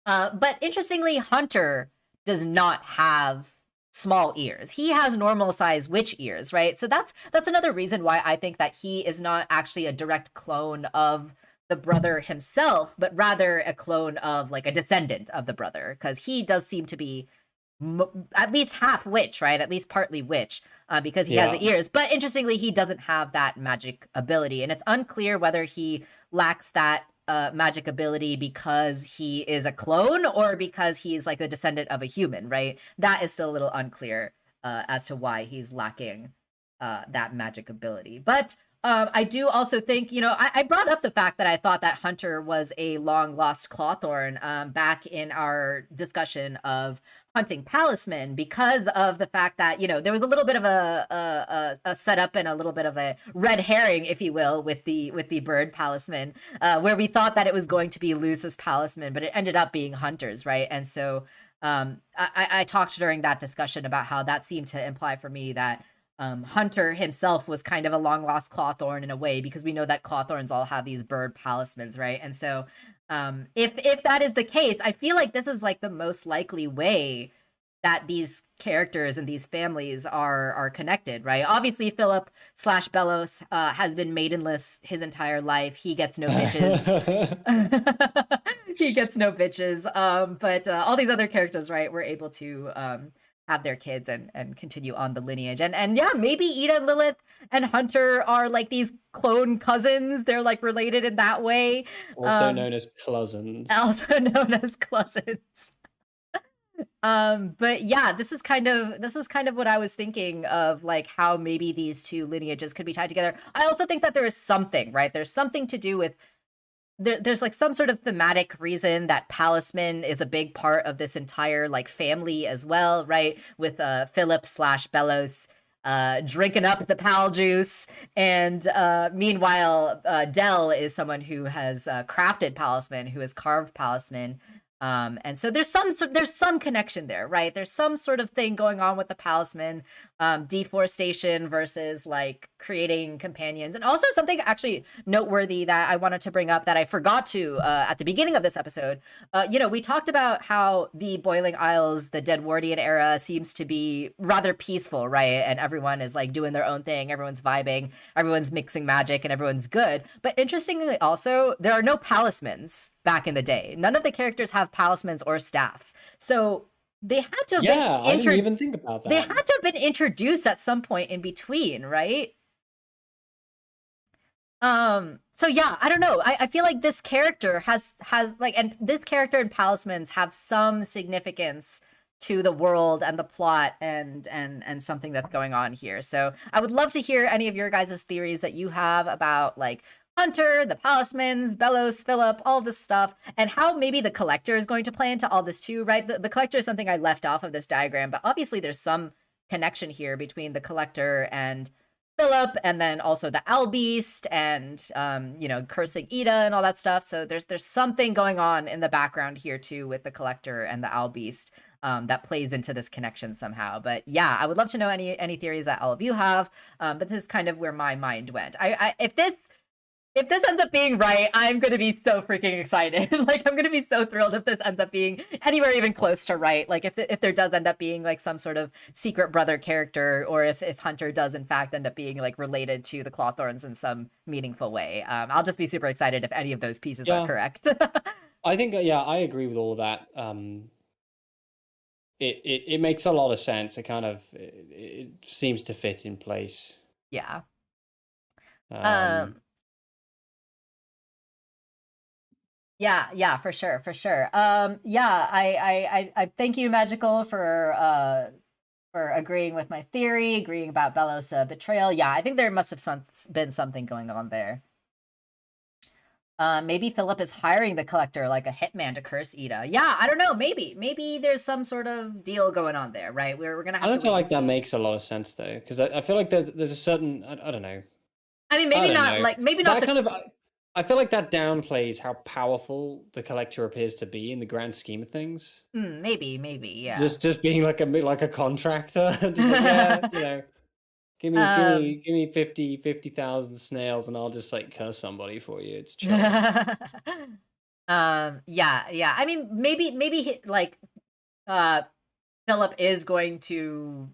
But interestingly, Hunter does not have small ears. He has normal size witch ears, right? So that's another reason why I think that he is not actually a direct clone of the brother himself, but rather a clone of like a descendant of the brother, because he does seem to be at least half witch, right? At least partly witch, because he has the ears. But interestingly, he doesn't have that magic ability, and it's unclear whether he lacks that magic ability because he is a clone or because he's like the descendant of a human, right? That is still a little unclear as to why he's lacking that magic ability. But I do also think, I brought up the fact that I thought that Hunter was a long lost Clawthorn back in our discussion of hunting palisman, because of the fact that, there was a little bit of a setup and a little bit of a red herring, if you will, with the bird palisman, where we thought that it was going to be Luce's palisman, but it ended up being Hunter's, right? And so I talked during that discussion about how that seemed to imply for me that Hunter himself was kind of a long lost Clawthorn in a way, because we know that Clawthorns all have these bird palismans, right? And so if that is the case, I feel like this is like the most likely way that these characters and these families are connected, right? Obviously, Phillip / Bellows has been maidenless his entire life. He gets no bitches. He gets no bitches. But all these other characters, right, were able to have their kids and continue on the lineage. And yeah, maybe Ida, Lilith, and Hunter are like these clone cousins. They're like related in that way. Also known as cousins. Also known as cousins. But yeah, this is kind of what I was thinking of, like how maybe these two lineages could be tied together. I also think that there is something, right? There's something to do with there's like some sort of thematic reason that palisman is a big part of this entire like family as well, right? With Phillip / Bellows drinking up the pal juice, and meanwhile Dell is someone who has crafted palisman, who has carved palisman. And so there's some connection there, right? There's some sort of thing going on with the palisman, deforestation versus like creating companions. And also something actually noteworthy that I wanted to bring up that I forgot to at the beginning of this episode. We talked about how the Boiling Isles, the Deadwardian era, seems to be rather peaceful, right? And everyone is like doing their own thing, everyone's vibing, everyone's mixing magic, and everyone's good. But interestingly also, there are no palismans back in the day. None of the characters have palismans or staffs. So they had to have I didn't even think about that. They had to have been introduced at some point in between, right? So yeah, I don't know. I feel like this character has like, and this character and palismans have some significance to the world and the plot and something that's going on here. So I would love to hear any of your guys' theories that you have about like Hunter, the palismans, Bellows, Phillip, all this stuff, and how maybe the collector is going to play into all this too, right? The collector is something I left off of this diagram, but obviously there's some connection here between the collector and Phillip, and then also the owl beast, and cursing Ida and all that stuff. So there's something going on in the background here too with the collector and the owl beast that plays into this connection somehow. But yeah, I would love to know any theories that all of you have. But this is kind of where my mind went. If this ends up being right, I'm going to be so freaking excited. Like, I'm going to be so thrilled if this ends up being anywhere even close to right. Like, if there does end up being, like, some sort of secret brother character, or if Hunter does, in fact, end up being, like, related to the Clawthorns in some meaningful way. I'll just be super excited if any of those pieces are correct. I think, I agree with all of that. It makes a lot of sense. It seems to fit in place. Yeah. Yeah, for sure. I thank you, Magical, for agreeing with my theory, agreeing about Bellows' betrayal. Yeah, I think there must have been something going on there. Maybe Phillip is hiring the collector like a hitman to curse Ida. Yeah, I don't know. Maybe there's some sort of deal going on there, right? We're gonna have. I don't feel like that makes a lot of sense though, because I feel like there's a certain I don't know. I mean, maybe not that I feel like that downplays how powerful the collector appears to be in the grand scheme of things. Maybe, yeah. Just being like a contractor. Just like, give me 50,000 snails and I'll just like curse somebody for you. It's chill. Yeah. I mean, maybe like Phillip is going to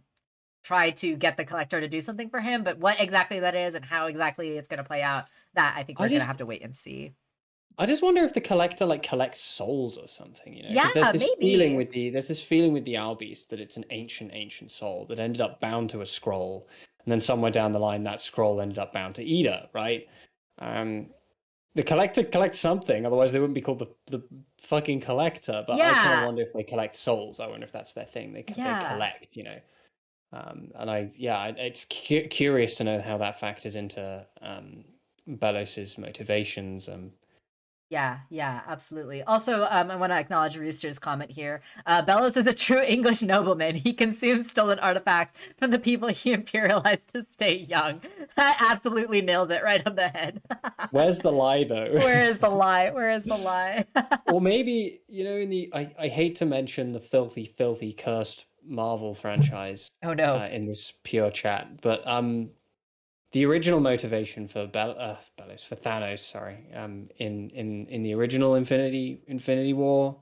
try to get the collector to do something for him, but what exactly that is and how exactly it's going to play out, that I think we're going to have to wait and see. I just wonder if the collector like collects souls or something, Yeah, there's this maybe. there's this feeling with the owl beast that it's an ancient soul that ended up bound to a scroll, and then somewhere down the line that scroll ended up bound to Ida, right? The collector collects something, otherwise they wouldn't be called the fucking collector. But I kind of wonder if they collect souls. I wonder if that's their thing. They collect, And it's curious to know how that factors into Belos's motivations. Yeah, absolutely. Also, I want to acknowledge Rooster's comment here. Bellows is a true English nobleman. He consumes stolen artifacts from the people he imperialized to stay young. That absolutely nails it right on the head. Where's the lie, though? Where is the lie? Where is the lie? Or maybe, I hate to mention the filthy, cursed Marvel franchise Oh no. in this pure chat, but the original motivation for Thanos, sorry, in the original Infinity War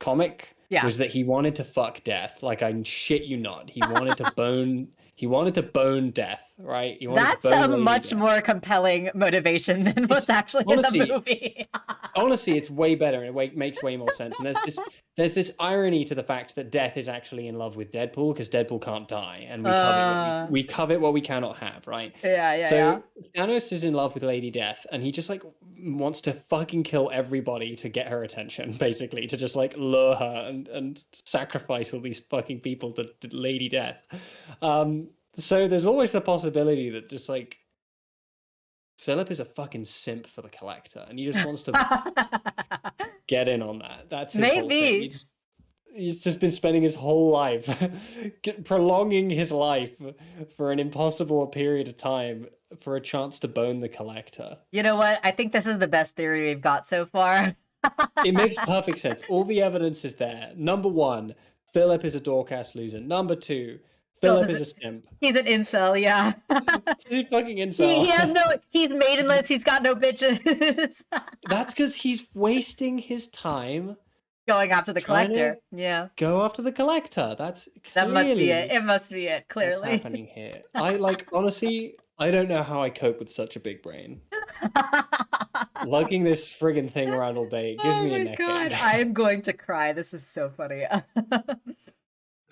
comic was that he wanted to fuck Death. Like, I shit you not, he wanted to bone. He wanted to bone Death, right? That's a much more compelling motivation than what's actually in the movie. Honestly, it's way better and it makes way more sense. And there's this irony to the fact that Death is actually in love with Deadpool because Deadpool can't die, and we covet what we cannot have, right? So Thanos is in love with Lady Death, and he just like wants to fucking kill everybody to get her attention, basically, to just like lure her and sacrifice all these fucking people to Lady Death. So there's always the possibility that just like Phillip is a fucking simp for the Collector, and he just wants to get in on that. That's his whole thing. He's just been spending his whole life prolonging his life for an impossible period of time for a chance to bone the Collector. You know what? I think this is the best theory we've got so far. It makes perfect sense. All the evidence is there. Number one, Phillip is a dork-ass loser. Number two, Phillip is a simp. He's an incel, yeah. He's a fucking incel. He's maidenless, he's got no bitches. That's because he's wasting his time going after the Collector. Yeah. Go after the Collector. That must be it. It must be it, clearly. What's happening here? Honestly, I don't know how I cope with such a big brain. Lugging this friggin' thing around all day, it gives me a neck ache. I am going to cry. This is so funny.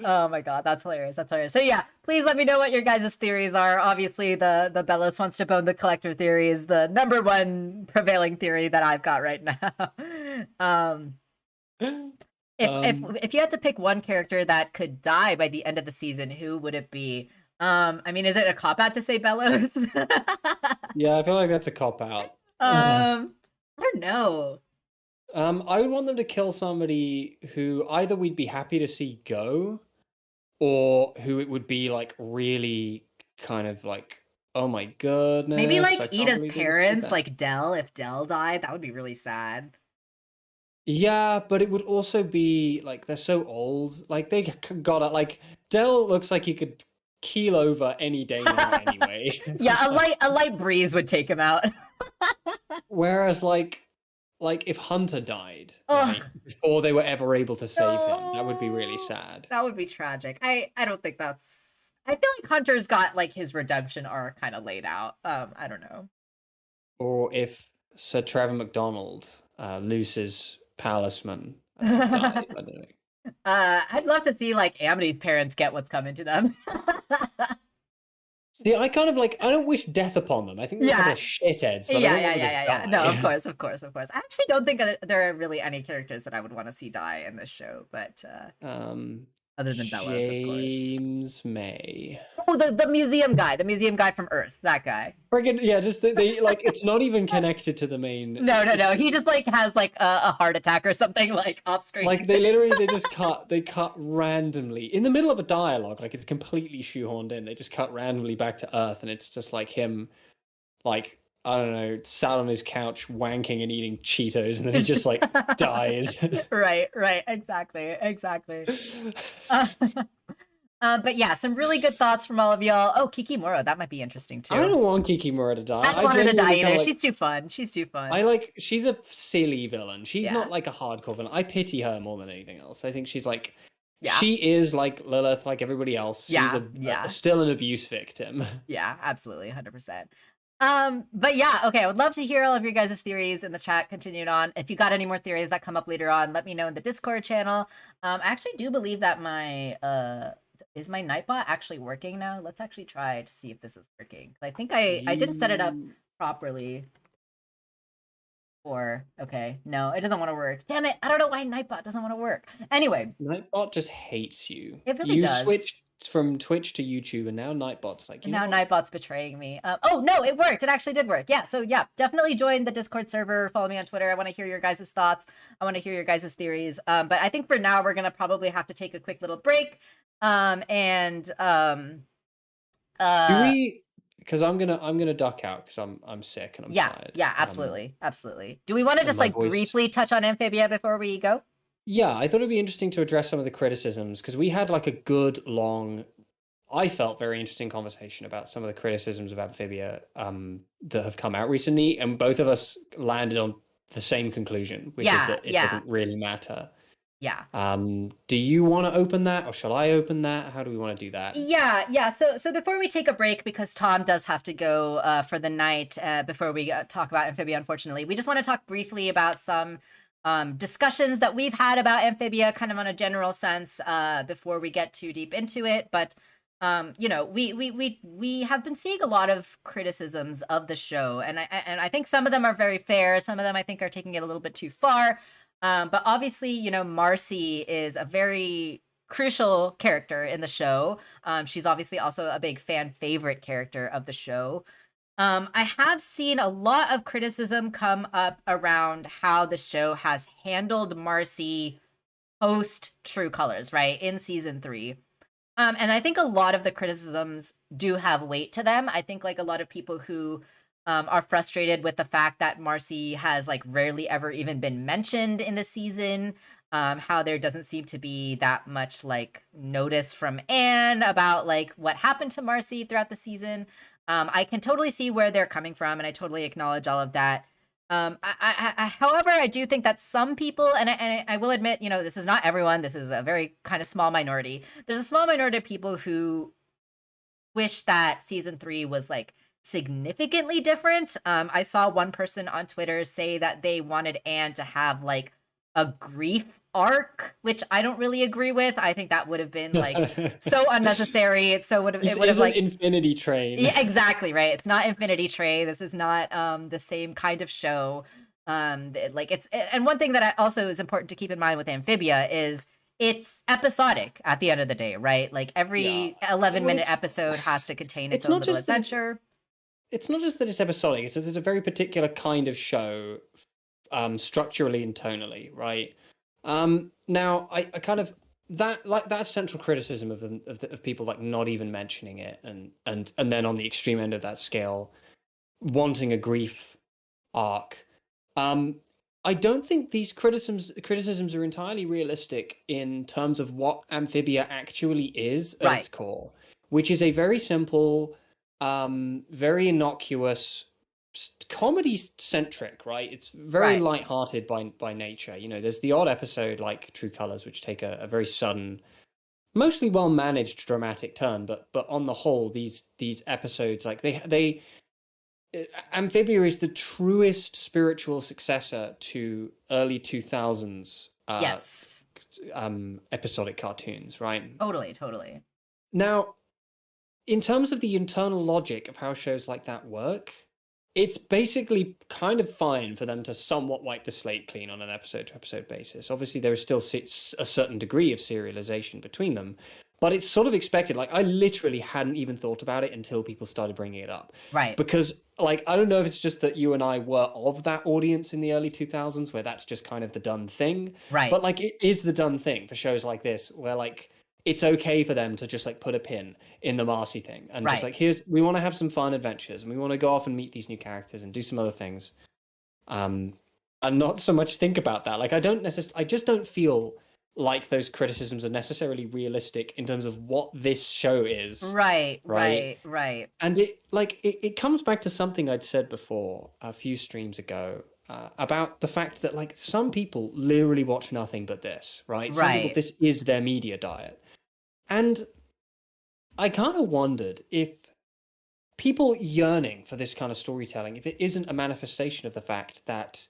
Oh my god, that's hilarious. So yeah, please let me know what your guys' theories are. Obviously, the Bellows wants to bone the Collector theory is the number one prevailing theory that I've got right now. If you had to pick one character that could die by the end of the season, who would it be? I mean, is it a cop-out to say Bellows? Yeah, I feel like that's a cop-out. I don't know. I would want them to kill somebody who either we'd be happy to see go, or who it would be like really kind of like, oh my goodness. Maybe like Ida's parents, like Del. If Del died, that would be really sad. Yeah, but it would also be like they're so old. Like they gotta like Del looks like he could keel over any day now anyway. Yeah, a light breeze would take him out. Whereas like if Hunter died right, before they were ever able to save him, that would be really sad. That would be tragic. I don't think that's. I feel like Hunter's got like his redemption arc kind of laid out. I don't know. Or if Sir Trevor McDonald, Luce's palisman, died. I don't know. I'd love to see like Amity's parents get what's coming to them. See, I kind of like, I don't wish death upon them. I think they're a couple of shitheads. But Yeah. No, of course. I actually don't think that there are really any characters that I would want to see die in this show, but other than Bellows, of course. James May. Oh, the museum guy from Earth, that guy. Friggin' yeah, just they like it's not even connected to the main. No. He just like has like a heart attack or something like off screen. Like they cut randomly in the middle of a dialogue. Like it's completely shoehorned in. They just cut randomly back to Earth, and it's just like him, like I don't know, sat on his couch wanking and eating Cheetos, and then he just like dies. Right, exactly. But yeah, some really good thoughts from all of y'all. Oh, Kikimora, that might be interesting too. I don't want Kikimora to die. I don't want her to die either. She's too fun. She's a silly villain. She's not like a hardcore villain. I pity her more than anything else. I think she's like, she is like Lilith, like everybody else. She's still an abuse victim. Yeah, absolutely, 100%. But yeah, okay, I would love to hear all of your guys' theories in the chat continued on. If you got any more theories that come up later on, let me know in the Discord channel. I actually do believe that my is my Nightbot actually working now? Let's actually try to see if this is working. I think I didn't set it up properly. Or okay, no, it doesn't want to work. Damn it, I don't know why Nightbot doesn't want to work. Anyway, Nightbot just hates you. It really does. from Twitch to YouTube, and now Nightbot's like, you know Now what? Nightbot's betraying me. Oh no, it worked. It actually did work. Yeah. So yeah, definitely join the Discord server. Follow me on Twitter. I want to hear your guys' thoughts. I want to hear your guys' theories. But I think for now we're gonna probably have to take a quick little break. And Do we? Because I'm gonna duck out because I'm sick and I'm yeah, tired. yeah, absolutely, absolutely. Do we want to And just my like voice. briefly touch on Amphibia before we go? Yeah, I thought it'd be interesting to address some of the criticisms because we had like a good long, I felt very interesting conversation about some of the criticisms of Amphibia that have come out recently, and both of us landed on the same conclusion, which is Yeah, that it yeah, doesn't really matter. yeah. Do you want to open that, or shall I open that? How do we want to do that? Yeah. So before we take a break, because Tom does have to go for the night, before we talk about Amphibia, unfortunately, we just want to talk briefly about some discussions that we've had about Amphibia, kind of on a general sense, before we get too deep into it. But you know, we have been seeing a lot of criticisms of the show, and I think some of them are very fair. Some of them I think are taking it a little bit too far. But obviously, you know, Marcy is a very crucial character in the show. She's obviously also a big fan favorite character of the show. I have seen a lot of criticism come up around how the show has handled Marcy post True Colors, right? In season 3. And I think a lot of the criticisms do have weight to them. I think like a lot of people who are frustrated with the fact that Marcy has like rarely ever even been mentioned in the season. How there doesn't seem to be that much like notice from Anne about like what happened to Marcy throughout the season. I can totally see where they're coming from, and I totally acknowledge all of that. However, I do think that some people, and I will admit, you know, this is not everyone. This is a very kind of small minority. There's a small minority of people who wish that season 3 was like significantly different. I saw one person on Twitter say that they wanted Anne to have like a grief arc, which I don't really agree with. I think that would have been like so unnecessary. It would have like Infinity Train. Yeah, exactly right. It's not Infinity Train. This is not the same kind of show. Like it's, and one thing that also is important to keep in mind with Amphibia is it's episodic at the end of the day, right? Like every 11-minute episode has to contain its own little adventure. It's not just that it's episodic, it's a very particular kind of show, structurally and tonally, right? Now I kind of that central criticism of people like not even mentioning it, and then on the extreme end of that scale, wanting a grief arc. I don't think these criticisms are entirely realistic in terms of what Amphibia actually is at its core, which is a very simple, very innocuous, comedy centric, right? It's very lighthearted by nature. You know, there's the odd episode like True Colors, which take a very sudden, mostly well managed dramatic turn, but on the whole, these episodes, like they Amphibia is the truest spiritual successor to early 2000s episodic cartoons, right? Totally. Now, in terms of the internal logic of how shows like that work, it's basically kind of fine for them to somewhat wipe the slate clean on an episode-to-episode basis. Obviously, there is still a certain degree of serialization between them, but it's sort of expected. Like, I literally hadn't even thought about it until people started bringing it up. Right. Because, like, I don't know if it's just that you and I were of that audience in the early 2000s where that's just kind of the done thing. Right. But, like, it is the done thing for shows like this where, like, it's okay for them to just, like, put a pin in the Marcy thing. And just, like, we want to have some fun adventures and we want to go off and meet these new characters and do some other things. And not so much think about that. Like, I just don't feel like those criticisms are necessarily realistic in terms of what this show is. Right. And it comes back to something I'd said before a few streams ago about the fact that like some people literally watch nothing but this, right? Some people, this is their media diet. And I kind of wondered if people yearning for this kind of storytelling, if it isn't a manifestation of the fact that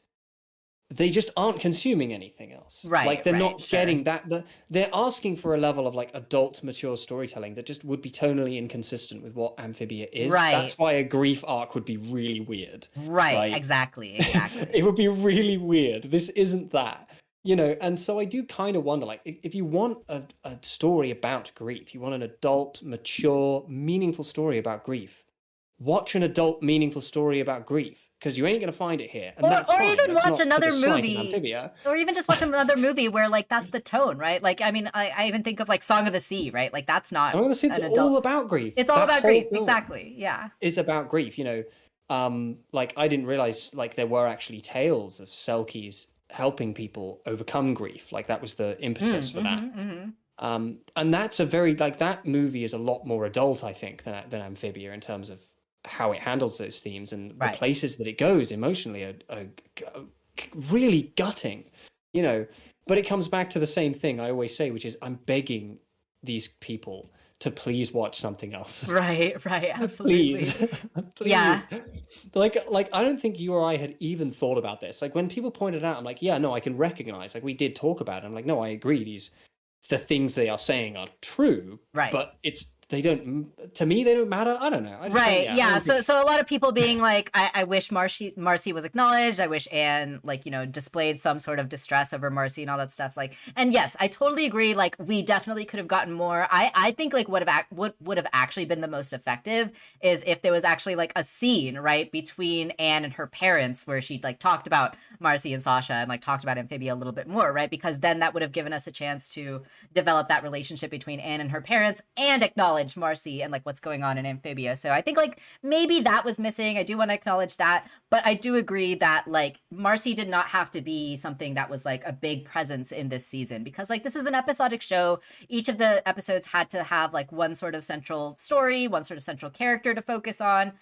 they just aren't consuming anything else. Like they're not getting that. They're asking for a level of like adult, mature storytelling that just would be tonally inconsistent with what Amphibia is. That's why a grief arc would be really weird. Right. Exactly. It would be really weird. This isn't that. and so I do kind of wonder, like, if you want a story about grief, you want an adult, mature, meaningful story about grief, watch an adult, meaningful story about grief, because you ain't going to find it here. And that's or fine. even That's watch not to the another slight of movie, Amphibia. or even just watch another movie where like that's the tone, right? Like, I mean, I even think of like Song of the Sea, right? Like that's not Song of the Sea is an adult. all about grief. It's all That about whole grief, film exactly. Yeah. is about grief. Like I didn't realize like there were actually tales of Selkies helping people overcome grief. Like that was the impetus for that. And that's a very like that movie is a lot more adult, I think, than Amphibia in terms of how it handles those themes, and the places that it goes emotionally are really gutting, But it comes back to the same thing I always say, which is I'm begging these people to please watch something else. Right, absolutely. Please. Yeah. Like I don't think you or I had even thought about this. Like when people pointed out, I'm like, yeah, no, I can recognize. Like we did talk about it. I'm like, no, I agree. The things they are saying are true, right? But they don't matter. I don't know. Right. Yeah. So a lot of people being like, I wish Marcy was acknowledged. I wish Anne, like, displayed some sort of distress over Marcy and all that stuff. Like, and yes, I totally agree. Like, we definitely could have gotten more. I think like what would have actually been the most effective is if there was actually like a scene, right, between Anne and her parents where she like talked about Marcy and Sasha and like talked about Amphibia a little bit more, right? Because then that would have given us a chance to develop that relationship between Anne and her parents and acknowledge Marcy and like what's going on in Amphibia. So I think like maybe that was missing. I do want to acknowledge that, but I do agree that like Marcy did not have to be something that was like a big presence in this season, because like this is an episodic show. Each of the episodes had to have like one sort of central story, one sort of central character to focus on.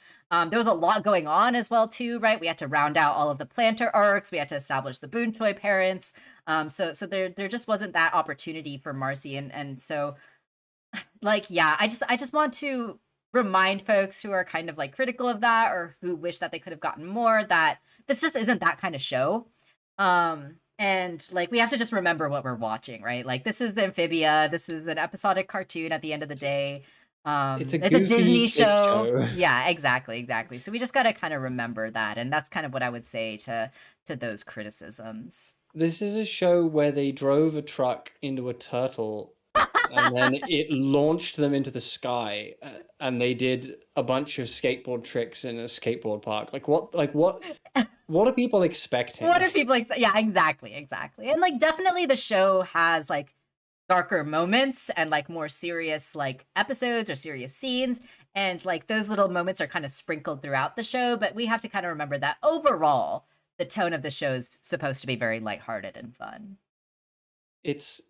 There was a lot going on as well too, right? We had to round out all of the planter arcs. We had to establish the Boontoy parents. So there just wasn't that opportunity for Marcy, and so like, yeah, I just want to remind folks who are kind of like critical of that or who wish that they could have gotten more that this just isn't that kind of show. And like we have to just remember what we're watching, right? Like this is the Amphibia, this is an episodic cartoon at the end of the day. It's a Disney show. Yeah, exactly. So we just got to kind of remember that, and that's kind of what I would say to those criticisms. This is a show where they drove a truck into a turtle and then it launched them into the sky, and they did a bunch of skateboard tricks in a skateboard park. What are people expecting? What are people yeah, exactly. And like definitely the show has like darker moments and like more serious like episodes or serious scenes, and like those little moments are kind of sprinkled throughout the show, but we have to kind of remember that overall the tone of the show is supposed to be very lighthearted and fun. It's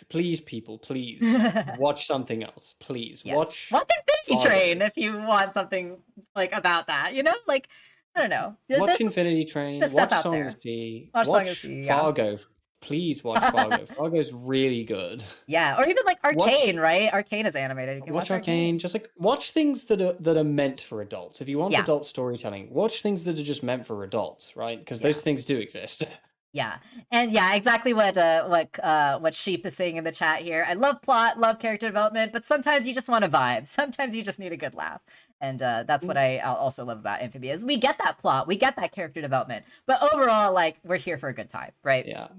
please people, please watch something else, please. Yes. Watch Infinity Train if you want something like about that, like I don't know. Watch Infinity Train, watch Song of the Sea, watch Fargo. Please watch Fargo. Fargo's really good. Yeah, or even like Arcane, right? Arcane is animated. You can watch Arcane. Just like watch things that are meant for adults. If you want adult storytelling, watch things that are just meant for adults, right? Because those things do exist. Yeah, and exactly what Sheep is saying in the chat here. I love plot, love character development, but sometimes you just want a vibe. Sometimes you just need a good laugh, and that's what I also love about Amphibia is we get that plot, we get that character development, but overall, like we're here for a good time, right? Yeah.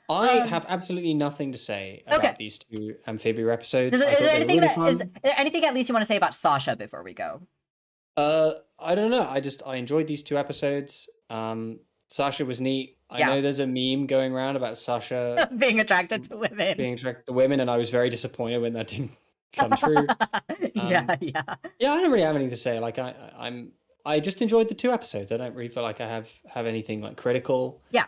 I have absolutely nothing to say about these two Amphibia episodes. Is there anything at least you want to say about Sasha before we go? I don't know. I enjoyed these two episodes. Sasha was neat. I know there's a meme going around about Sasha being attracted to women. And I was very disappointed when that didn't come true. Yeah, I don't really have anything to say. Like I just enjoyed the two episodes. I don't really feel like I have anything like critical. Yeah.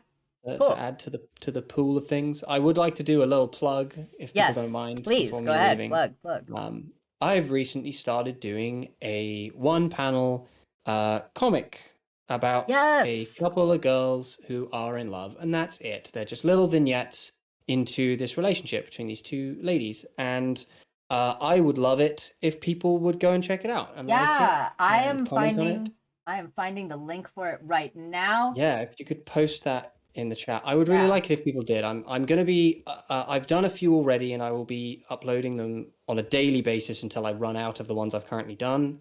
To add to the pool of things. I would like to do a little plug if people don't mind. Please go ahead. Plug. I've recently started doing a one-panel comic about a couple of girls who are in love, and that's it. They're just little vignettes into this relationship between these two ladies, and I would love it if people would go and check it out. And I am finding the link for it right now. Yeah, if you could post that in the chat, I would really like it if people did. I'm going to be I've done a few already, and I will be uploading them on a daily basis until I run out of the ones I've currently done.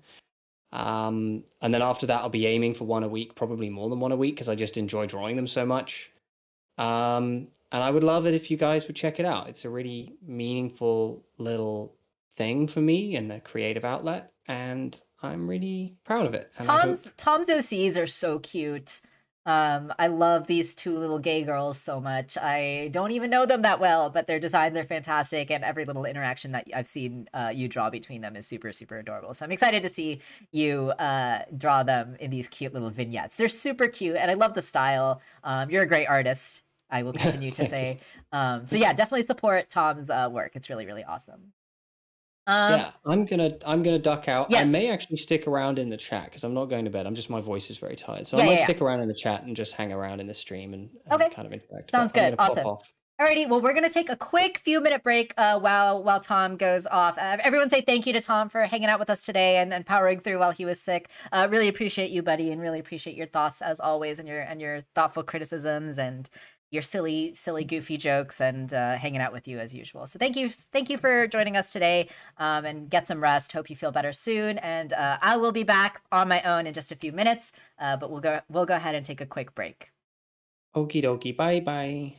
And then after that I'll be aiming for one a week, probably more than one a week, because I just enjoy drawing them so much. And I would love it if you guys would check it out. It's a really meaningful little thing for me and a creative outlet, and I'm really proud of it. And I hope Tom's OCs are so cute. I love these two little gay girls so much. I don't even know them that well, but their designs are fantastic, and every little interaction that I've seen you draw between them is super, super adorable. So I'm excited to see you draw them in these cute little vignettes. They're super cute, and I love the style. You're a great artist. I will continue to thank you. say. So yeah, definitely support Tom's work. It's really, really awesome. Yeah, I'm gonna duck out. I may Yes. actually stick around in the chat because I'm not going to bed. My voice is very tired, so I Yeah, yeah, might yeah. stick around in the chat and just hang around in the stream and Okay. kind of interact. Sounds But I'm good. gonna pop Awesome. off. Alrighty, well, we're gonna take a quick few minute break while Tom goes off. Everyone say thank you to Tom for hanging out with us today and powering through while he was sick. Really appreciate you, buddy, and really appreciate your thoughts as always, and your thoughtful criticisms and your silly, goofy jokes and hanging out with you as usual. So thank you for joining us today. And get some rest. Hope you feel better soon. And I will be back on my own in just a few minutes. But we'll go ahead and take a quick break. Okie dokie. Bye bye.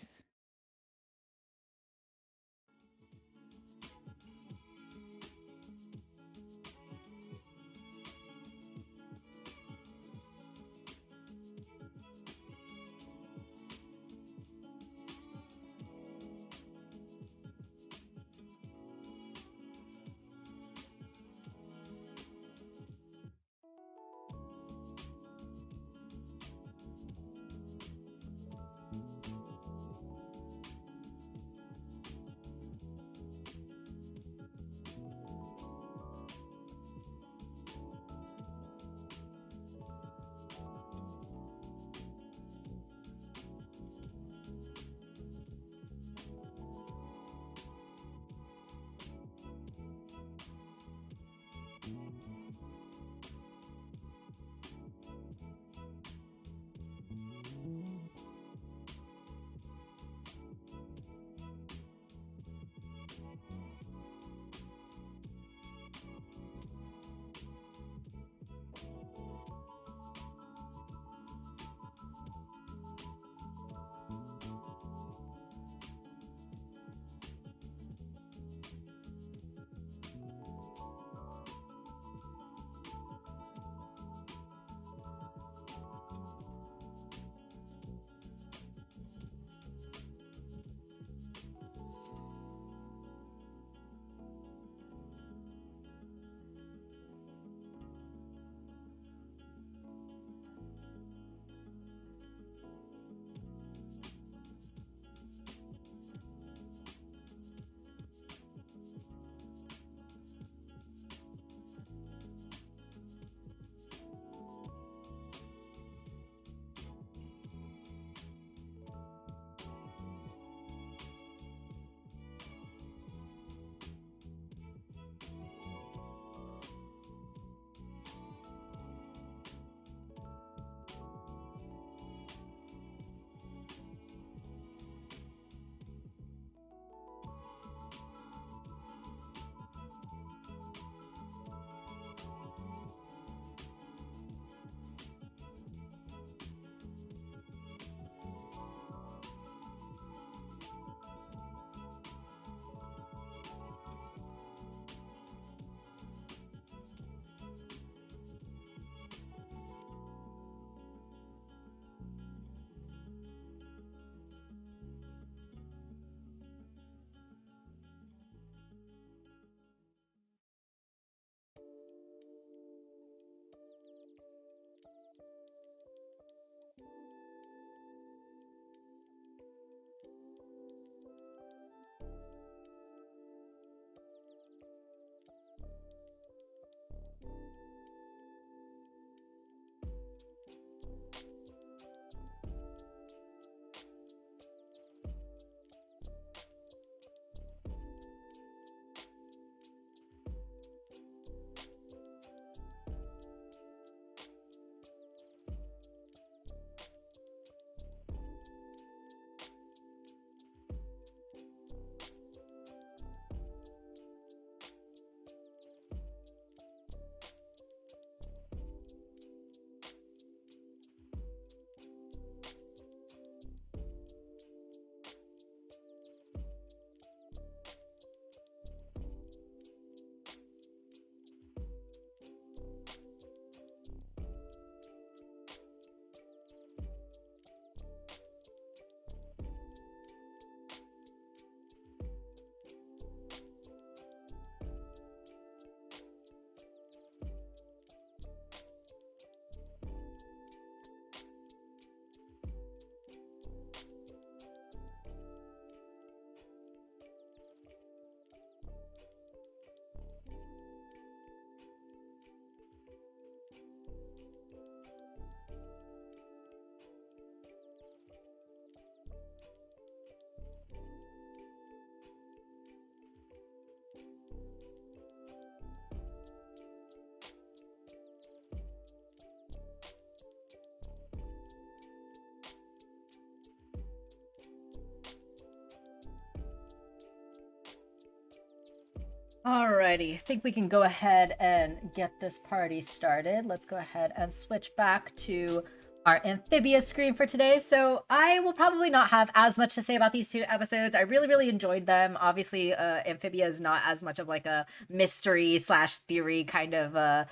Alrighty, I think we can go ahead and get this party started. Let's go ahead and switch back to our Amphibia screen for today. So I will probably not have as much to say about these two episodes. I really enjoyed them. Obviously, Amphibia is not as much of like a mystery slash theory kind of a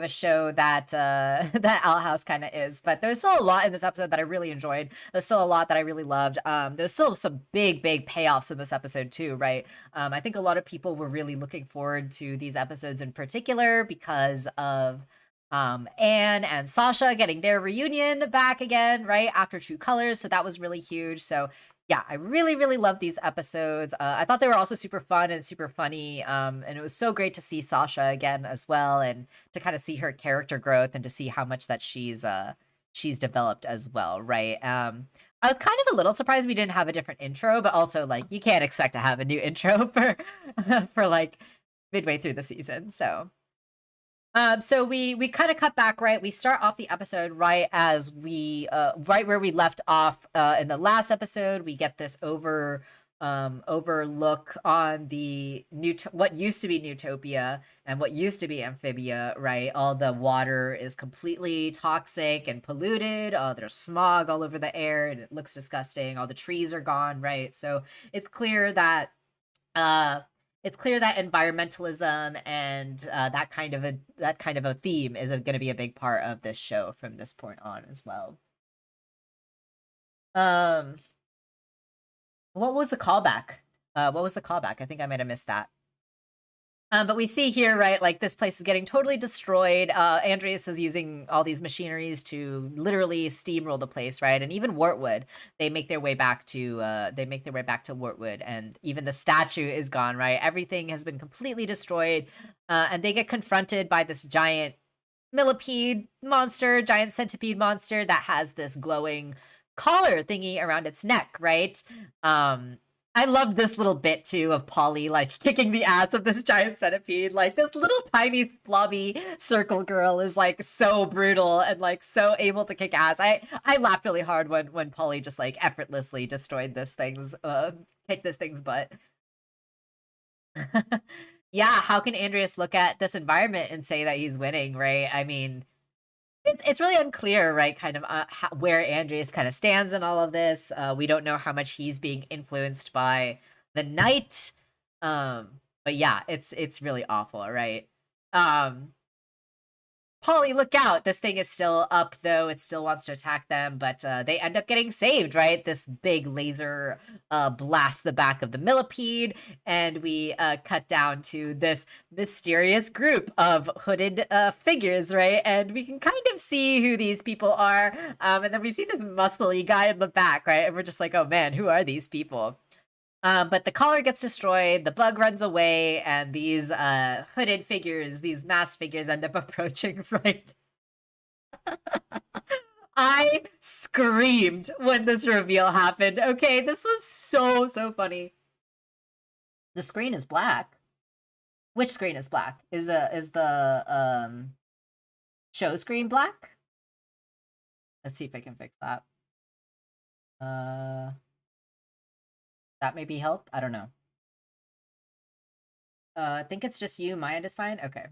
show that that Owl House kind of is. But there's still a lot in this episode that I really enjoyed. There's still a lot that I really loved. There's still some big payoffs in this episode too, right? I think a lot of people were really looking forward to these episodes in particular because of Anne and Sasha getting their reunion back again, right, after True Colors. So that was really huge. So yeah, I really loved these episodes. I thought they were also super fun and super funny. And it was so great to see Sasha again as well, and to kind of see her character growth and to see how much that she's developed as well, right? I was kind of a little surprised we didn't have a different intro, but also like you can't expect to have a new intro for for like midway through the season. So we kind of cut back, right? We start off the episode right as we right where we left off in the last episode. We get this overlook on the what used to be Newtopia and what used to be Amphibia, right? All the water is completely toxic and polluted. There's smog all over the air and it looks disgusting. All the trees are gone, right? So it's clear that environmentalism and that kind of a theme is going to be a big part of this show from this point on as well. What was the callback? I think I might have missed that. But we see here, right, like this place is getting totally destroyed. Andreas is using all these machineries to literally steamroll the place, right? And even Wartwood, they make their way back to Wartwood, and even the statue is gone, right? Everything has been completely destroyed, and they get confronted by this giant millipede monster, giant centipede monster that has this glowing collar thingy around its neck, right? I loved this little bit too of Polly like kicking the ass of this giant centipede. Like this little tiny flobby circle girl is like so brutal and like so able to kick ass. I laughed really hard when Polly just like effortlessly destroyed kicked this thing's butt. Yeah, how can Andreas look at this environment and say that he's winning, right? I mean, it's really unclear, right, kind of where Andreas kind of stands in all of this. We don't know how much he's being influenced by the night. But yeah, it's really awful, right? Polly, look out! This thing is still up, though. It still wants to attack them, but they end up getting saved, right? This big laser blasts the back of the millipede, and we cut down to this mysterious group of hooded figures, right? And we can kind of see who these people are. And then we see this muscly guy in the back, right? And we're just like, oh man, who are these people? But the collar gets destroyed, the bug runs away, and these hooded figures, these masked figures end up approaching, right? I screamed when this reveal happened. Okay, this was so funny. The screen is black. Which screen is black? Is the show screen black? Let's see if I can fix that. That maybe help? I don't know. I think it's just you. My end is fine? Okay.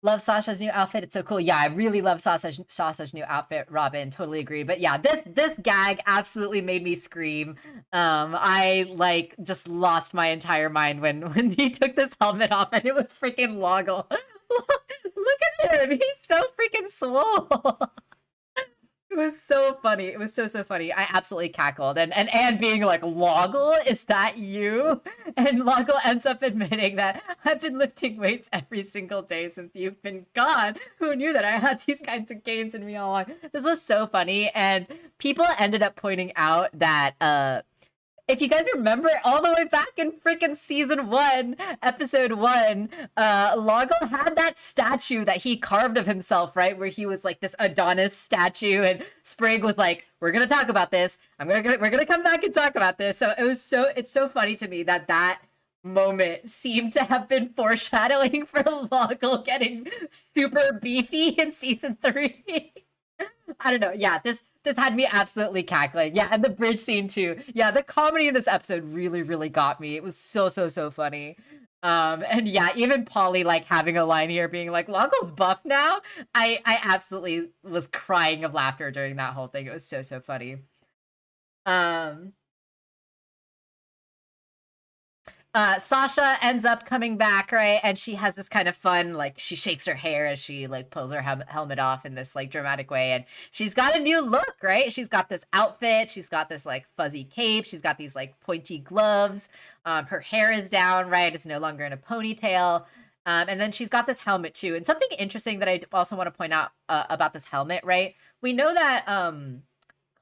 Love Sasha's new outfit. It's so cool. Yeah, I really love Sasha's new outfit, Robin. Totally agree. But yeah, this gag absolutely made me scream. I like just lost my entire mind when he took this helmet off and it was freaking Loggle. Look at him. He's so freaking swole. It was so funny. It was so funny. I absolutely cackled. And Anne being like, Loggle, is that you? And Loggle ends up admitting that I've been lifting weights every single day since you've been gone. Who knew that I had these kinds of gains in me all along? This was so funny. And people ended up pointing out that if you guys remember all the way back in freaking season 1, episode 1, Loggle had that statue that he carved of himself, right? Where he was like this Adonis statue, and Sprig was like, we're gonna talk about this. We're gonna come back and talk about this. So it's so funny to me that moment seemed to have been foreshadowing for Loggle getting super beefy in season 3. I don't know. Yeah, this had me absolutely cackling. Yeah, and the bridge scene too. Yeah, the comedy in this episode really got me. It was so funny. And yeah, even Polly like having a line here being like, Loggle's buff now. I absolutely was crying of laughter during that whole thing. It was so funny. Sasha ends up coming back, right? And she has this kind of fun, like, she shakes her hair as she like pulls her helmet off in this like dramatic way. And she's got a new look, right? She's got this outfit. She's got this like fuzzy cape. She's got these like pointy gloves. Her hair is down, right? It's no longer in a ponytail. And then she's got this helmet too. And something interesting that I also want to point out about this helmet, right? We know that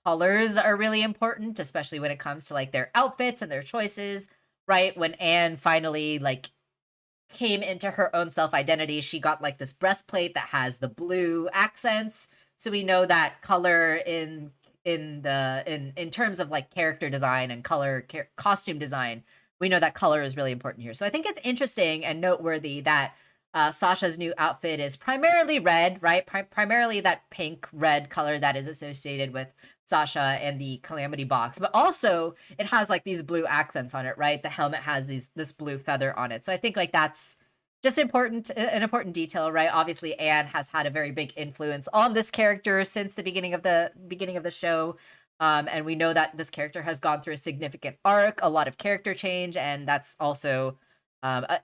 colors are really important, especially when it comes to like their outfits and their choices. Right, when Anne finally like came into her own self-identity, she got like this breastplate that has the blue accents. So we know that color in terms of like character design and costume design, we know that color is really important here. So I think it's interesting and noteworthy that Sasha's new outfit is primarily red, right? Primarily that pink red color that is associated with Sasha and the Calamity box, but also it has like these blue accents on it, right? The helmet has this blue feather on it. So I think like that's just an important detail, right? Obviously, Anne has had a very big influence on this character since the beginning of the show. And we know that this character has gone through a significant arc, a lot of character change, and that's also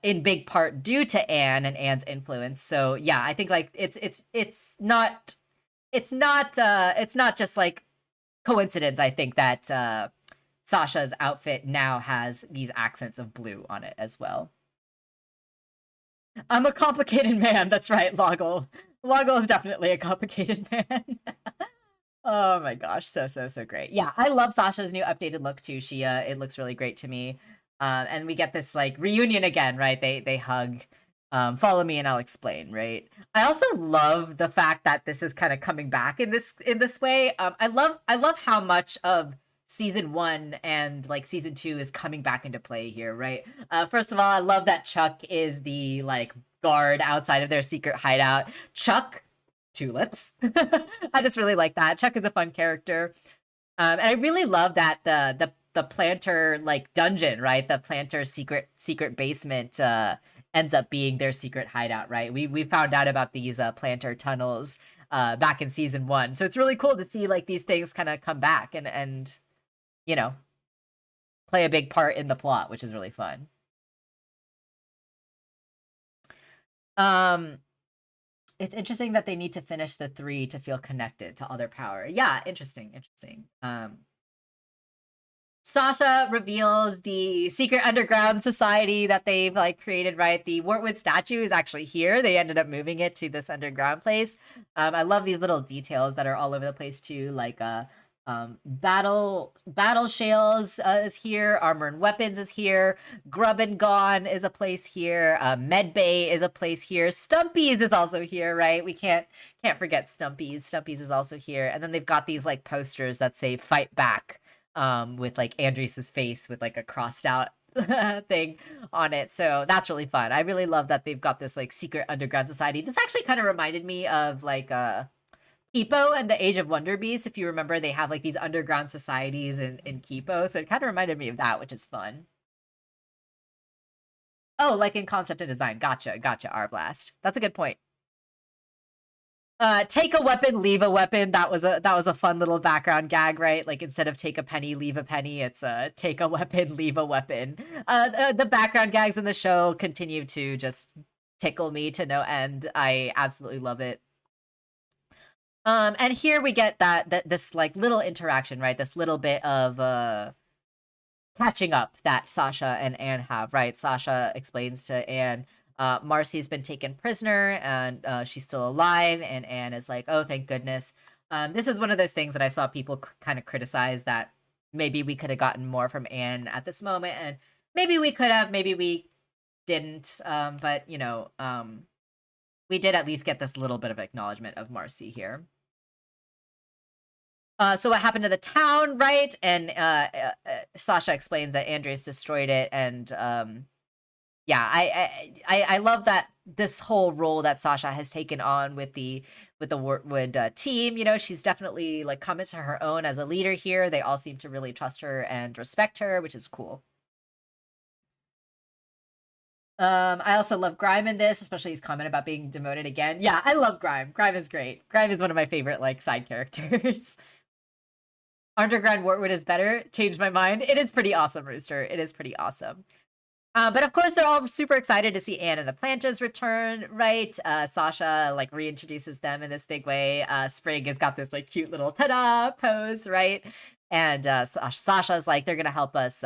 in big part due to Anne and Anne's influence. So yeah, I think like it's not just like coincidence. I think that Sasha's outfit now has these accents of blue on it as well. I'm a complicated man. That's right, Loggle. Loggle is definitely a complicated man. Oh my gosh, so great. Yeah, I love Sasha's new updated look too. She it looks really great to me. And we get this like reunion again, right? They hug. Follow me and I'll explain, right? I also love the fact that this is kind of coming back in this way. I love how much of season 1 and like season 2 is coming back into play here, right? First of all, I love that Chuck is the like guard outside of their secret hideout. Chuck Tulips. I just really like that. Chuck is a fun character. And I really love that the planter like dungeon, right? The planter secret basement ends up being their secret hideout, right? We found out about these planter tunnels back in season 1. So it's really cool to see like these things kind of come back and you know, play a big part in the plot, which is really fun. It's interesting that they need to finish the 3 to feel connected to other power. Yeah, interesting. Sasha reveals the secret underground society that they've like created, right? The Wortwood statue is actually here. They ended up moving it to this underground place. I love these little details that are all over the place too, like battle shales is here, armor and weapons is here, grub and gone is a place here, med bay is a place here, Stumpy's is also here, right? We can't forget Stumpy's is also here. And then they've got these like posters that say fight back with like Andres's face with like a crossed out thing on it. So that's really fun. I really love that they've got this like secret underground society. This actually kind of reminded me of like Kipo and the Age of Wonder Beasts. If you remember, they have like these underground societies in Kipo. So it kind of reminded me of that, which is fun. Oh, like in concept and design. Gotcha, R-Blast. That's a good point. Take a weapon, leave a weapon. That was a fun little background gag, right? Like instead of take a penny, leave a penny, it's take a weapon, leave a weapon. The background gags in the show continue to just tickle me to no end. I absolutely love it. And here we get this like little interaction, right? This little bit of catching up that Sasha and Anne have, right? Sasha explains to Anne, Marcy's been taken prisoner and she's still alive, and Anne is like, oh, thank goodness. This is one of those things that I saw people kind of criticize, that maybe we could have gotten more from Anne at this moment, and maybe we could have, maybe we didn't, but you know, we did at least get this little bit of acknowledgement of Marcy here. So what happened to the town, right? And Sasha explains that Andres destroyed it, and yeah, I love that this whole role that Sasha has taken on with the Wortwood team. You know, she's definitely like come into her own as a leader here. They all seem to really trust her and respect her, which is cool. I also love Grime in this, especially his comment about being demoted again. Yeah, I love Grime. Grime is great. Grime is one of my favorite like side characters. Underground Wartwood is better. Changed my mind. It is pretty awesome, Rooster. It is pretty awesome. But of course, they're all super excited to see Anne and the Planters return, right? Sasha like reintroduces them in this big way. Sprig has got this like cute little ta-da pose, right? And Sasha's like, they're gonna help us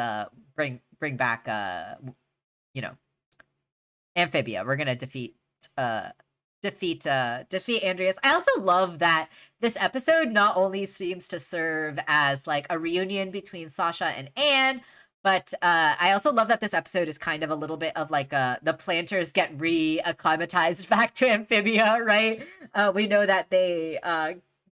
bring back Amphibia. We're gonna defeat Andreas. I also love that this episode not only seems to serve as like a reunion between Sasha and Anne, but I also love that this episode is kind of a little bit of like the Planters get re-acclimatized back to Amphibia, right? We know that they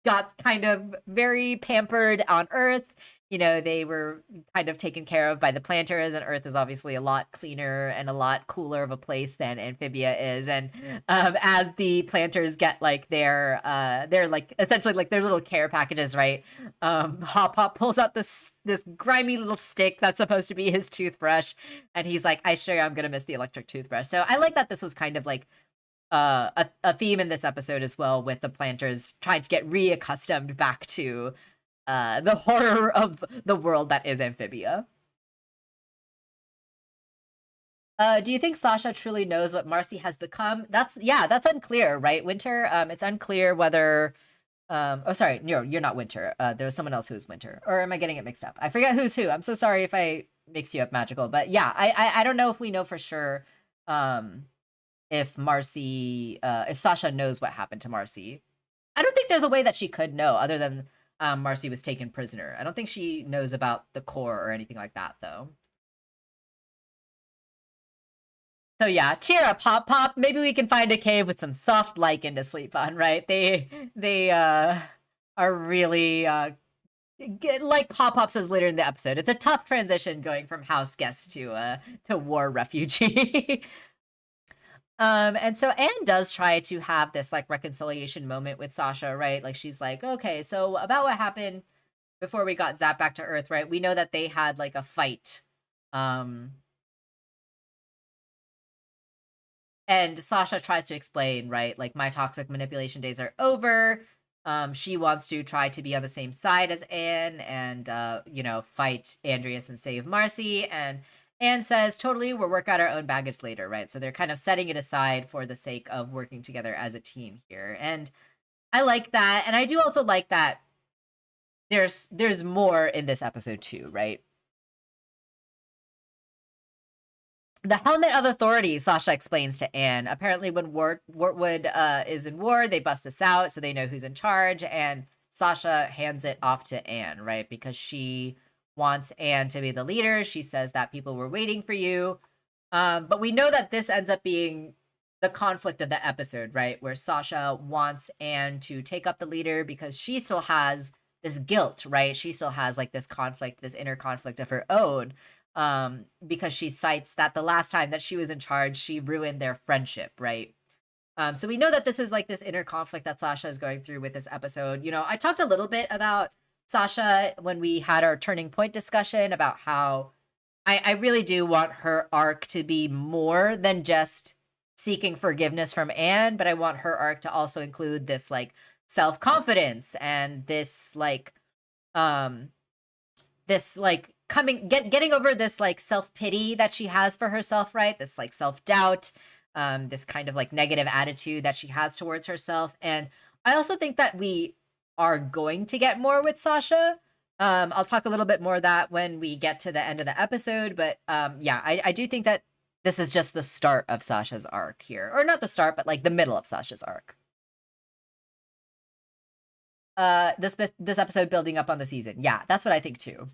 got kind of very pampered on Earth. You know, they were kind of taken care of by the Planters, and Earth is obviously a lot cleaner and a lot cooler of a place than Amphibia is. And as the Planters get like their like essentially like their little care packages, right? Hop Hop pulls out this grimy little stick that's supposed to be his toothbrush, and he's like, "I sure I'm gonna miss the electric toothbrush." So I like that this was kind of like a theme in this episode as well, with the Planters trying to get reaccustomed back to the horror of the world that is Amphibia. Do you think Sasha truly knows what Marcy has become? That's unclear, right, Winter? It's unclear whether oh sorry, no, you're not Winter. There was someone else who was Winter. Or am I getting it mixed up? I forget who's who. I'm so sorry if I mix you up, Magical. But yeah, I don't know if we know for sure if Marcy if Sasha knows what happened to Marcy. I don't think there's a way that she could know other than Marcy was taken prisoner. I don't think she knows about the core or anything like that, though. So yeah, cheer up, Hop Pop. Maybe we can find a cave with some soft lichen to sleep on, right? They are really like Hop Pop says later in the episode. It's a tough transition going from house guest to war refugee. And so Anne does try to have this like reconciliation moment with Sasha, right? Like she's like, okay, so about what happened before we got zapped back to Earth, right? We know that they had like a fight. And Sasha tries to explain, right? Like, my toxic manipulation days are over. She wants to try to be on the same side as Anne and, fight Andreas and save Marcy. And Anne says, totally, we'll work out our own baggage later, right? So they're kind of setting it aside for the sake of working together as a team here. And I like that. And I do also like that there's more in this episode too, right? The helmet of authority, Sasha explains to Anne. Apparently, when Wartwood is in war, they bust this out so they know who's in charge. And Sasha hands it off to Anne, right? Because she wants Anne to be the leader. She says that people were waiting for you. But we know that this ends up being the conflict of the episode, right? Where Sasha wants Anne to take up the leader because she still has this guilt, right? She still has like this conflict, this inner conflict of her own. Because she cites that the last time that she was in charge, she ruined their friendship, right? So we know that this is like this inner conflict that Sasha is going through with this episode. You know, I talked a little bit about Sasha when we had our turning point discussion about how I really do want her arc to be more than just seeking forgiveness from Anne, but I want her arc to also include this like self-confidence and this like getting over this like self-pity that she has for herself, right? This like self-doubt, this kind of like negative attitude that she has towards herself. And I also think that we are going to get more with Sasha. I'll talk a little bit more of that when we get to the end of the episode, but I do think that this is just the start of Sasha's arc here. Or not the start, but like the middle of Sasha's arc. This episode building up on the season. Yeah, that's what I think too.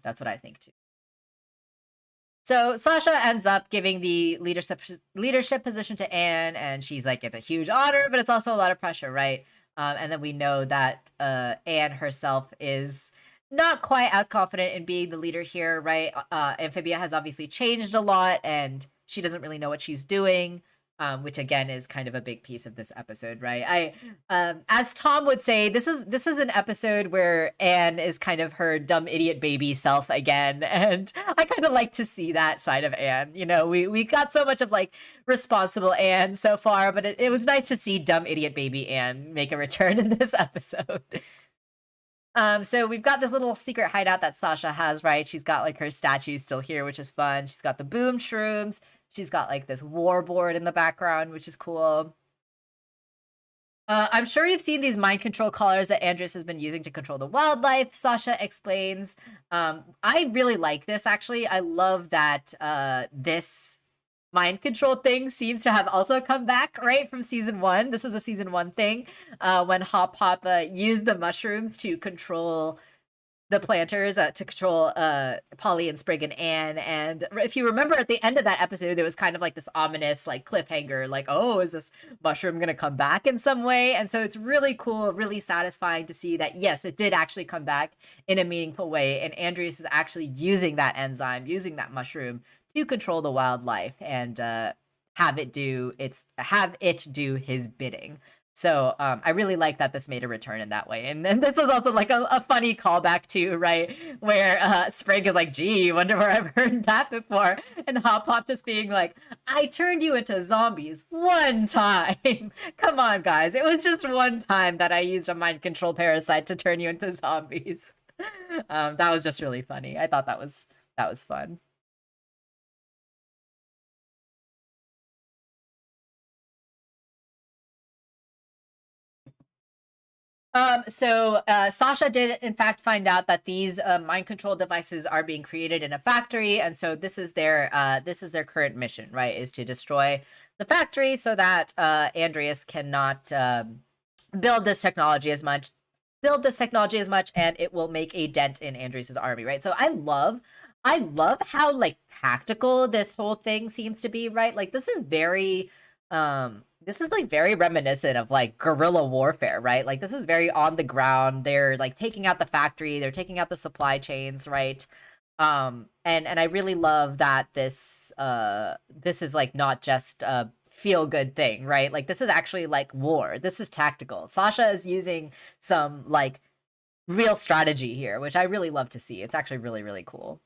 So Sasha ends up giving the leadership position to Anne, and she's like, it's a huge honor, but it's also a lot of pressure, right? And then we know that Anne herself is not quite as confident in being the leader here, right? Amphibia has obviously changed a lot, and she doesn't really know what she's doing. which again is kind of a big piece of this episode, right? As Tom would say, this is an episode where Anne is kind of her dumb idiot baby self again, and I kind of like to see that side of Anne. You know, we got so much of like responsible Anne so far, but it was nice to see dumb idiot baby Anne make a return in this episode. So we've got this little secret hideout that Sasha has, right? She's got like her statue still here, which is fun. She's got the boom shrooms. She's got like this war board in the background, which is cool. I'm sure you've seen these mind control collars that Andreas has been using to control the wildlife, Sasha explains. I really like this, actually. I love that this mind control thing seems to have also come back, right, from season 1. This is a season 1 thing, when Hop Hop used the mushrooms to control the planters, to control Polly and Sprig and Anne. And if you remember, at the end of that episode, there was kind of like this ominous like cliffhanger, like, oh, is this mushroom gonna come back in some way? And so it's really cool, really satisfying to see that, yes, it did actually come back in a meaningful way, and Andreas is actually using that enzyme, using that mushroom to control the wildlife and have it do his bidding. So I really like that this made a return in that way. And then this was also like a funny callback too, right? Where Sprig is like, gee, wonder where I've heard that before. And Hop Hop just being like, I turned you into zombies one time. Come on, guys. It was just one time that I used a mind control parasite to turn you into zombies. That was just really funny. I thought that was fun. So Sasha did in fact find out that these mind control devices are being created in a factory, and so this is their current mission, right? Is to destroy the factory so that Andreas cannot build this technology as much, and it will make a dent in Andreas's army, right? So I love how like tactical this whole thing seems to be, right? Like this is like very reminiscent of like guerrilla warfare, right? Like this is very on the ground. They're like taking out the factory, they're taking out the supply chains, right? And I really love that this is like not just a feel good thing, right? Like this is actually like war. This is tactical. Sasha is using some like real strategy here, which I really love to see. It's actually really, really cool.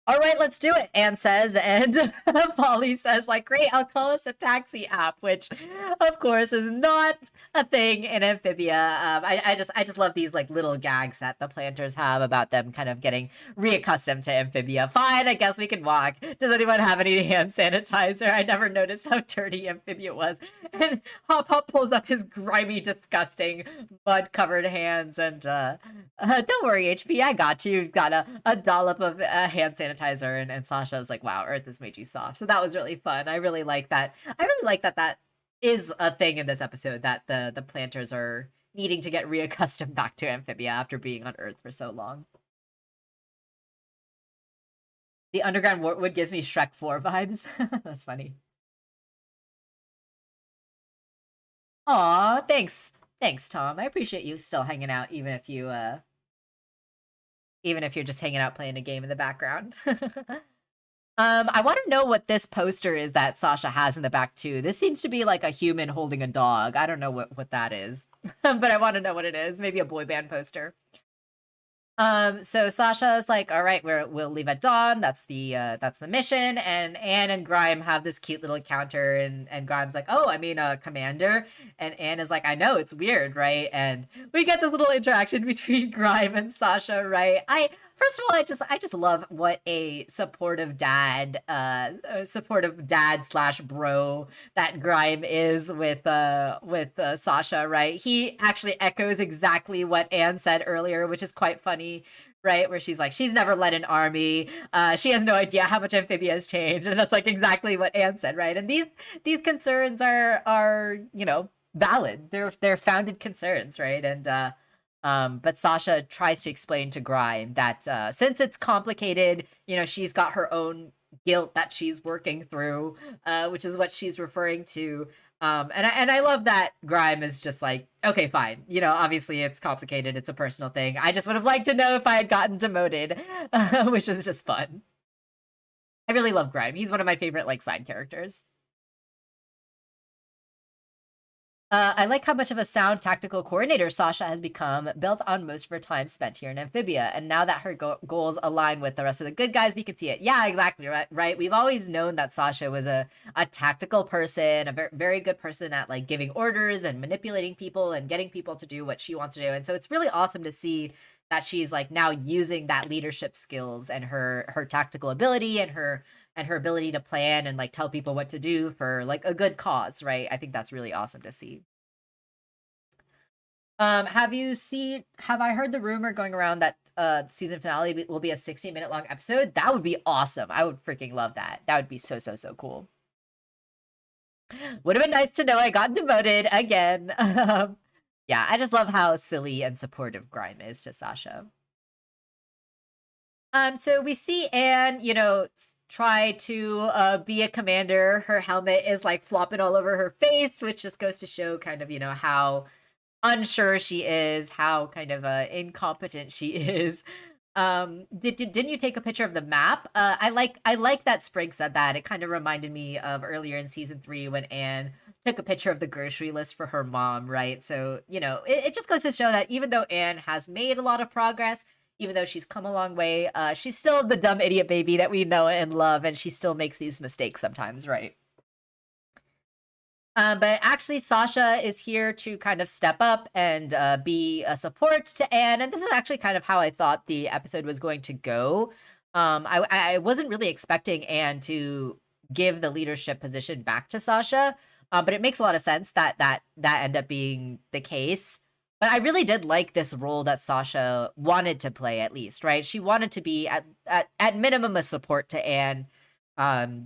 All right, let's do it, Anne says, and Polly says, like, great, I'll call us a taxi app, which, of course, is not a thing in Amphibia. I just love these, like, little gags that the planters have about them kind of getting reaccustomed to Amphibia. Fine, I guess we can walk. Does anyone have any hand sanitizer? I never noticed how dirty Amphibia was. And Hop Hop pulls up his grimy, disgusting, mud-covered hands, and, don't worry, HP, I got you. He's got a dollop of hand sanitizer. And Sasha's like, wow, Earth has made you soft. So that was really fun. I really like that. That is a thing in this episode, that the planters are needing to get reaccustomed back to Amphibia after being on Earth for so long. The underground Wartwood gives me Shrek 4 vibes. That's funny. Aw, thanks. Thanks, Tom. I appreciate you still hanging out, even if you're just hanging out playing a game in the background. I want to know what this poster is that Sasha has in the back too. This seems to be like a human holding a dog. I don't know what that is, but I want to know what it is. Maybe a boy band poster. So Sasha's like, all right, we'll leave at dawn. That's the mission. And Anne and Grime have this cute little encounter, and Grime's like, oh, I mean, Commander. And Anne is like, I know, it's weird, right? And we get this little interaction between Grime and Sasha, right? First of all, I just love what a supportive dad slash bro that Grime is with Sasha, right? He actually echoes exactly what Anne said earlier, which is quite funny, right? Where she's like, she's never led an army. She has no idea how much Amphibia has changed, and that's like exactly what Anne said, right? And these concerns are valid. They're founded concerns, right? And but Sasha tries to explain to Grime that since it's complicated, she's got her own guilt that she's working through, which is what she's referring to. And I love that Grime is just like, okay, fine. Obviously it's complicated. It's a personal thing. I just would have liked to know if I had gotten demoted, which is just fun. I really love Grime. He's one of my favorite like side characters. I like how much of a sound tactical coordinator Sasha has become, built on most of her time spent here in Amphibia. And now that her goals align with the rest of the good guys, we can see it. Yeah, exactly. Right. We've always known that Sasha was a tactical person, a very good person at like giving orders and manipulating people and getting people to do what she wants to do. And so it's really awesome to see that she's like now using that leadership skills and her tactical ability and her ability to plan and like tell people what to do for like a good cause, right? I think that's really awesome to see. Have I heard the rumor going around that season finale will be a 60-minute long episode? That would be awesome. I would freaking love that. That would be so cool. Would have been nice to know I got demoted again. Yeah, I just love how silly and supportive Grime is to Sasha. So we see Anne, try to be a commander. Her helmet is like flopping all over her face, which just goes to show kind of, how unsure she is, how kind of incompetent she is. Didn't you take a picture of the map? I like that Sprig said that. It kind of reminded me of earlier in season 3 when Anne took a picture of the grocery list for her mom, right? So, it just goes to show that even though Anne has made a lot of progress, even though she's come a long way, she's still the dumb idiot baby that we know and love, and she still makes these mistakes sometimes, right? But actually, Sasha is here to kind of step up and be a support to Anne. And this is actually kind of how I thought the episode was going to go. I wasn't really expecting Anne to give the leadership position back to Sasha, but it makes a lot of sense that ended up being the case. But I really did like this role that Sasha wanted to play, at least, right? She wanted to be at minimum a support to Anne.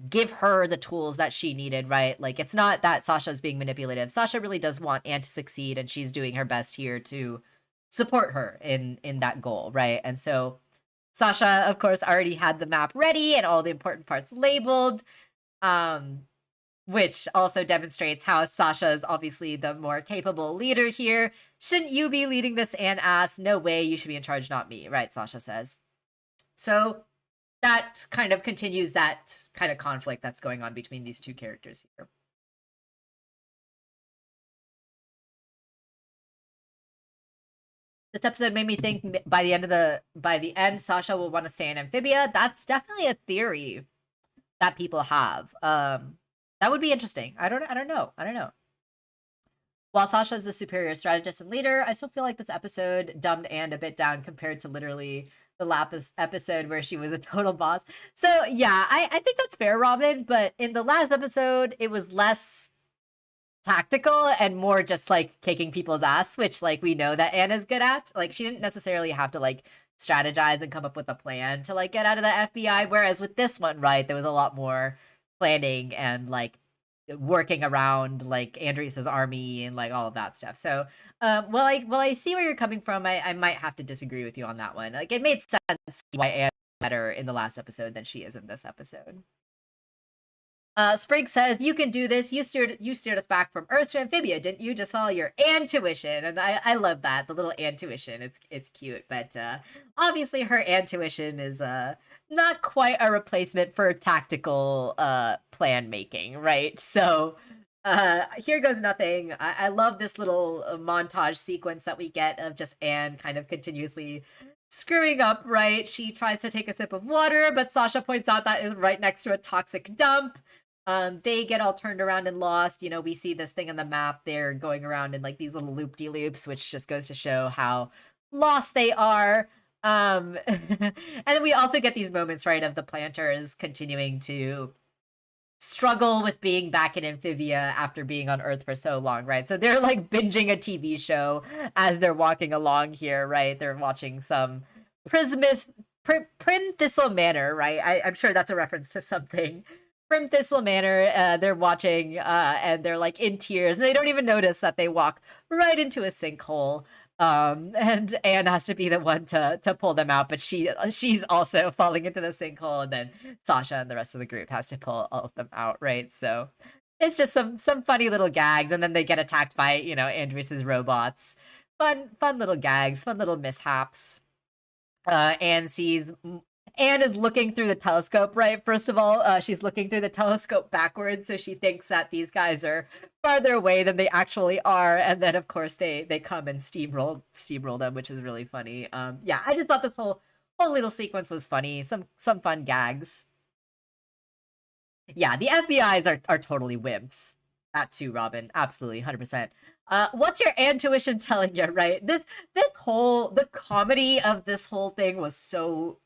Give her the tools that she needed, right? Like, it's not that Sasha's being manipulative. Sasha really does want Anne to succeed, and she's doing her best here to support her in that goal, right? And so Sasha, of course, already had the map ready and all the important parts labeled, which also demonstrates how Sasha is obviously the more capable leader here. Shouldn't you be leading this, Anne asks. No way, you should be in charge, not me, right? Sasha says. So that kind of continues that kind of conflict that's going on between these two characters here. This episode made me think by the end, Sasha will want to stay in Amphibia. That's definitely a theory that people have. That would be interesting. I don't know. While Sasha is the superior strategist and leader, I still feel like this episode dumbed Anne a bit down compared to literally the Lapis episode where she was a total boss. So yeah, I think that's fair, Robin, but in the last episode, it was less tactical and more just like kicking people's ass, which like we know that Anne is good at. Like, she didn't necessarily have to like strategize and come up with a plan to like get out of the FBI, whereas with this one, right, there was a lot more planning and like working around like Andrias's army and like all of that stuff. So well I see where you're coming from. I might have to disagree with you on that one. Like, it made sense why Anne is better in the last episode than she is in this episode. Sprig says, you can do this. You steered us back from Earth to Amphibia, didn't you? Just follow your intuition. And I love that. The little intuition. It's cute. But obviously her intuition is not quite a replacement for tactical plan making, right? So here goes nothing. I love this little montage sequence that we get of just Anne kind of continuously screwing up, right? She tries to take a sip of water, but Sasha points out that is right next to a toxic dump. They get all turned around and lost. We see this thing on the map. They're going around in like these little loop-de-loops, which just goes to show how lost they are. And then we also get these moments, right, of the planters continuing to struggle with being back in Amphibia after being on Earth for so long, right? So they're like binging a TV show as they're walking along here, right? They're watching some Prim Thistle Manor, right? I'm sure that's a reference to something. Prim Thistle Manor, they're watching and they're like in tears, and they don't even notice that they walk right into a sinkhole. And Anne has to be the one to pull them out, but she's also falling into the sinkhole, and then Sasha and the rest of the group has to pull all of them out, right? So it's just some funny little gags, and then they get attacked by Andrias's robots. Fun little gags, fun little mishaps. Anne sees Anne is looking through the telescope, right? First of all, she's looking through the telescope backwards, so she thinks that these guys are farther away than they actually are, and then of course they come and steamroll them, which is really funny. Yeah, I just thought this whole little sequence was funny. Some fun gags. Yeah, the FBI's are totally wimps. That too, Robin. Absolutely, 100%. What's your intuition telling you, right? The comedy of this whole thing was so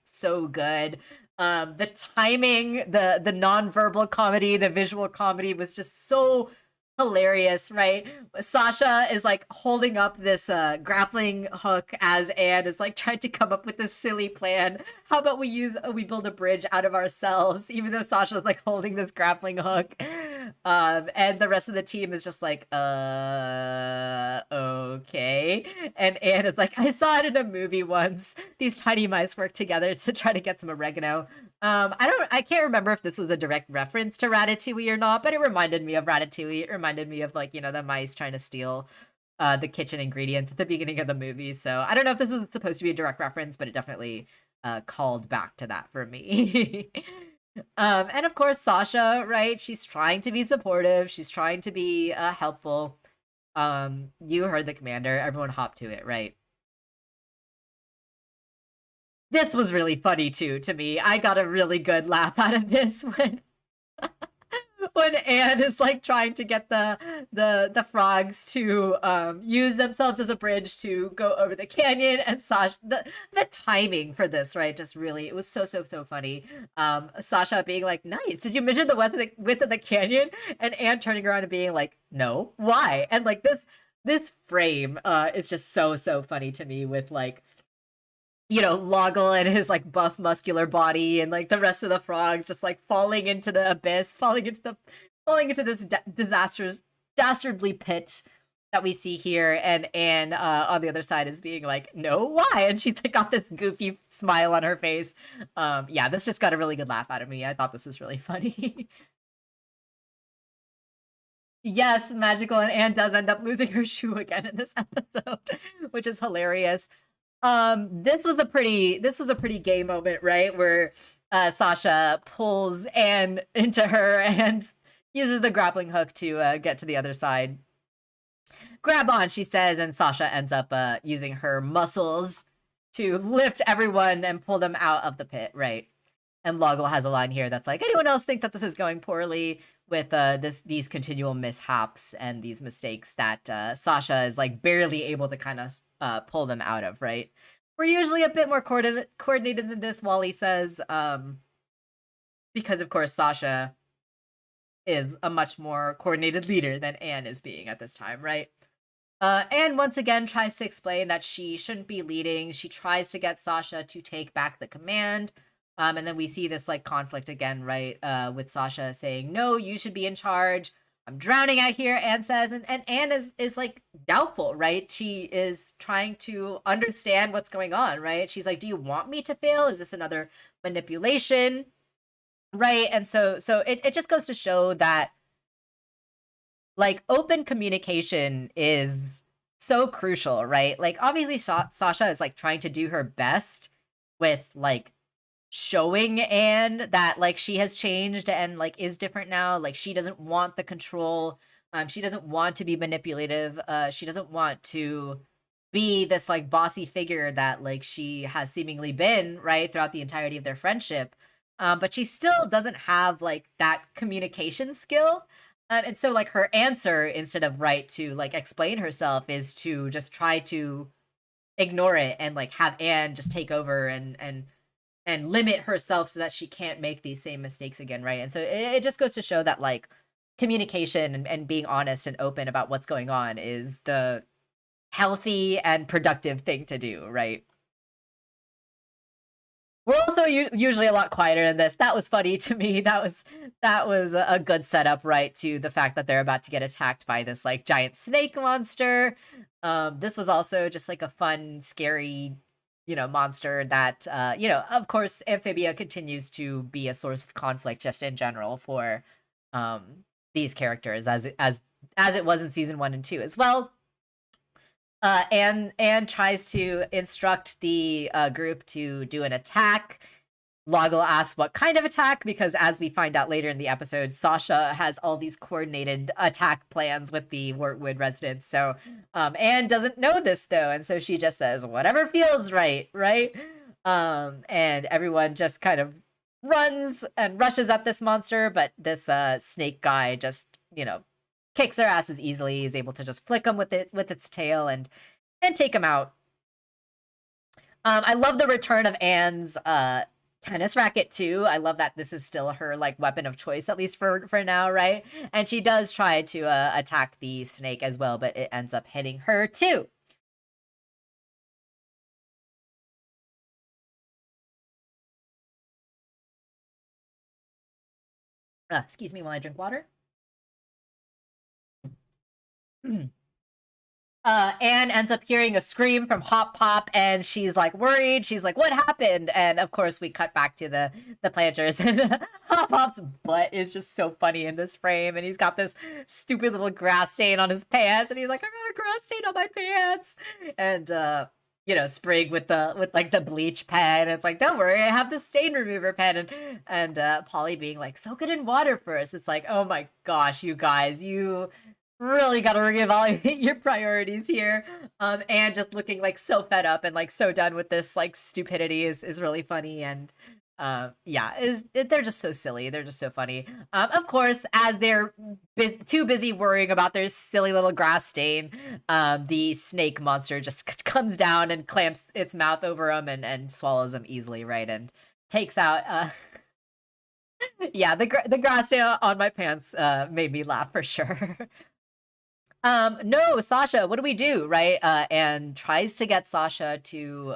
good. The timing, the nonverbal comedy, the visual comedy was just so hilarious, right? Sasha is like holding up this grappling hook as Anne is like trying to come up with this silly plan. How about we build a bridge out of ourselves, even though Sasha's like holding this grappling hook. And the rest of the team is just like, okay. And Anne is like, I saw it in a movie once. These tiny mice work together to try to get some oregano. I can't remember if this was a direct reference to Ratatouille or not, but it reminded me of Ratatouille. It reminded me of like, the mice trying to steal the kitchen ingredients at the beginning of the movie. So I don't know if this was supposed to be a direct reference, but it definitely called back to that for me. And of course, Sasha, right? She's trying to be supportive. She's trying to be helpful. You heard the commander. Everyone hop to it, right? This was really funny too to me. I got a really good laugh out of this when Anne is like trying to get the frogs to use themselves as a bridge to go over the canyon, and Sasha, the timing for this, right, just really, it was so funny. Sasha being like, nice, did you measure the width of the canyon? And Anne turning around and being like, no, why? And like this frame is just so funny to me, with like, Loggle and his like buff muscular body, and like the rest of the frogs just like falling into the abyss, falling into this dastardly pit that we see here. And Anne on the other side is being like, no, why? And she's like got this goofy smile on her face. Yeah, this just got a really good laugh out of me. I thought this was really funny. Yes, magical, and Anne does end up losing her shoe again in this episode, which is hilarious. This was a pretty gay moment, right? Where Sasha pulls Anne into her and uses the grappling hook to get to the other side. Grab on, she says, and Sasha ends up using her muscles to lift everyone and pull them out of the pit, right? And Loggle has a line here that's like, anyone else think that this is going poorly with these continual mishaps and these mistakes that Sasha is like barely able to kind of pull them out of, right? We're usually a bit more coordinated than this, Wally says, because of course Sasha is a much more coordinated leader than Anne is being at this time, right? Anne once again tries to explain that she shouldn't be leading. She tries to get Sasha to take back the command. And then we see this like conflict again, right? With Sasha saying, no, you should be in charge. I'm drowning out here, Anne says. And Anne is like doubtful, right? She is trying to understand what's going on, right? She's like, do you want me to fail? Is this another manipulation? Right? And so it just goes to show that like open communication is so crucial, right? Like obviously Sasha is like trying to do her best with like showing Anne that like she has changed and like is different now. Like she doesn't want the control. She doesn't want to be manipulative. She doesn't want to be this like bossy figure that like she has seemingly been, right, throughout the entirety of their friendship. But she still doesn't have like that communication skill. And so like her answer, instead of right to like explain herself, is to just try to ignore it and like have Anne just take over and limit herself so that she can't make these same mistakes again, right? And so it just goes to show that like communication and being honest and open about what's going on is the healthy and productive thing to do, right? We're also usually a lot quieter than this. That was funny to me. That was a good setup, right, to the fact that they're about to get attacked by this like giant snake monster. This was also just like a fun, scary, monster that, of course, Amphibia continues to be a source of conflict just in general for these characters, as it was in season 1 and 2 as well. Anne tries to instruct the group to do an attack. Loggle asks what kind of attack, because as we find out later in the episode, Sasha has all these coordinated attack plans with the Wortwood residents. So Anne doesn't know this though, and so she just says whatever feels right, right? And everyone just kind of runs and rushes at this monster, but this snake guy just, you know, kicks their asses easily. He's able to just flick them with its tail and take them out. I love the return of Anne's tennis racket too. I love that this is still her like weapon of choice, at least for now, right? And she does try to attack the snake as well, but it ends up hitting her too. Excuse me while I drink water. Anne ends up hearing a scream from Hop Pop, and she's like worried. She's like, "What happened?" And of course, we cut back to the planters, and Hop Pop's butt is just so funny in this frame, and he's got this stupid little grass stain on his pants, and he's like, "I got a grass stain on my pants," and you know, Sprig with like the bleach pen. It's like, don't worry, I have the stain remover pen, and Polly being like, soak it in water first. It's like, oh my gosh, you guys, you really got to reevaluate your priorities here. And just looking like so fed up and like so done with this like stupidity is really funny. And yeah, they're just so silly. They're just so funny. Of course, as they're too busy worrying about their silly little grass stain, the snake monster just comes down and clamps its mouth over them and swallows them easily, right? And takes out. Yeah, the grass stain on my pants made me laugh for sure. No, Sasha, what do we do, right? And tries to get Sasha to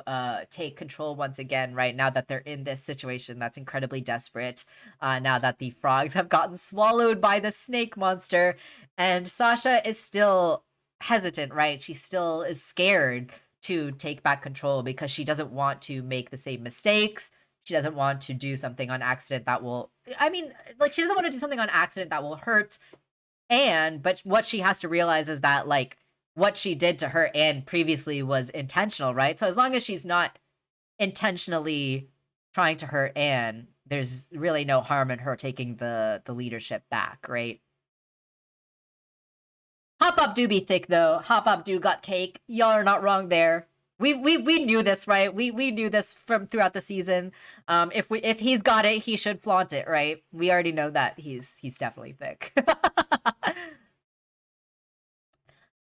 take control once again, right? Now that they're in this situation that's incredibly desperate, now that the frogs have gotten swallowed by the snake monster, and Sasha is still hesitant, right? She still is scared to take back control because she doesn't want to make the same mistakes. She doesn't want to do something on accident that will, I mean, like, she doesn't want to do something on accident that will hurt Anne, but what she has to realize is that like what she did to her Anne previously was intentional, right? So as long as she's not intentionally trying to hurt Anne, there's really no harm in her taking the leadership back, right? Hop Up do be thick though. Hop Up do got cake. Y'all are not wrong there. We knew this, right? We knew this from throughout the season. If he's got it, he should flaunt it, right? We already know that he's definitely thick.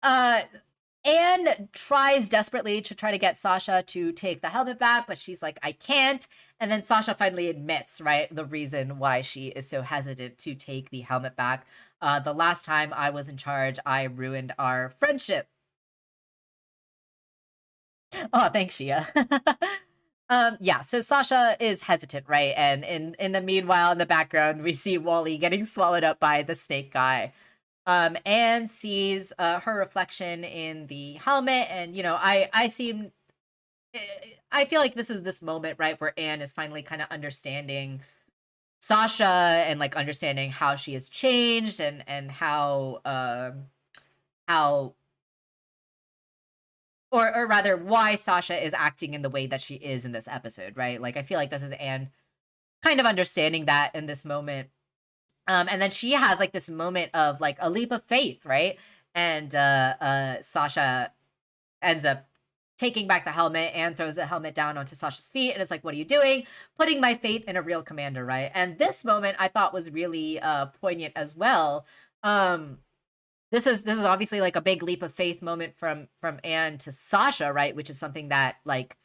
Anne tries desperately to try to get Sasha to take the helmet back, but she's like, I can't. And then Sasha finally admits, right, the reason why she is so hesitant to take the helmet back. The last time I was in charge, I ruined our friendship. Oh, thanks, Shia. Yeah, so Sasha is hesitant, right? And in the meanwhile, in the background, we see Wally getting swallowed up by the snake guy. Anne sees her reflection in the helmet, and you know, I feel like this is this moment, right, where Anne is finally kind of understanding Sasha and like understanding how she has changed and how or rather why Sasha is acting in the way that she is in this episode, right? Like I feel like this is Anne kind of understanding that in this moment. And then she has like this moment of like a leap of faith, right? And Sasha ends up taking back the helmet and throws the helmet down onto Sasha's feet, and it's like, what are you doing? Putting my faith in a real commander, right? And this moment I thought was really poignant as well. This is obviously like a big leap of faith moment from Anne to Sasha, right? Which is something that like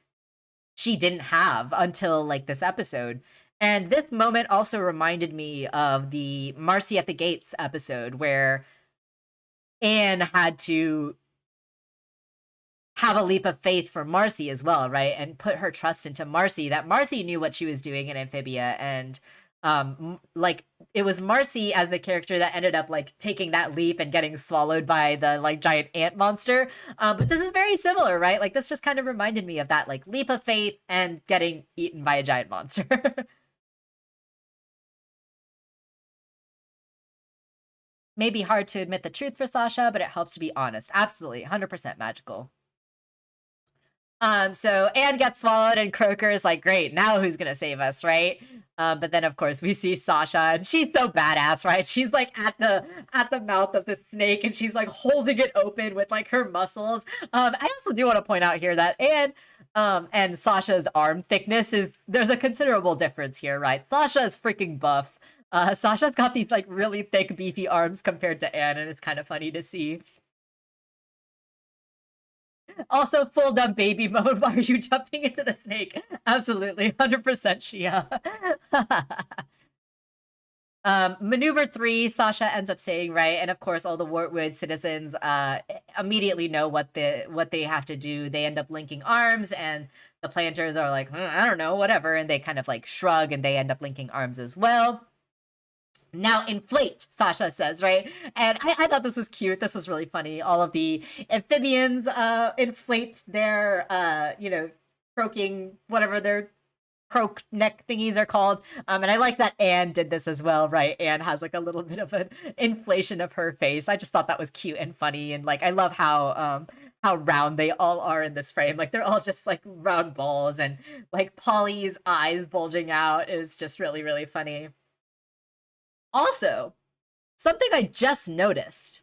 she didn't have until like this episode. And this moment also reminded me of the Marcy at the Gates episode where Anne had to have a leap of faith for Marcy as well, right? And put her trust into Marcy, that Marcy knew what she was doing in Amphibia. And like it was Marcy as the character that ended up like taking that leap and getting swallowed by the like giant ant monster. But this is very similar, right? Like this just kind of reminded me of that like leap of faith and getting eaten by a giant monster. Maybe hard to admit the truth for Sasha, but it helps to be honest. Absolutely, 100% magical. So Anne gets swallowed, and Croaker is like, great, now who's gonna save us, right? But then of course we see Sasha, and she's so badass, right? She's like at the mouth of the snake, and she's like holding it open with like her muscles. I also do want to point out here that Anne and Sasha's arm thickness there's a considerable difference here, right? Sasha is freaking buff. Sasha's got these like really thick, beefy arms compared to Anne, and it's kind of funny to see. Also, full dumb baby mode. Why are you jumping into the snake? Absolutely, 100% Shia. Maneuver 3, Sasha ends up saying, right, and of course all the Wartwood citizens immediately know what they have to do. They end up linking arms, and the planters are like, I don't know, whatever, and they kind of like shrug, and they end up linking arms as well. Now inflate, Sasha says, right? And I thought this was cute. This was really funny. All of the amphibians inflate their, croaking, whatever their croak neck thingies are called. And I like that Anne did this as well, right? Anne has like a little bit of an inflation of her face. I just thought that was cute and funny. And like, I love how round they all are in this frame. Like, they're all just like round balls, and like Polly's eyes bulging out is just really, really funny. Also, something I just noticed,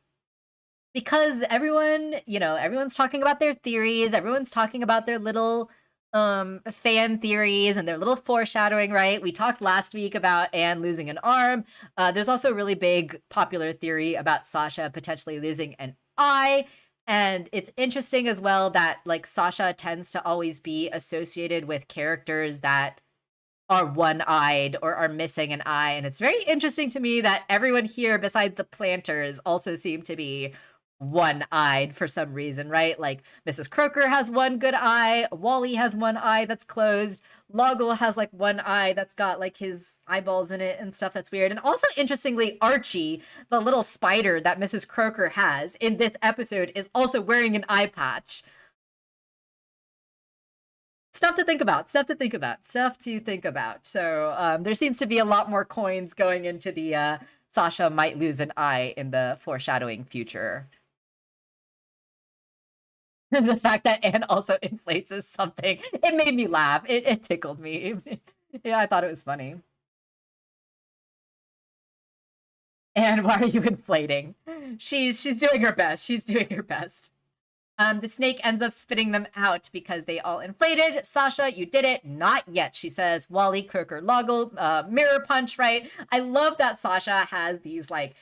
because everyone's talking about their theories, everyone's talking about their little fan theories and their little foreshadowing, right? We talked last week about Anne losing an arm. There's also a really big popular theory about Sasha potentially losing an eye. And it's interesting as well that like Sasha tends to always be associated with characters that are one-eyed or are missing an eye. And it's very interesting to me that everyone here besides the planters also seem to be one-eyed for some reason, right? Like Mrs. Croaker has one good eye, Wally has one eye that's closed, Loggle has like one eye that's got like his eyeballs in it and stuff that's weird. And also interestingly, Archie, the little spider that Mrs. Croaker has in this episode, is also wearing an eye patch. Stuff to think about. So there seems to be a lot more coins going into the Sasha might lose an eye in the foreshadowing future. The fact that Anne also inflates is something. It made me laugh. It tickled me. Yeah, I thought it was funny. Anne, why are you inflating? She's doing her best. The snake ends up spitting them out because they all inflated. Sasha, you did it. Not yet, she says. Wally, Croaker, Loggle, mirror punch, right? I love that Sasha has these, like,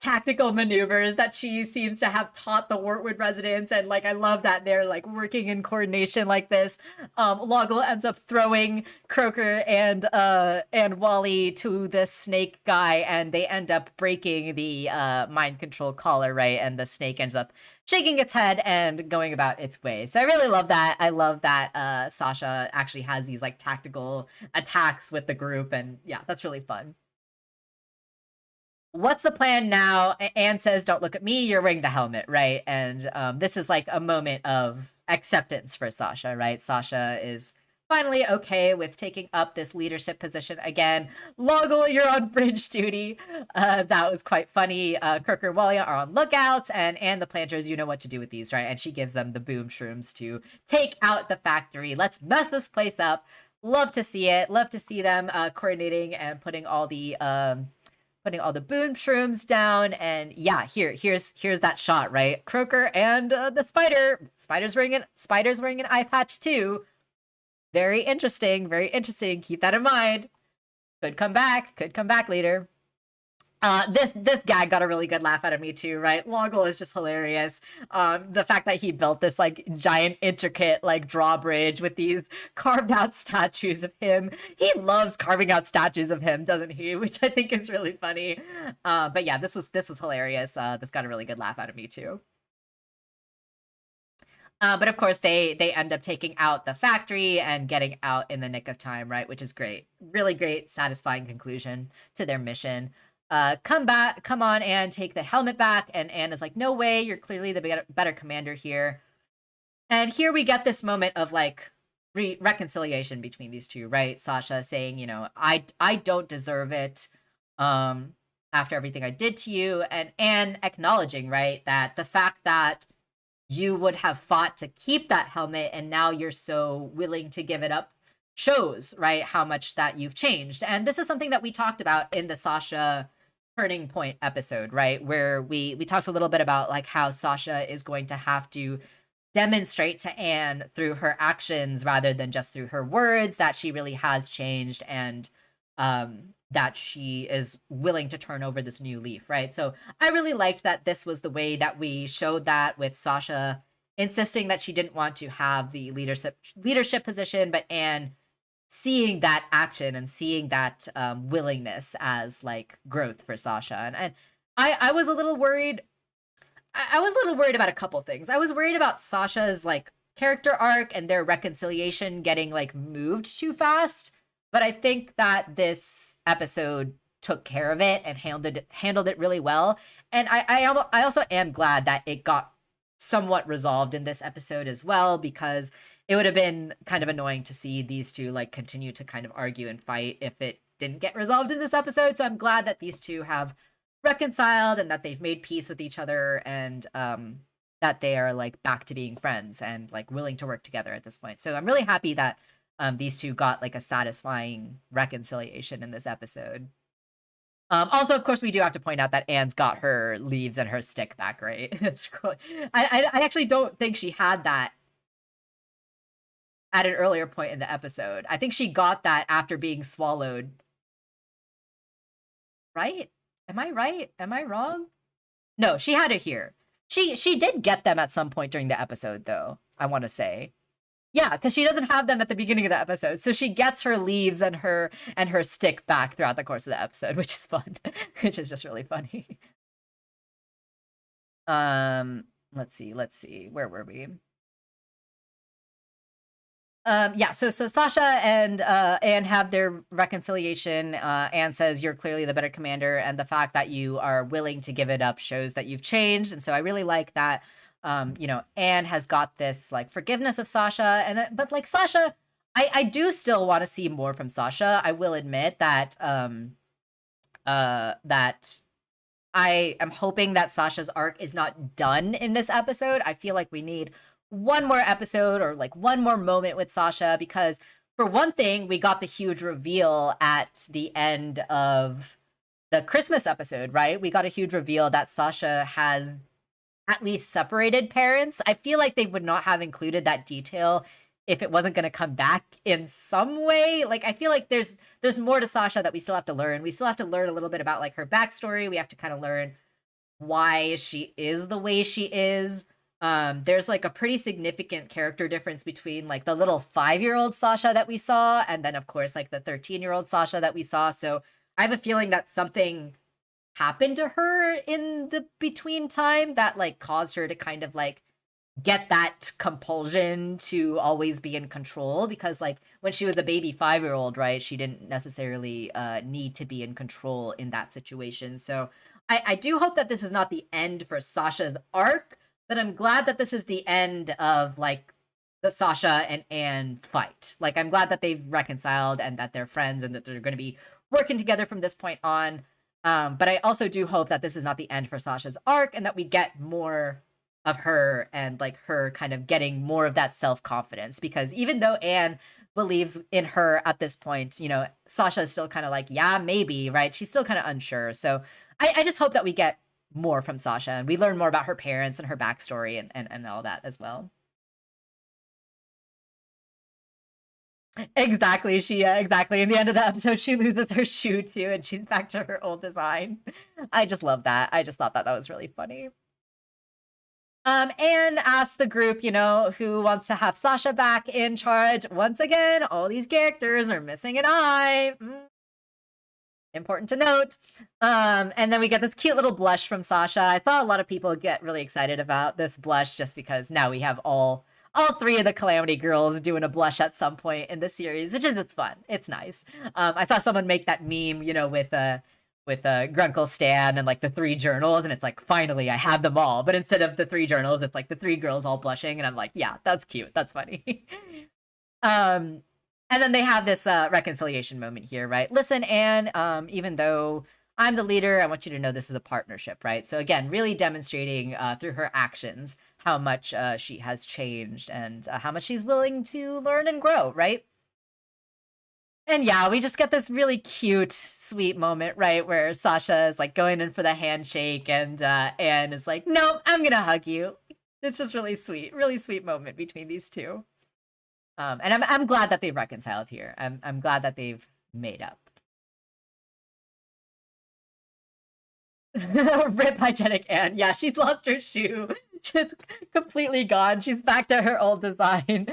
tactical maneuvers that she seems to have taught the Wartwood residents, and like I love that they're like working in coordination like this. Loggle ends up throwing Croaker and Wally to the snake guy, and they end up breaking the mind control collar, right? And the snake ends up shaking its head and going about its way. So I really love that. I love that Sasha actually has these like tactical attacks with the group, and yeah, that's really fun. What's the plan now? Anne says, don't look at me, you're wearing the helmet, right? And this is like a moment of acceptance for Sasha, right? Sasha is finally okay with taking up this leadership position again. Loggle, you're on bridge duty. That was quite funny. Croaker and Wally are on lookouts, and the planters, you know what to do with these, right? And she gives them the boom shrooms to take out the factory. Let's mess this place up. Love to see it. Love to see them coordinating and putting all the boom shrooms down. And yeah, here's that shot, right? Croaker and the spider's wearing an eye patch too. Very interesting. Keep that in mind. Could come back later. This guy got a really good laugh out of me too, right? Loggle is just hilarious. The fact that he built this like giant intricate like drawbridge with these carved out statues of him. He loves carving out statues of him, doesn't he? Which I think is really funny. But yeah, this was hilarious. This got a really good laugh out of me too. But of course, they end up taking out the factory and getting out in the nick of time, right? Which is great. Really great, satisfying conclusion to their mission. Come on, Anne, take the helmet back. And Anne is like, no way, you're clearly the better commander here. And here we get this moment of like reconciliation between these two, right? Sasha saying, I don't deserve it after everything I did to you. And Anne acknowledging, right, that the fact that you would have fought to keep that helmet and now you're so willing to give it up shows, right, how much that you've changed. And this is something that we talked about in the Sasha turning point episode, right, where we talked a little bit about like how Sasha is going to have to demonstrate to Anne through her actions rather than just through her words that she really has changed, and that she is willing to turn over this new leaf, right? So I really liked that this was the way that we showed that, with Sasha insisting that she didn't want to have the leadership position, but Anne seeing that action and seeing that willingness as like growth for Sasha. And I was a little worried. I was a little worried about a couple things. I was worried about Sasha's like character arc and their reconciliation getting like moved too fast. But I think that this episode took care of it and handled it really well. And I also am glad that it got somewhat resolved in this episode as well, because it would have been kind of annoying to see these two like continue to kind of argue and fight if it didn't get resolved in this episode. So I'm glad that these two have reconciled and that they've made peace with each other, and that they are like back to being friends and like willing to work together at this point. So I'm really happy that these two got like a satisfying reconciliation in this episode. Also, of course, we do have to point out that Anne's got her leaves and her stick back, right? It's cool. I actually don't think she had that at an earlier point in the episode. I think she got that after being swallowed. Right? Am I right? Am I wrong? No, she had it here. She did get them at some point during the episode, though, I want to say. Yeah, because she doesn't have them at the beginning of the episode. So she gets her leaves and her stick back throughout the course of the episode, which is fun. Which is just really funny. Let's see. Where were we? Yeah, so Sasha and Anne have their reconciliation. Anne says, "You're clearly the better commander, and the fact that you are willing to give it up shows that you've changed." And so I really like that. Anne has got this like forgiveness of Sasha, but like Sasha, I do still want to see more from Sasha. I will admit that that I am hoping that Sasha's arc is not done in this episode. I feel like we need one more episode or like one more moment with Sasha, because for one thing, we got the huge reveal at the end of the Christmas episode, right? We got a huge reveal that Sasha has at least separated parents. I feel like they would not have included that detail if it wasn't going to come back in some way. Like, I feel like there's more to Sasha that we still have to learn. We still have to learn a little bit about like her backstory. We have to kind of learn why she is the way she is. There's like a pretty significant character difference between like the little 5-year-old Sasha that we saw and then of course like the 13-year-old Sasha that we saw. So I have a feeling that something happened to her in the between time that like caused her to kind of like get that compulsion to always be in control, because like when she was a baby 5-year-old, right, she didn't necessarily need to be in control in that situation. So I do hope that this is not the end for Sasha's arc, but I'm glad that this is the end of like the Sasha and Anne fight. Like, I'm glad that they've reconciled and that they're friends and that they're going to be working together from this point on. But I also do hope that this is not the end for Sasha's arc and that we get more of her and like her kind of getting more of that self-confidence, because even though Anne believes in her at this point, Sasha is still kind of like, yeah, maybe, right? She's still kind of unsure. So I just hope that we get more from Sasha and we learn more about her parents and her backstory and all that as well. Exactly. Exactly. In the end of the episode, she loses her shoe too, and she's back to her old design. I just love that. I just thought that was really funny. Anne asked the group, who wants to have Sasha back in charge. Once again, all these characters are missing an eye. Important to note. And then we get this cute little blush from Sasha. I saw a lot of people get really excited about this blush just because now we have all 3 of the Calamity Girls doing a blush at some point in the series, which is, it's fun. It's nice. I saw someone make that meme, with Grunkle Stan and like the 3 journals, and it's like, finally I have them all. But instead of the 3 journals, it's like the 3 girls all blushing, and I'm like, yeah, that's cute. That's funny. And then they have this reconciliation moment here, right? Listen, Anne, even though I'm the leader. I want you to know this is a partnership, right? So again, really demonstrating through her actions how much she has changed and how much she's willing to learn and grow, right? And yeah, we just get this really cute, sweet moment, right, where Sasha is like going in for the handshake, and Anne is like, "No, I'm gonna hug you." It's just really sweet moment between these two. And I'm glad that they've reconciled here. I'm glad that they've made up. Rip hygienic Anne. Yeah, she's lost her shoe. She's completely gone. She's back to her old design.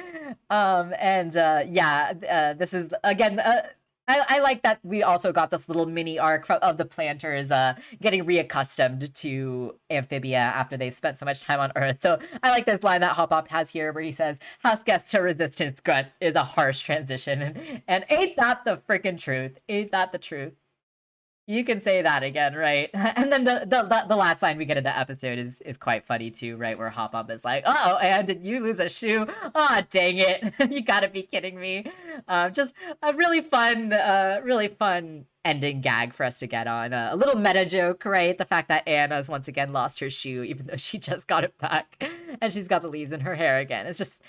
This is again. I like that we also got this little mini arc of the planters getting reaccustomed to Amphibia after they've spent so much time on Earth. So I like this line that Hop Hop has here where he says, "House guests to resistance grunt is a harsh transition." And ain't that the freaking truth? Ain't that the truth? You can say that again, right? And then the last line we get in the episode is quite funny too, right? Where Hop Up is like, "Oh, and did you lose a shoe? Oh, dang it! You gotta be kidding me!" Just a really fun ending gag for us to get on. A little meta joke, right? The fact that Anna's once again lost her shoe, even though she just got it back, and she's got the leaves in her hair again. It's just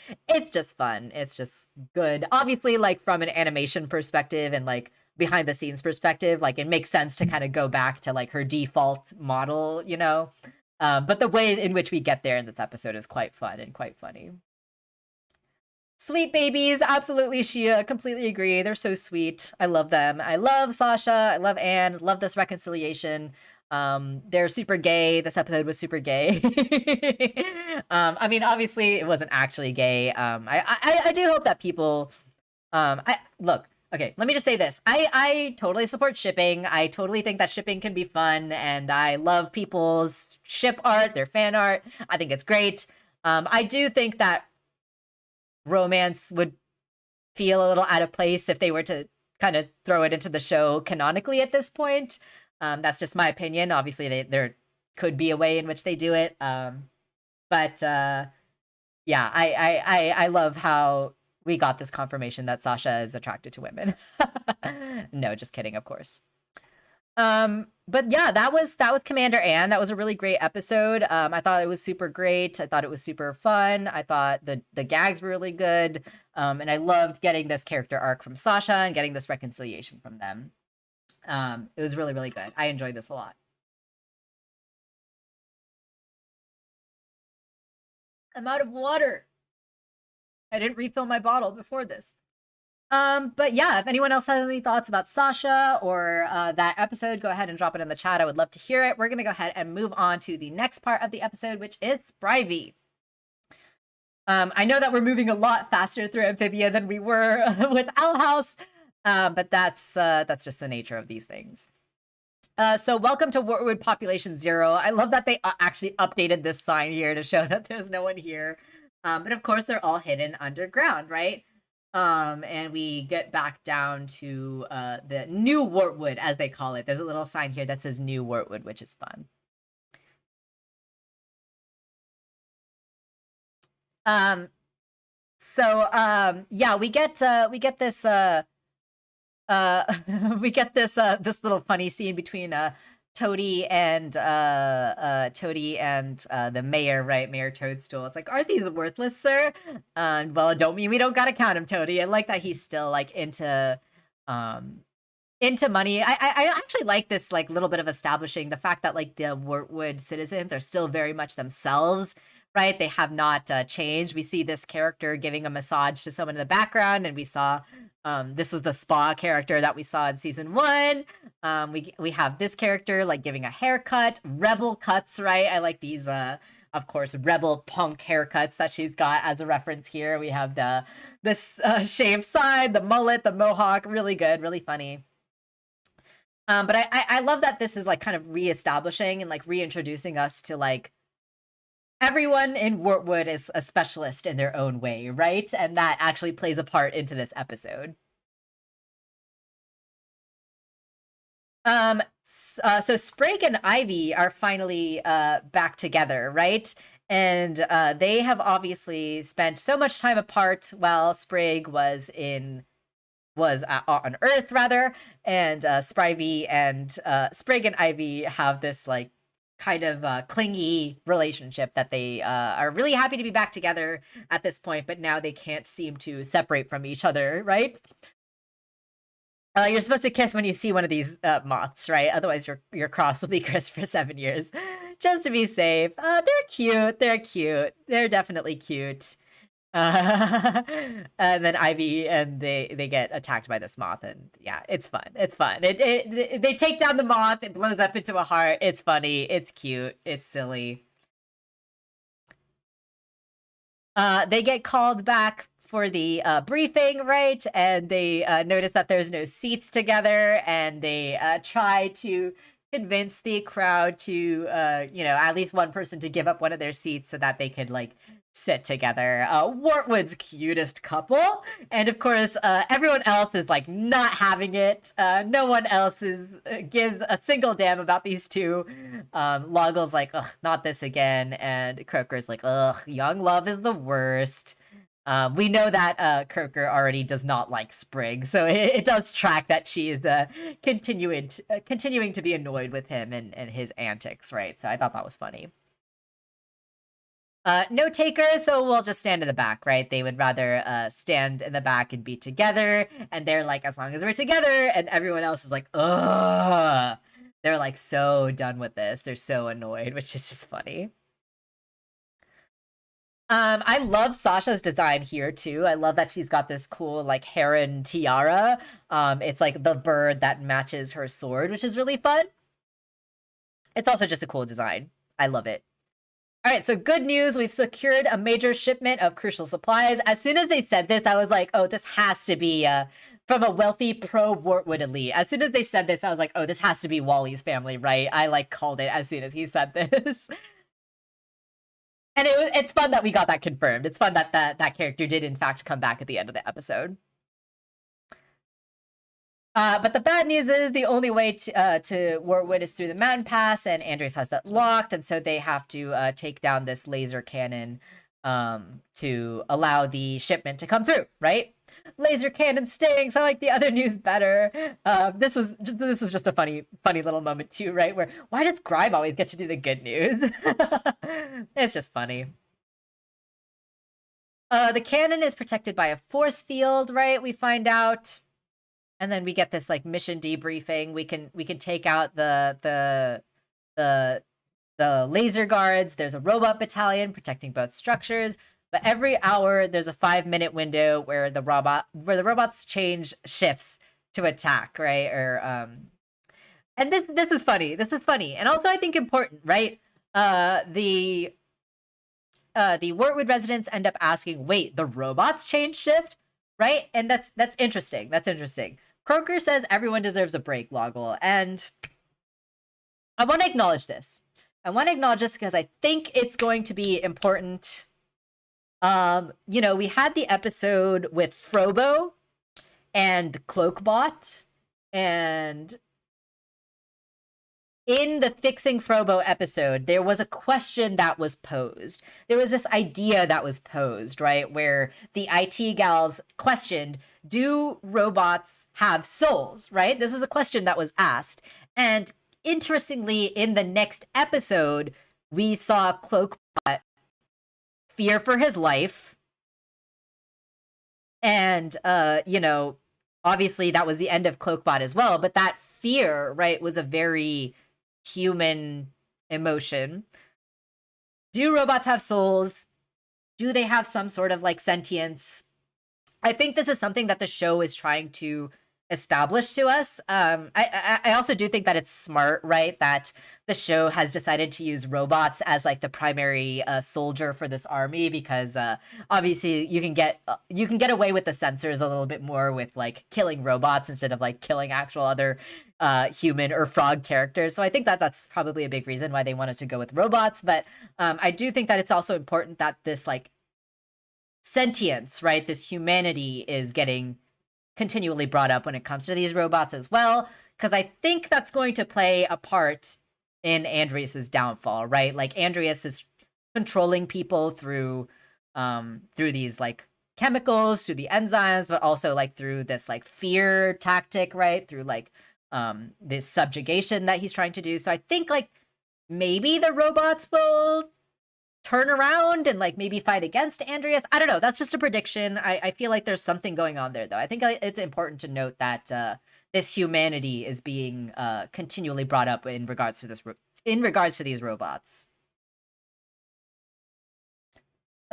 fun. It's just good. Obviously, like from an animation perspective and like behind the scenes perspective, like it makes sense to kind of go back to like her default model, you know. But the way in which we get there in this episode is quite fun and quite funny. Sweet babies, absolutely, Shia. Completely agree. They're so sweet. I love them. I love Sasha. I love Anne. Love this reconciliation. They're super gay. This episode was super gay. I mean, obviously, it wasn't actually gay. I do hope that people. Look. Okay, let me just say this. I totally support shipping. I totally think that shipping can be fun, and I love people's ship art, their fan art. I think it's great. I do think that romance would feel a little out of place if they were to kind of throw it into the show canonically at this point. That's just my opinion. Obviously, there could be a way in which they do it. But yeah, I love how we got this confirmation that Sasha is attracted to women. No, just kidding, of course. But yeah, that was Commander Anne. That was a really great episode. I thought it was super great. I thought it was super fun. I thought the gags were really good. And I loved getting this character arc from Sasha and getting this reconciliation from them. It was really, really good. I enjoyed this a lot. I'm out of water. I didn't refill my bottle before this. But yeah, if anyone else has any thoughts about Sasha or that episode, go ahead and drop it in the chat. I would love to hear it. We're going to go ahead and move on to the next part of the episode, which is Sprivy. I know that we're moving a lot faster through Amphibia than we were with Owl House, but that's just the nature of these things. So welcome to Wartwood Population 0. I love that they actually updated this sign here to show that there's no one here. But of course, they're all hidden underground, right? And we get back down to the New Wartwood, as they call it. There's a little sign here that says New Wartwood, which is fun. Yeah, we get this we get this little funny scene between Toady and the mayor, right? Mayor Toadstool. It's like, "Aren't these worthless, sir?" Well, it don't mean we don't gotta count him, Toady. I like that he's still like into money. I actually like this like little bit of establishing the fact that like the Wartwood citizens are still very much themselves, right? They have not changed. We see this character giving a massage to someone in the background, and we saw this was the spa character that we saw in season 1. We have this character like giving a haircut, rebel cuts, right? I like these of course rebel punk haircuts that she's got as a reference here. We have this shaved side, the mullet, the mohawk, really good, really funny. But I love that this is like kind of reestablishing and like reintroducing us to like everyone in Wartwood is a specialist in their own way, right? And that actually plays a part into this episode. So Sprig and Ivy are finally back together, right? And they have obviously spent so much time apart while Sprig was in on Earth rather, and Sprivy and Sprig and Ivy have this like kind of clingy relationship that they are really happy to be back together at this point, but now they can't seem to separate from each other, right? You're supposed to kiss when you see one of these moths, right? Otherwise, your cross will be cursed for 7 years, just to be safe. They're cute. They're cute. They're definitely cute. And then Ivy and they get attacked by this moth, and yeah, it's fun. It's fun. They take down the moth. It blows up into a heart. It's funny. It's cute. It's silly. They get called back for the briefing, right? And they notice that there's no seats together, and they try to convince the crowd to, at least one person to give up one of their seats so that they could like sit together. Wortwood's cutest couple, and of course, everyone else is like not having it. No one else gives a single damn about these two. Loggle's like, ugh, not this again, and Croker's like, ugh, young love is the worst. We know that Croker already does not like Sprig, so it does track that she is continuing to be annoyed with him and his antics, right? So I thought that was funny. No takers, so we'll just stand in the back, right? They would rather stand in the back and be together, and they're like, as long as we're together, and everyone else is like, ugh. They're like so done with this. They're so annoyed, which is just funny. I love Sasha's design here too. I love that she's got this cool like heron tiara. It's like the bird that matches her sword, which is really fun. It's also just a cool design. I love it. All right, so good news. We've secured a major shipment of crucial supplies. As soon as they said this, I was like, oh, this has to be from a wealthy pro-Wortwood elite. As soon as they said this, I was like, oh, this has to be Wally's family, right? I like called it as soon as he said this. And it's fun that we got that confirmed. It's fun that that character did, in fact, come back at the end of the episode. But the bad news is the only way to Wortwood is through the mountain pass, and Andres has that locked, and so they have to take down this laser cannon to allow the shipment to come through, right? Laser cannon stinks. I like the other news better. This was just a funny little moment too, right? Where why does Grime always get to do the good news? It's just funny. The cannon is protected by a force field, right? We find out, and then we get this like mission debriefing. We can take out the laser guards. There's a robot battalion protecting both structures. But every hour, there's a 5-minute window where the robots change shifts to attack, right? Or and this is funny. This is funny, and also I think important, right? The Wortwood residents end up asking, "Wait, the robots change shift, right?" And that's interesting. That's interesting. Croker says everyone deserves a break, Loggle, and I want to acknowledge this. I want to acknowledge this because I think it's going to be important. We had the episode with Frobo and Cloakbot, and in the Fixing Frobo episode, there was a question that was posed. There was this idea that was posed, right? Where the IT gals questioned, do robots have souls, right? This is a question that was asked. And interestingly, in the next episode, we saw Cloakbot fear for his life. And, obviously that was the end of Cloakbot as well. But that fear, right, was a very human emotion. Do robots have souls? Do they have some sort of like sentience? I think this is something that the show is trying to establish to us. I also do think that it's smart, right, that the show has decided to use robots as like the primary soldier for this army, because obviously you can get away with the censors a little bit more with like killing robots instead of like killing actual other human or frog characters. So I think that that's probably a big reason why they wanted to go with robots. But I do think that it's also important that this like sentience, right, this humanity is getting continually brought up when it comes to these robots as well, because I think that's going to play a part in Andreas's downfall, right? Like Andreas is controlling people through these like chemicals, through the enzymes, but also like through this like fear tactic, right? Through like this subjugation that he's trying to do. So I think like maybe the robots will turn around and like maybe fight against Andreas. I don't know. That's just a prediction. I feel like there's something going on there, though. I think it's important to note that this humanity is being continually brought up in regards to these robots.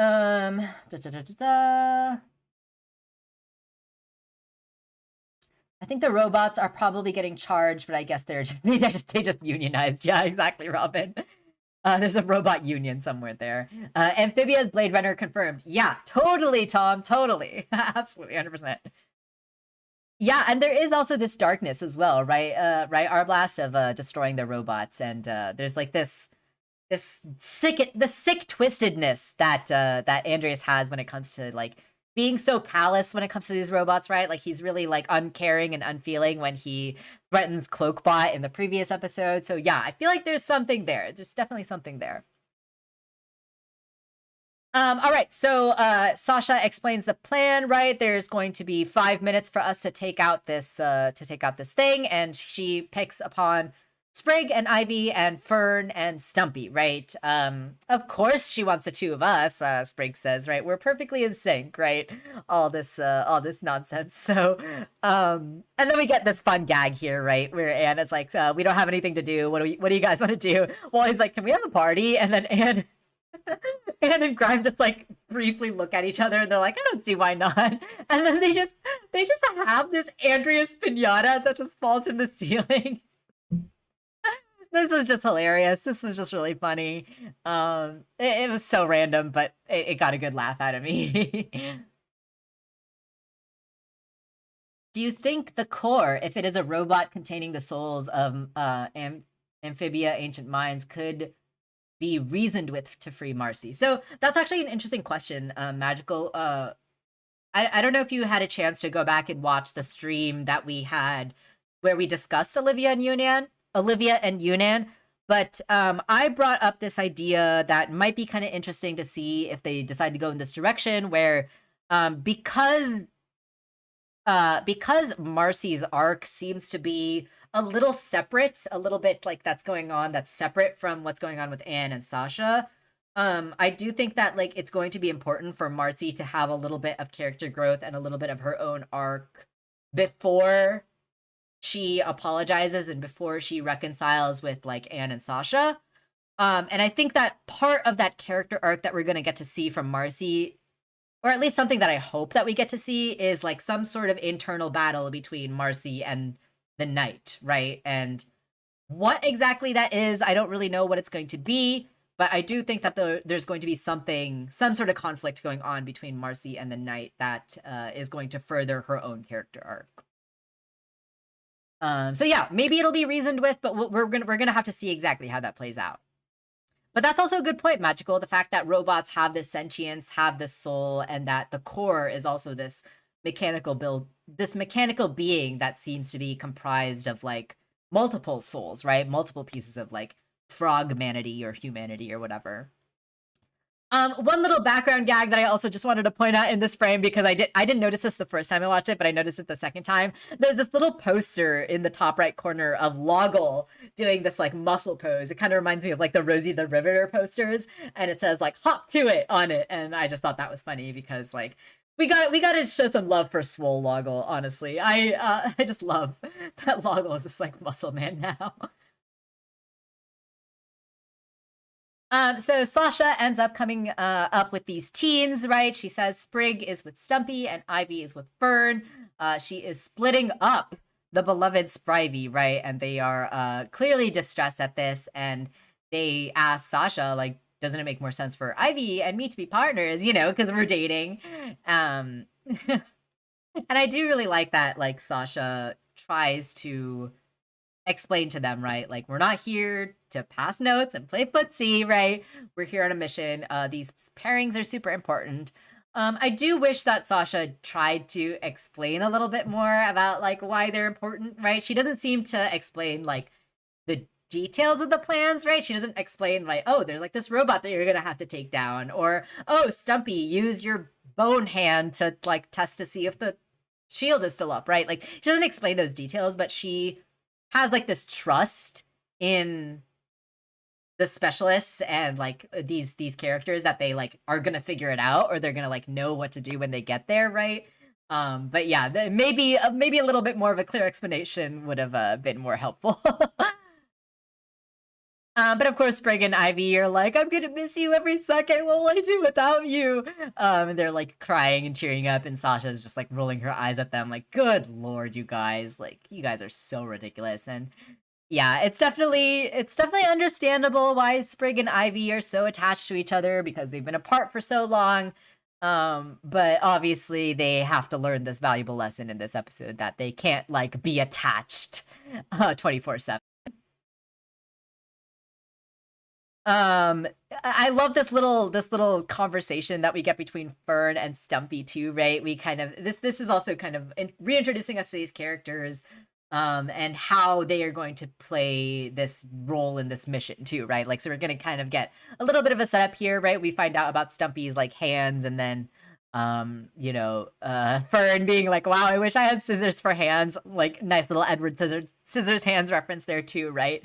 I think the robots are probably getting charged, but I guess they just unionized. Yeah, exactly, Robin. There's a robot union somewhere there. Amphibia's Blade Runner confirmed. Yeah, totally, Tom. Totally. Absolutely, 100%. Yeah, and there is also this darkness as well, right? Right, Arblast, of destroying the robots. And there's like this sick twistedness that Andreas has when it comes to like being so callous when it comes to these robots, right? Like he's really like uncaring and unfeeling when he threatens Cloakbot in the previous episode. So yeah, I feel like there's something there. There's definitely something there. All right, so Sasha explains the plan, right? There's going to be 5 minutes for us to take out this thing, and she picks upon Sprig and Ivy and Fern and Stumpy, right? Of course she wants the two of us, Sprig says, right? We're perfectly in sync, right? All this nonsense. So, and then we get this fun gag here, right? Where Anna's like, we don't have anything to do. What do you guys want to do? Well, he's like, can we have a party? And then Anne and Grime just like briefly look at each other and they're like, I don't see why not. And then they just have this Andreas pinata that just falls from the ceiling. This was just hilarious. This was just really funny. It was so random, but it got a good laugh out of me. Do you think the core, if it is a robot containing the souls of Amphibia Ancient Minds, could be reasoned with to free Marcy? So that's actually an interesting question, Magical. I don't know if you had a chance to go back and watch the stream that we had where we discussed Olivia and Yunnan, but I brought up this idea that might be kind of interesting to see if they decide to go in this direction, where because Marcy's arc seems to be a little separate, a little bit like that's separate from what's going on with Anne and Sasha. I do think that like it's going to be important for Marcy to have a little bit of character growth and a little bit of her own arc before she apologizes and before she reconciles with like Anne and Sasha. And I think that part of that character arc that we're going to get to see from Marcy, or at least something that I hope that we get to see, is like some sort of internal battle between Marcy and the Knight, right? And what exactly that is, I don't really know what it's going to be, but I do think that there's going to be some sort of conflict going on between Marcy and the Knight that is going to further her own character arc. So yeah, maybe it'll be reasoned with, but we're gonna have to see exactly how that plays out. But that's also a good point, Magical. The fact that robots have this sentience, have this soul, and that the core is also this mechanical being that seems to be comprised of like multiple souls, right? Multiple pieces of like frogmanity or humanity or whatever. One little background gag that I also just wanted to point out in this frame, because I didn't notice this the first time I watched it, but I noticed it the second time. There's this little poster in the top right corner of Loggle doing this like muscle pose. It kind of reminds me of like the Rosie the Riveter posters, and it says like "hop to it" on it, and I just thought that was funny because like we got to show some love for Swole Loggle. Honestly, I just love that Loggle is just like muscle man now. So Sasha ends up coming up with these teams, right? She says Sprig is with Stumpy and Ivy is with Fern. She is splitting up the beloved Sprivy, right? And they are clearly distressed at this, and they ask Sasha, like, doesn't it make more sense for Ivy and me to be partners, because we're dating? And I do really like that, like, Sasha tries to explain to them, right? Like, we're not here to pass notes and play footsie, right? We're here on a mission. These pairings are super important. I do wish that Sasha tried to explain a little bit more about like why they're important, right? She doesn't seem to explain like the details of the plans, right? She doesn't explain like, oh, there's like this robot that you're gonna have to take down, or oh, Stumpy, use your bone hand to like test to see if the shield is still up, right? Like she doesn't explain those details, but she has like this trust in the specialists and like these characters that they like are gonna figure it out, or they're gonna like know what to do when they get there, right? But yeah, maybe a little bit more of a clear explanation would have been more helpful. But of course, Sprig and Ivy are like, I'm gonna miss you every second. What will I do without you? And they're like crying and tearing up, and Sasha's just like rolling her eyes at them, like, good lord, you guys, like, you guys are so ridiculous. And yeah, it's definitely understandable why Sprig and Ivy are so attached to each other, because they've been apart for so long. But obviously they have to learn this valuable lesson in this episode that they can't like be attached 24/7. I love this little conversation that we get between Fern and Stumpy too, right? We kind of this is also kind of reintroducing us to these characters, and how they are going to play this role in this mission too, right? Like, so we're gonna kind of get a little bit of a setup here, right? We find out about Stumpy's like hands, and then Fern being like, wow, I wish I had scissors for hands. Like, nice little Edward scissors hands reference there too, right?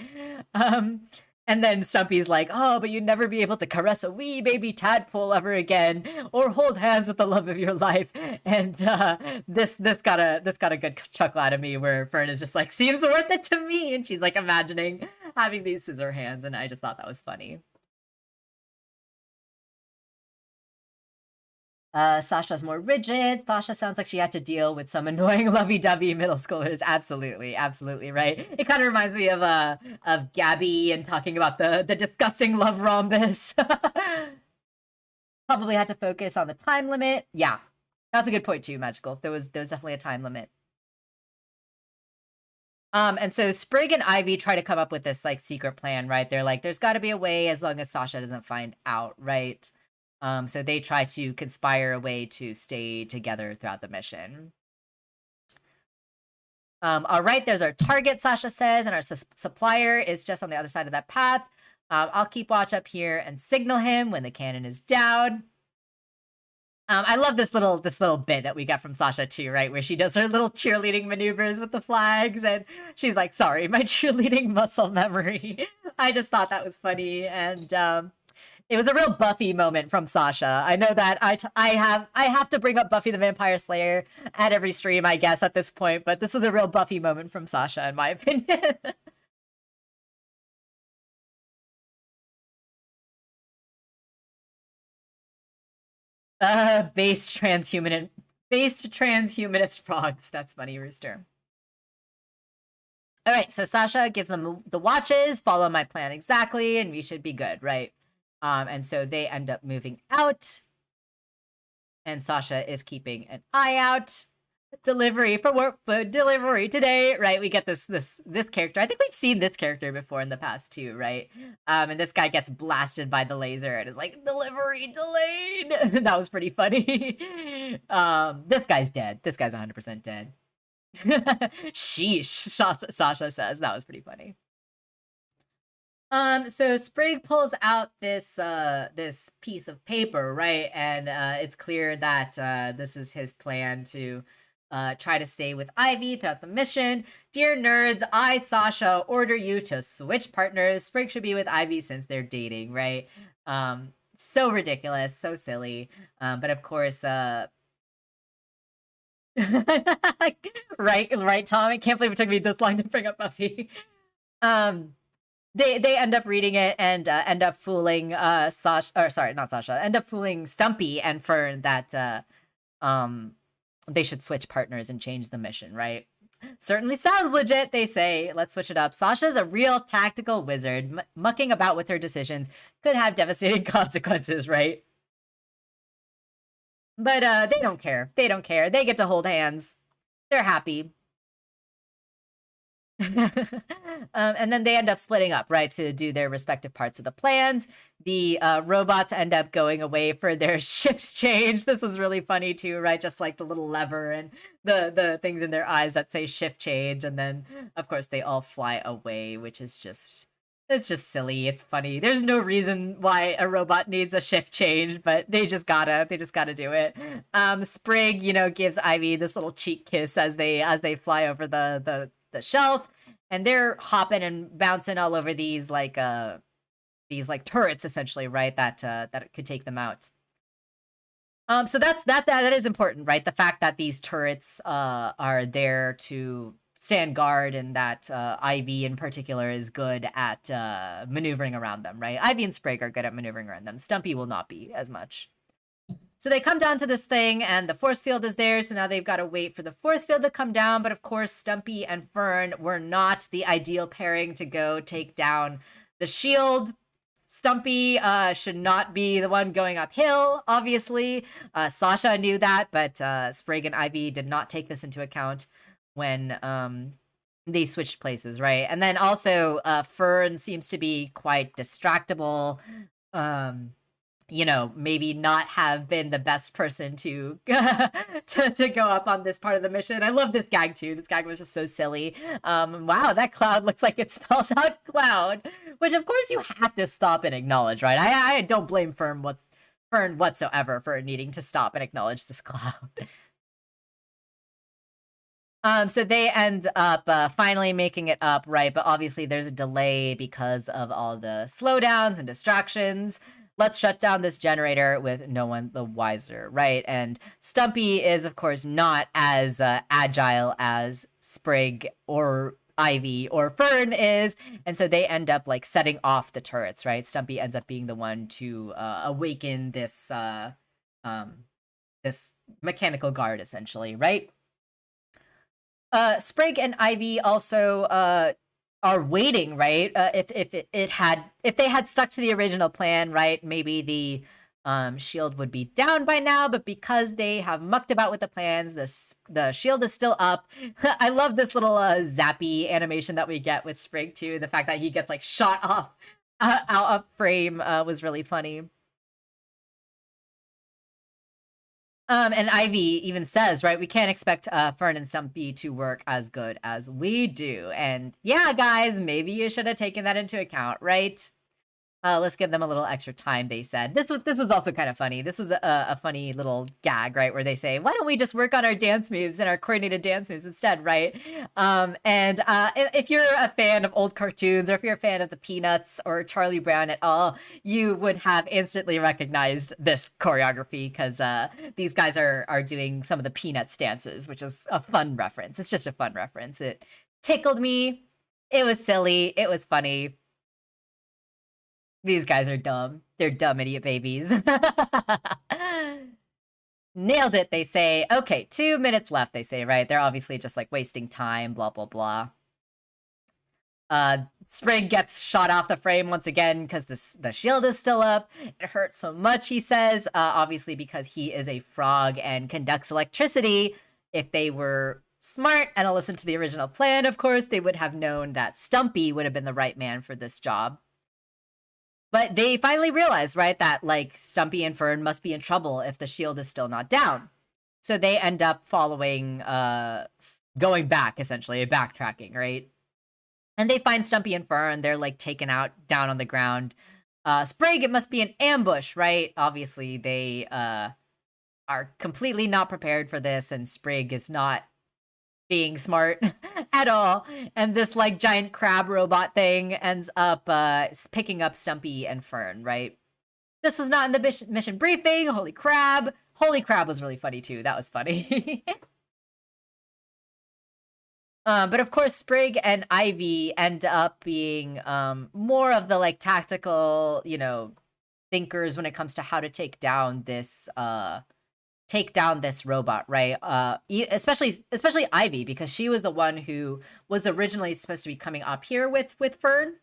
And then Stumpy's like, oh, but you'd never be able to caress a wee baby tadpole ever again, or hold hands with the love of your life. And this got a good chuckle out of me, where Fern is just like, seems worth it to me, and she's like imagining having these scissor hands, and I just thought that was funny. Sasha's more rigid. Sasha sounds like she had to deal with some annoying lovey-dovey middle schoolers. Absolutely, absolutely, right? It kind of reminds me of Gabby and talking about the disgusting love rhombus. Probably had to focus on the time limit. Yeah, that's a good point too, Magical. There was definitely a time limit. And so Sprig and Ivy try to come up with this like secret plan, right? They're like, there's got to be a way as long as Sasha doesn't find out, right? So they try to conspire a way to stay together throughout the mission. All right, there's our target, Sasha says, and our supplier is just on the other side of that path. I'll keep watch up here and signal him when the cannon is down. I love this little bit that we got from Sasha too, right? Where she does her little cheerleading maneuvers with the flags, and she's like, sorry, my cheerleading muscle memory. I just thought that was funny, and it was a real Buffy moment from Sasha. I know that I have to bring up Buffy the Vampire Slayer at every stream, I guess, at this point, but this was a real Buffy moment from Sasha, in my opinion. Based transhumanist frogs. That's funny, Rooster. All right, so Sasha gives them the watches, follow my plan exactly, and we should be good, right? And so they end up moving out, and Sasha is keeping an eye out. Delivery for work, food delivery today, right? We get this character. I think we've seen this character before in the past too, right? And this guy gets blasted by the laser and is like, delivery delayed. That was pretty funny. This guy's dead. This guy's 100% dead. Sheesh, Sasha says. That was pretty funny. So Sprig pulls out this piece of paper, right? And it's clear that this is his plan to try to stay with Ivy throughout the mission. Dear nerds, I, Sasha, order you to switch partners. Sprig should be with Ivy since they're dating, right? So ridiculous, so silly. But of course, right, Tom. I can't believe it took me this long to bring up Buffy. They end up reading it and end up fooling Sasha, or sorry, not Sasha, end up fooling Stumpy and Fern that they should switch partners and change the mission, right? Certainly sounds legit, they say. Let's switch it up. Sasha's a real tactical wizard. Mucking about with her decisions could have devastating consequences, right? But they don't care. They don't care. They get to hold hands. They're happy. And then they end up splitting up, right, to do their respective parts of the plans. The robots end up going away for their shift change. This was really funny too, right? Just like the little lever and the things in their eyes that say shift change. And then, of course, they all fly away, which is just It's just silly. It's funny. There's no reason why a robot needs a shift change, but they just gotta do it. Sprig, gives Ivy this little cheek kiss as they fly over the shelf, and they're hopping and bouncing all over these turrets essentially, right? That could take them out. So that is important, right? The fact that these turrets are there to stand guard, and that Ivy in particular is good at maneuvering around them, right? Ivy and Sprig are good at maneuvering around them. Stumpy will not be as much. So they come down to this thing, and the force field is there, so now they've got to wait for the force field to come down. But of course, Stumpy and Fern were not the ideal pairing to go take down the shield. Stumpy should not be the one going uphill, obviously. Sasha knew that, but Sprig and Ivy did not take this into account when they switched places, right? And then also Fern seems to be quite distractible. Maybe not have been the best person to to go up on this part of the mission. I love this gag too. This gag was just so silly. Wow, that cloud looks like it spells out cloud, which of course you have to stop and acknowledge, right? I don't blame Fern whatsoever for needing to stop and acknowledge this cloud. So they end up finally making it up, right? But obviously there's a delay because of all the slowdowns and distractions. Let's shut down this generator with no one the wiser, right? And Stumpy is, of course, not as agile as Sprig or Ivy or Fern is, and so they end up setting off the turrets, right? Stumpy ends up being the one to awaken this this mechanical guard, essentially, right? Sprig and Ivy also are waiting, right? If they had stuck to the original plan, right? Maybe the shield would be down by now, but because they have mucked about with the plans, the shield is still up. I love this little zappy animation that we get with Sprig too. The fact that he gets shot off out of frame was really funny. And Ivy even says, right, we can't expect Fern and Stumpy to work as good as we do. And yeah, guys, maybe you should have taken that into account, right? Let's give them a little extra time, they said. This was also kind of funny. This was a funny little gag, right, where they say, why don't we just work on our dance moves and our coordinated dance moves instead, right? And if you're a fan of old cartoons, or if you're a fan of the Peanuts or Charlie Brown at all, you would have instantly recognized this choreography, because these guys are doing some of the Peanuts dances, which is a fun reference. It's just a fun reference. It tickled me. It was silly. It was funny. These guys are dumb. They're dumb idiot babies. Nailed it, they say. Okay, 2 minutes left, they say, right? They're obviously just wasting time, blah, blah, blah. Sprig gets shot off the frame once again because the shield is still up. It hurts so much, he says, obviously because he is a frog and conducts electricity. If they were smart and listened to the original plan, of course, they would have known that Stumpy would have been the right man for this job. But they finally realize, right, that Stumpy and Fern must be in trouble if the shield is still not down. So they end up following, going back, essentially, backtracking, right? And they find Stumpy and Fern. They're taken out down on the ground. Sprig, it must be an ambush, right? Obviously, they are completely not prepared for this, and Sprig is not being smart at all, and this giant crab robot thing ends up picking up Stumpy and Fern, right? This was not in the mission briefing. Holy crab was really funny too. That was funny. But of course, Sprig and Ivy end up being more of the tactical, thinkers when it comes to how to take down this robot, right? Especially Ivy, because she was the one who was originally supposed to be coming up here with Fern.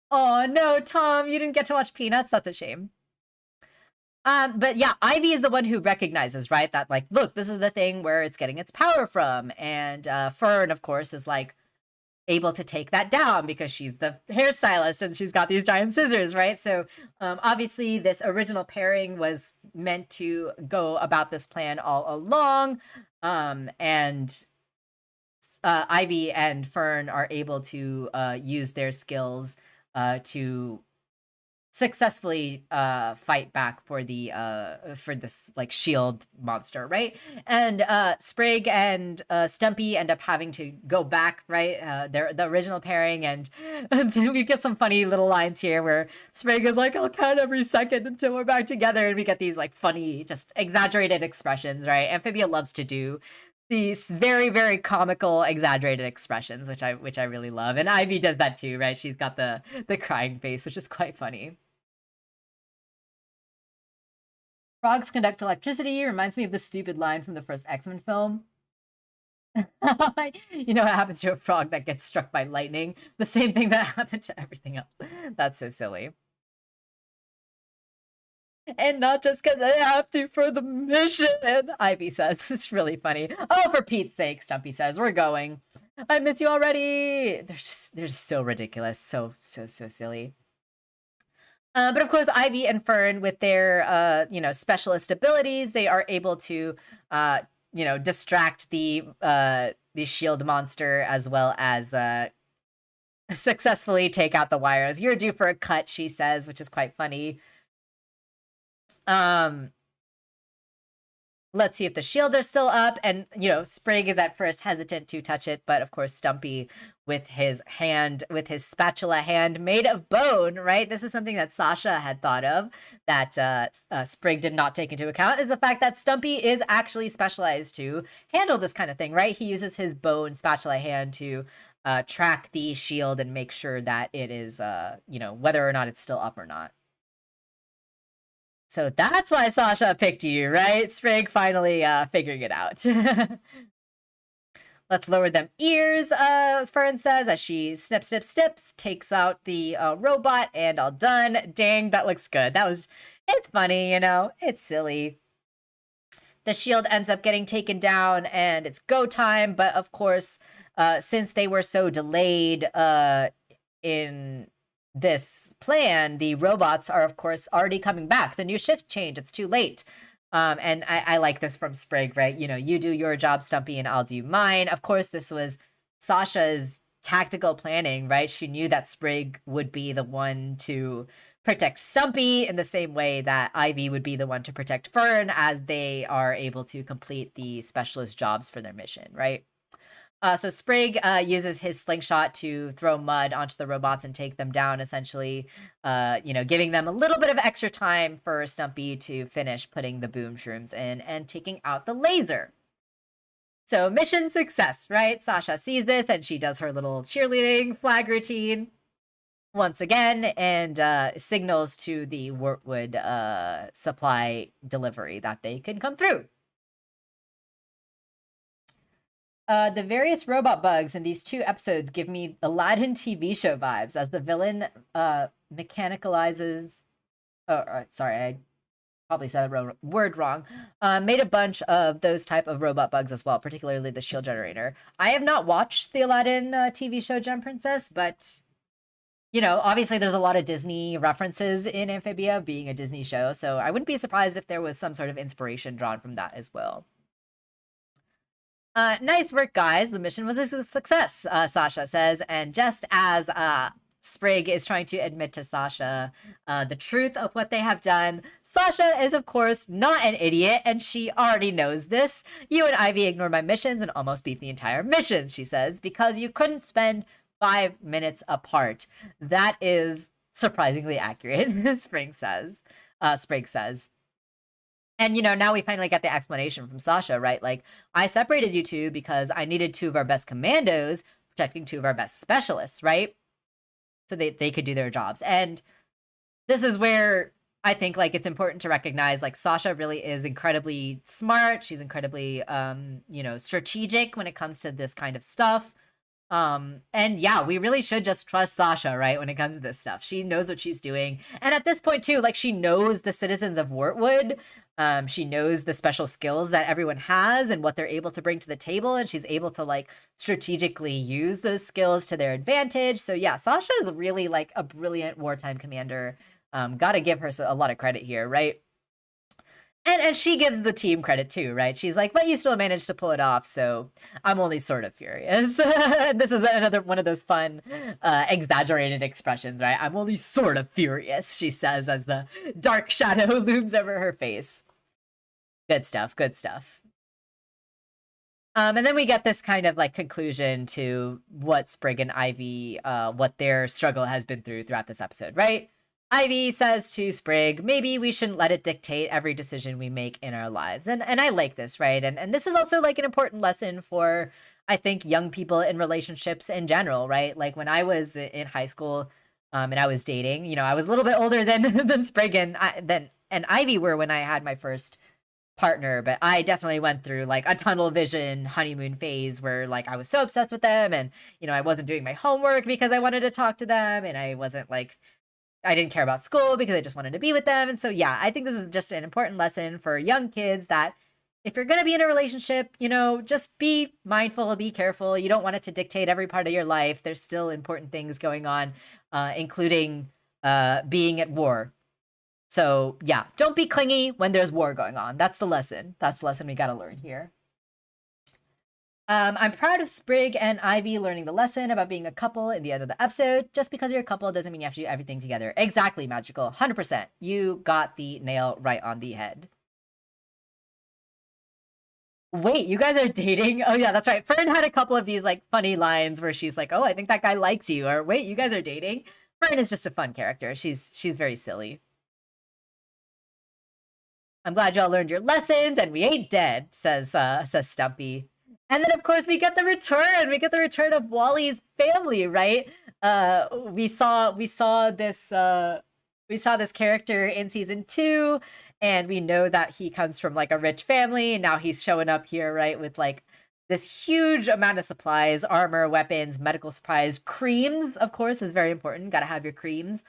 Oh no, Tom, you didn't get to watch Peanuts. That's a shame. But yeah, Ivy is the one who recognizes, right, that look, this is the thing where it's getting its power from, and Fern, of course, is able to take that down because she's the hairstylist and she's got these giant scissors, right? So obviously this original pairing was meant to go about this plan all along, and Ivy and Fern are able to use their skills to successfully fight back for this like shield monster, right? And Sprig and Stumpy end up having to go back, right? They're the original pairing, and we get some funny little lines here where Sprig is like, I'll count every second until we're back together, and we get these like funny, just exaggerated expressions, right? Amphibia loves to do these very, very comical, exaggerated expressions, which I really love. And Ivy does that too, right? She's got the crying face, which is quite funny. Frogs conduct electricity reminds me of the stupid line from the first X-Men film. You know what happens to a frog that gets struck by lightning? The same thing that happened to everything else. That's so silly. And not just because I have to for the mission, Ivy says. It's really funny. Oh, for Pete's sake, Stumpy says. We're going. I miss you already. They're just so ridiculous. So silly. But of course, Ivy and Fern, with their specialist abilities, they are able to distract the shield monster, as well as successfully take out the wires. You're due for a cut, she says, which is quite funny. Let's see if the shields are still up. And, Sprig is at first hesitant to touch it. But of course, Stumpy with his spatula hand made of bone, right? This is something that Sasha had thought of that Sprig did not take into account, is the fact that Stumpy is actually specialized to handle this kind of thing, right? He uses his bone spatula hand to track the shield and make sure that it is, whether or not it's still up or not. So that's why Sasha picked you, right? Sprig finally figuring it out. Let's lower them ears, as Fern says, as she snips, takes out the robot, and all done. Dang, that looks good. It's funny, it's silly. The shield ends up getting taken down, and it's go time. But of course, since they were so delayed in this plan, the robots are of course already coming back. The new shift change, it's too late. And I like this from Sprig, right? You do your job, Stumpy, and I'll do mine. Of course, this was Sasha's tactical planning, right? She knew that Sprig would be the one to protect Stumpy in the same way that Ivy would be the one to protect Fern, as they are able to complete the specialist jobs for their mission, right? So Sprig uses his slingshot to throw mud onto the robots and take them down, essentially, giving them a little bit of extra time for Stumpy to finish putting the boom shrooms in and taking out the laser. So mission success, right? Sasha sees this and she does her little cheerleading flag routine once again and signals to the Wortwood supply delivery that they can come through. The various robot bugs in these 2 episodes give me Aladdin TV show vibes, as the villain mechanicalizes. Sorry, I probably said the word wrong. Made a bunch of those type of robot bugs as well, particularly the shield generator. I have not watched the Aladdin TV show Gem Princess, but obviously there's a lot of Disney references in Amphibia, being a Disney show, so I wouldn't be surprised if there was some sort of inspiration drawn from that as well. Nice work, guys. The mission was a success, Sasha says. And just as Sprig is trying to admit to Sasha the truth of what they have done, Sasha is, of course, not an idiot, and she already knows this. You and Ivy ignored my missions and almost beat the entire mission, she says, because you couldn't spend 5 minutes apart. That is surprisingly accurate, Sprig says. And, now we finally get the explanation from Sasha, right? Like, I separated you 2 because I needed 2 of our best commandos protecting 2 of our best specialists, right? So they could do their jobs. And this is where I think, like, it's important to recognize, like, Sasha really is incredibly smart. She's incredibly, strategic when it comes to this kind of stuff. And yeah, we really should just trust Sasha, right, when it comes to this stuff. She knows what she's doing. And at this point, too, like, she knows the citizens of Wortwood. She knows the special skills that everyone has and what they're able to bring to the table. And she's able to, like, strategically use those skills to their advantage. So yeah, Sasha is really, like, a brilliant wartime commander. Gotta give her a lot of credit here, right? And she gives the team credit too, right? She's like, but you still managed to pull it off, so I'm only sort of furious. This is another one of those fun, exaggerated expressions, right? I'm only sort of furious, she says as the dark shadow looms over her face. Good stuff, good stuff. And then we get this kind of like conclusion to what Sprig and Ivy, what their struggle has been throughout this episode, right? Ivy says to Sprig, maybe we shouldn't let it dictate every decision we make in our lives. And I like this, right? And this is also like an important lesson for, I think, young people in relationships in general, right? Like when I was in high school, and I was dating, you know, I was a little bit older than Sprig and Ivy were when I had my first partner, but I definitely went through like a tunnel vision honeymoon phase where like I was so obsessed with them, and you know, I wasn't doing my homework because I wanted to talk to them, and I wasn't like, I didn't care about school because I just wanted to be with them. And so yeah, I think this is just an important lesson for young kids that if you're going to be in a relationship, you know, just be mindful, be careful. You don't want it to dictate every part of your life. There's still important things going on, including being at war. So yeah, don't be clingy when there's war going on. That's the lesson. That's the lesson we got to learn here. I'm proud of Sprig and Ivy learning the lesson about being a couple in the end of the episode. Just because you're a couple doesn't mean you have to do everything together. Exactly, Magical. 100%. You got the nail right on the head. Wait, you guys are dating? Oh yeah, that's right. Fern had a couple of these like funny lines where she's like, oh, I think that guy likes you. Or wait, you guys are dating? Fern is just a fun character. She's very silly. I'm glad y'all learned your lessons and we ain't dead, says Stumpy. And then of course we get the return. We get the return of Wally's family, right? We saw this character in season 2, and we know that he comes from like a rich family, and now he's showing up here, right, with like this huge amount of supplies, armor, weapons, medical supplies, creams, of course, is very important. Gotta have your creams.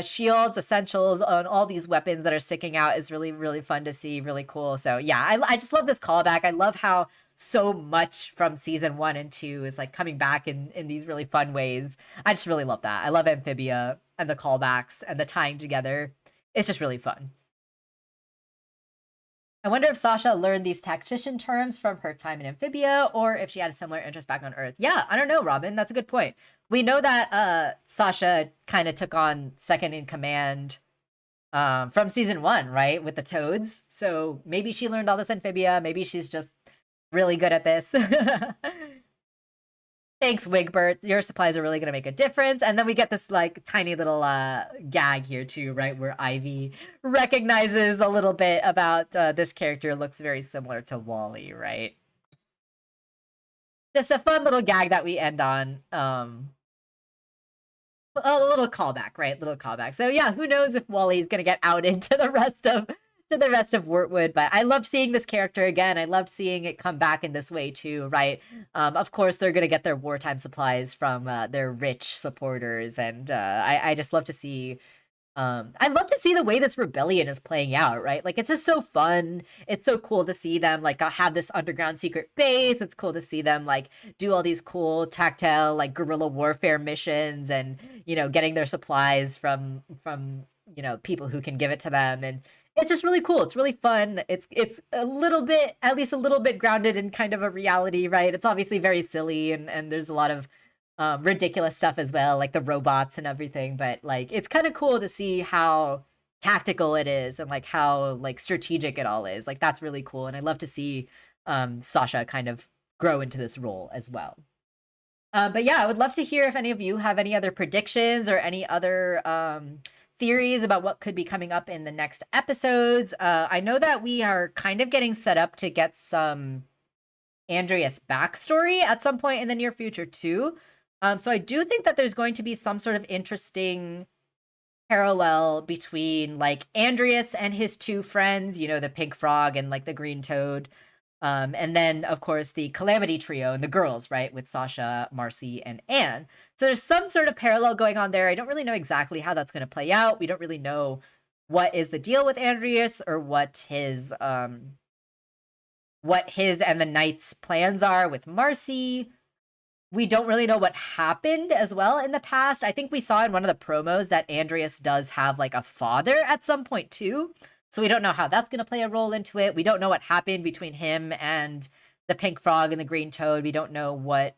Shields, essentials, on all these weapons that are sticking out is really, really fun to see, really cool. So yeah, I just love this callback. I love how so much from season 1 and 2 is like coming back in these really fun ways. I just really love that. I love Amphibia and the callbacks and the tying together. It's just really fun. I wonder if Sasha learned these tactician terms from her time in Amphibia, or if she had a similar interest back on Earth. Yeah, I don't know, Robin. That's a good point. We know that Sasha kind of took on second in command from season 1, right? With the toads. So maybe she learned all this Amphibia. Maybe she's just really good at this. Thanks, Wigbert. Your supplies are really going to make a difference. And then we get this like tiny little gag here too, right? Where Ivy recognizes a little bit about this character looks very similar to Wally, right? Just a fun little gag that we end on. A little callback, right? Little callback. So yeah, who knows if Wally's going to get out into the rest of Wyrtwood, but I love seeing this character again. I loved seeing it come back in this way too, right? Of course, they're going to get their wartime supplies from their rich supporters, and I just love to see. I love to see the way this rebellion is playing out, right? Like, it's just so fun. It's so cool to see them like have this underground secret base. It's cool to see them like do all these cool tactile like guerrilla warfare missions, and you know, getting their supplies from you know, people who can give it to them. And it's just really cool. It's really fun. It's a little bit, at least a little bit grounded in kind of a reality, right? It's obviously very silly, and there's a lot of ridiculous stuff as well, like the robots and everything. But like, it's kind of cool to see how tactical it is and like how like strategic it all is. Like, that's really cool. And I love to see Sasha kind of grow into this role as well. But yeah, I would love to hear if any of you have any other predictions or any other theories about what could be coming up in the next episodes. I know that we are kind of getting set up to get some Andreas backstory at some point in the near future too. So I do think that there's going to be some sort of interesting parallel between like Andreas and his two friends, you know, the pink frog and like the green toad. And then, of course, the Calamity Trio and the girls, right, with Sasha, Marcy, and Anne. So there's some sort of parallel going on there. I don't really know exactly how that's going to play out. We don't really know what is the deal with Andreas, or what his and the Knights' plans are with Marcy. We don't really know what happened as well in the past. I think we saw in one of the promos that Andreas does have like a father at some point too. So we don't know how that's going to play a role into it. We don't know what happened between him and the pink frog and the green toad. We don't know what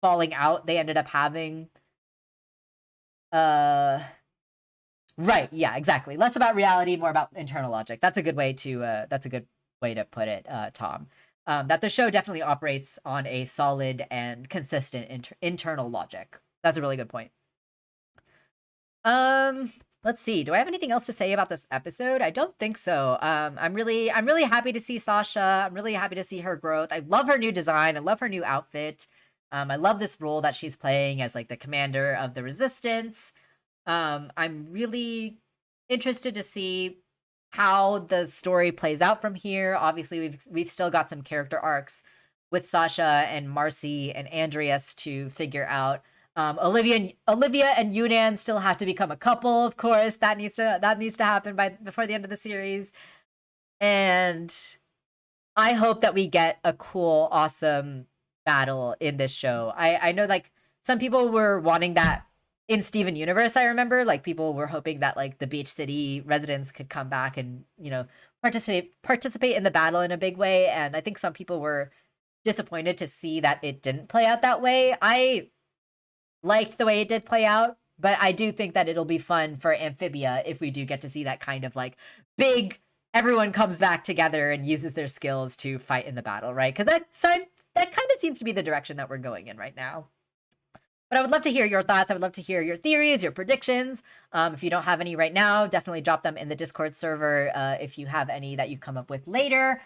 falling out they ended up having. Right, yeah, exactly. Less about reality, more about internal logic. That's a good way to put it, Tom. That the show definitely operates on a solid and consistent internal logic. That's a really good point. Let's see. Do I have anything else to say about this episode? I don't think so. I'm really happy to see Sasha. I'm really happy to see her growth. I love her new design. I love her new outfit. I love this role that she's playing as like the commander of the resistance. I'm really interested to see how the story plays out from here. Obviously, we've still got some character arcs with Sasha and Marcy and Andreas to figure out. Olivia and Yunan still have to become a couple, of course. That needs to happen before the end of the series. And I hope that we get a cool, awesome battle in this show. I know like some people were wanting that in Steven Universe. I remember like people were hoping that like the Beach City residents could come back and, you know, participate in the battle in a big way. And I think some people were disappointed to see that it didn't play out that way. I liked the way it did play out, but I do think that it'll be fun for Amphibia if we do get to see that kind of like big, everyone comes back together and uses their skills to fight in the battle, right? Because that kind of seems to be the direction that we're going in right now. But I would love to hear your thoughts. I would love to hear your theories, your predictions. If you don't have any right now, definitely drop them in the Discord server if you have any that you come up with later.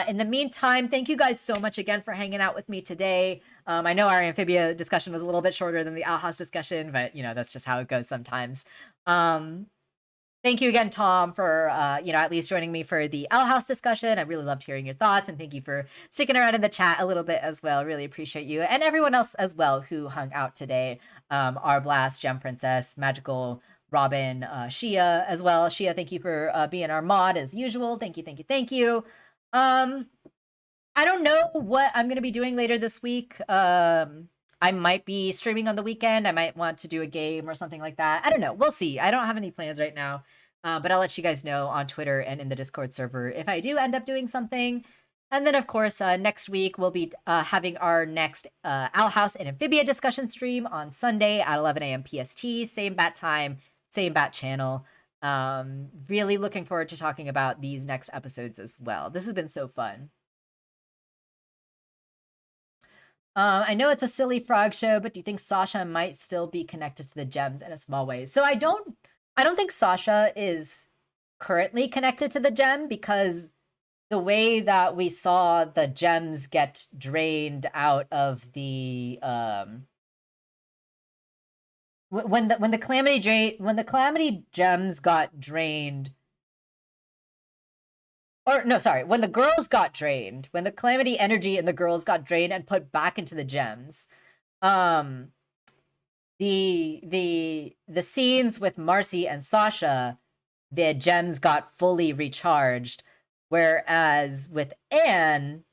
In the meantime, thank you guys so much again for hanging out with me today. I know our Amphibia discussion was a little bit shorter than the Owl House discussion, but, you know, that's just how it goes sometimes. Thank you again, Tom, for, at least joining me for the Owl House discussion. I really loved hearing your thoughts, and thank you for sticking around in the chat a little bit as well. Really appreciate you, and everyone else as well who hung out today. R Blast, Gem Princess, Magical, Robin, Shia as well. Shia, thank you for being our mod as usual. Thank you. I don't know what I'm going to be doing later this week. I might be streaming on the weekend. I might want to do a game or something like that. I don't know. We'll see. I don't have any plans right now. But I'll let you guys know on Twitter and in the Discord server if I do end up doing something. And then, of course, next week we'll be having our next Owl House and Amphibia discussion stream on Sunday at 11 a.m. PST. Same bat time, same bat channel. Really looking forward to talking about these next episodes as well. This has been so fun. I know it's a silly frog show, but do you think Sasha might still be connected to the gems in a small way? So I don't think Sasha is currently connected to the gem, because the way that we saw the gems get drained out of the when the calamity gems got drained, or no, sorry, when the girls got drained, when the calamity energy and the girls got drained and put back into the gems, the scenes with Marcy and Sasha, the gems got fully recharged, whereas with Anne,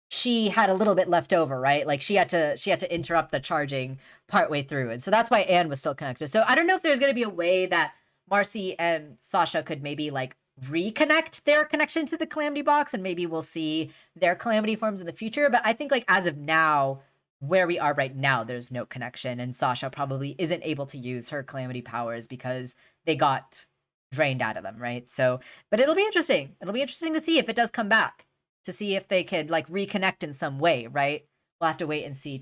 she had a little bit left over, right? Like she had to interrupt the charging partway through, and so that's why Anne was still connected. So I don't know if there's going to be a way that Marcy and Sasha could maybe like reconnect their connection to the calamity box, and maybe we'll see their calamity forms in the future. But I think like as of now, where we are right now, there's no connection, and Sasha probably isn't able to use her calamity powers because they got drained out of them, right? So, but it'll be interesting. It'll be interesting to see if it does come back, to see if they could like reconnect in some way, right? We'll have to wait and see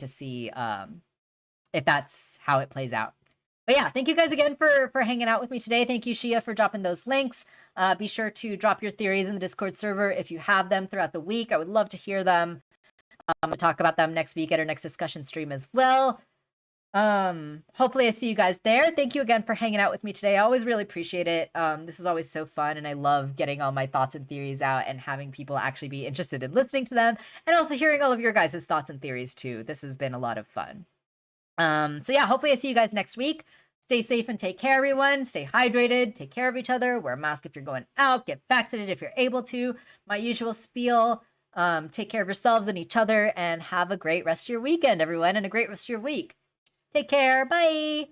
if that's how it plays out. But yeah, thank you guys again for hanging out with me today. Thank you, Shia, for dropping those links. Be sure to drop your theories in the Discord server if you have them throughout the week. I would love to hear them. We'll talk about them next week at our next discussion stream as well. Hopefully I see you guys there. Thank you again for hanging out with me today. I always really appreciate it. This is always so fun, and I love getting all my thoughts and theories out and having people actually be interested in listening to them, and also hearing all of your guys' thoughts and theories too. This has been a lot of fun. So yeah, hopefully I see you guys next week. Stay safe and take care, everyone. Stay hydrated, take care of each other, wear a mask if you're going out, get vaccinated if you're able to. My usual spiel. Take care of yourselves and each other, and have a great rest of your weekend, everyone, and a great rest of your week. Take care. Bye.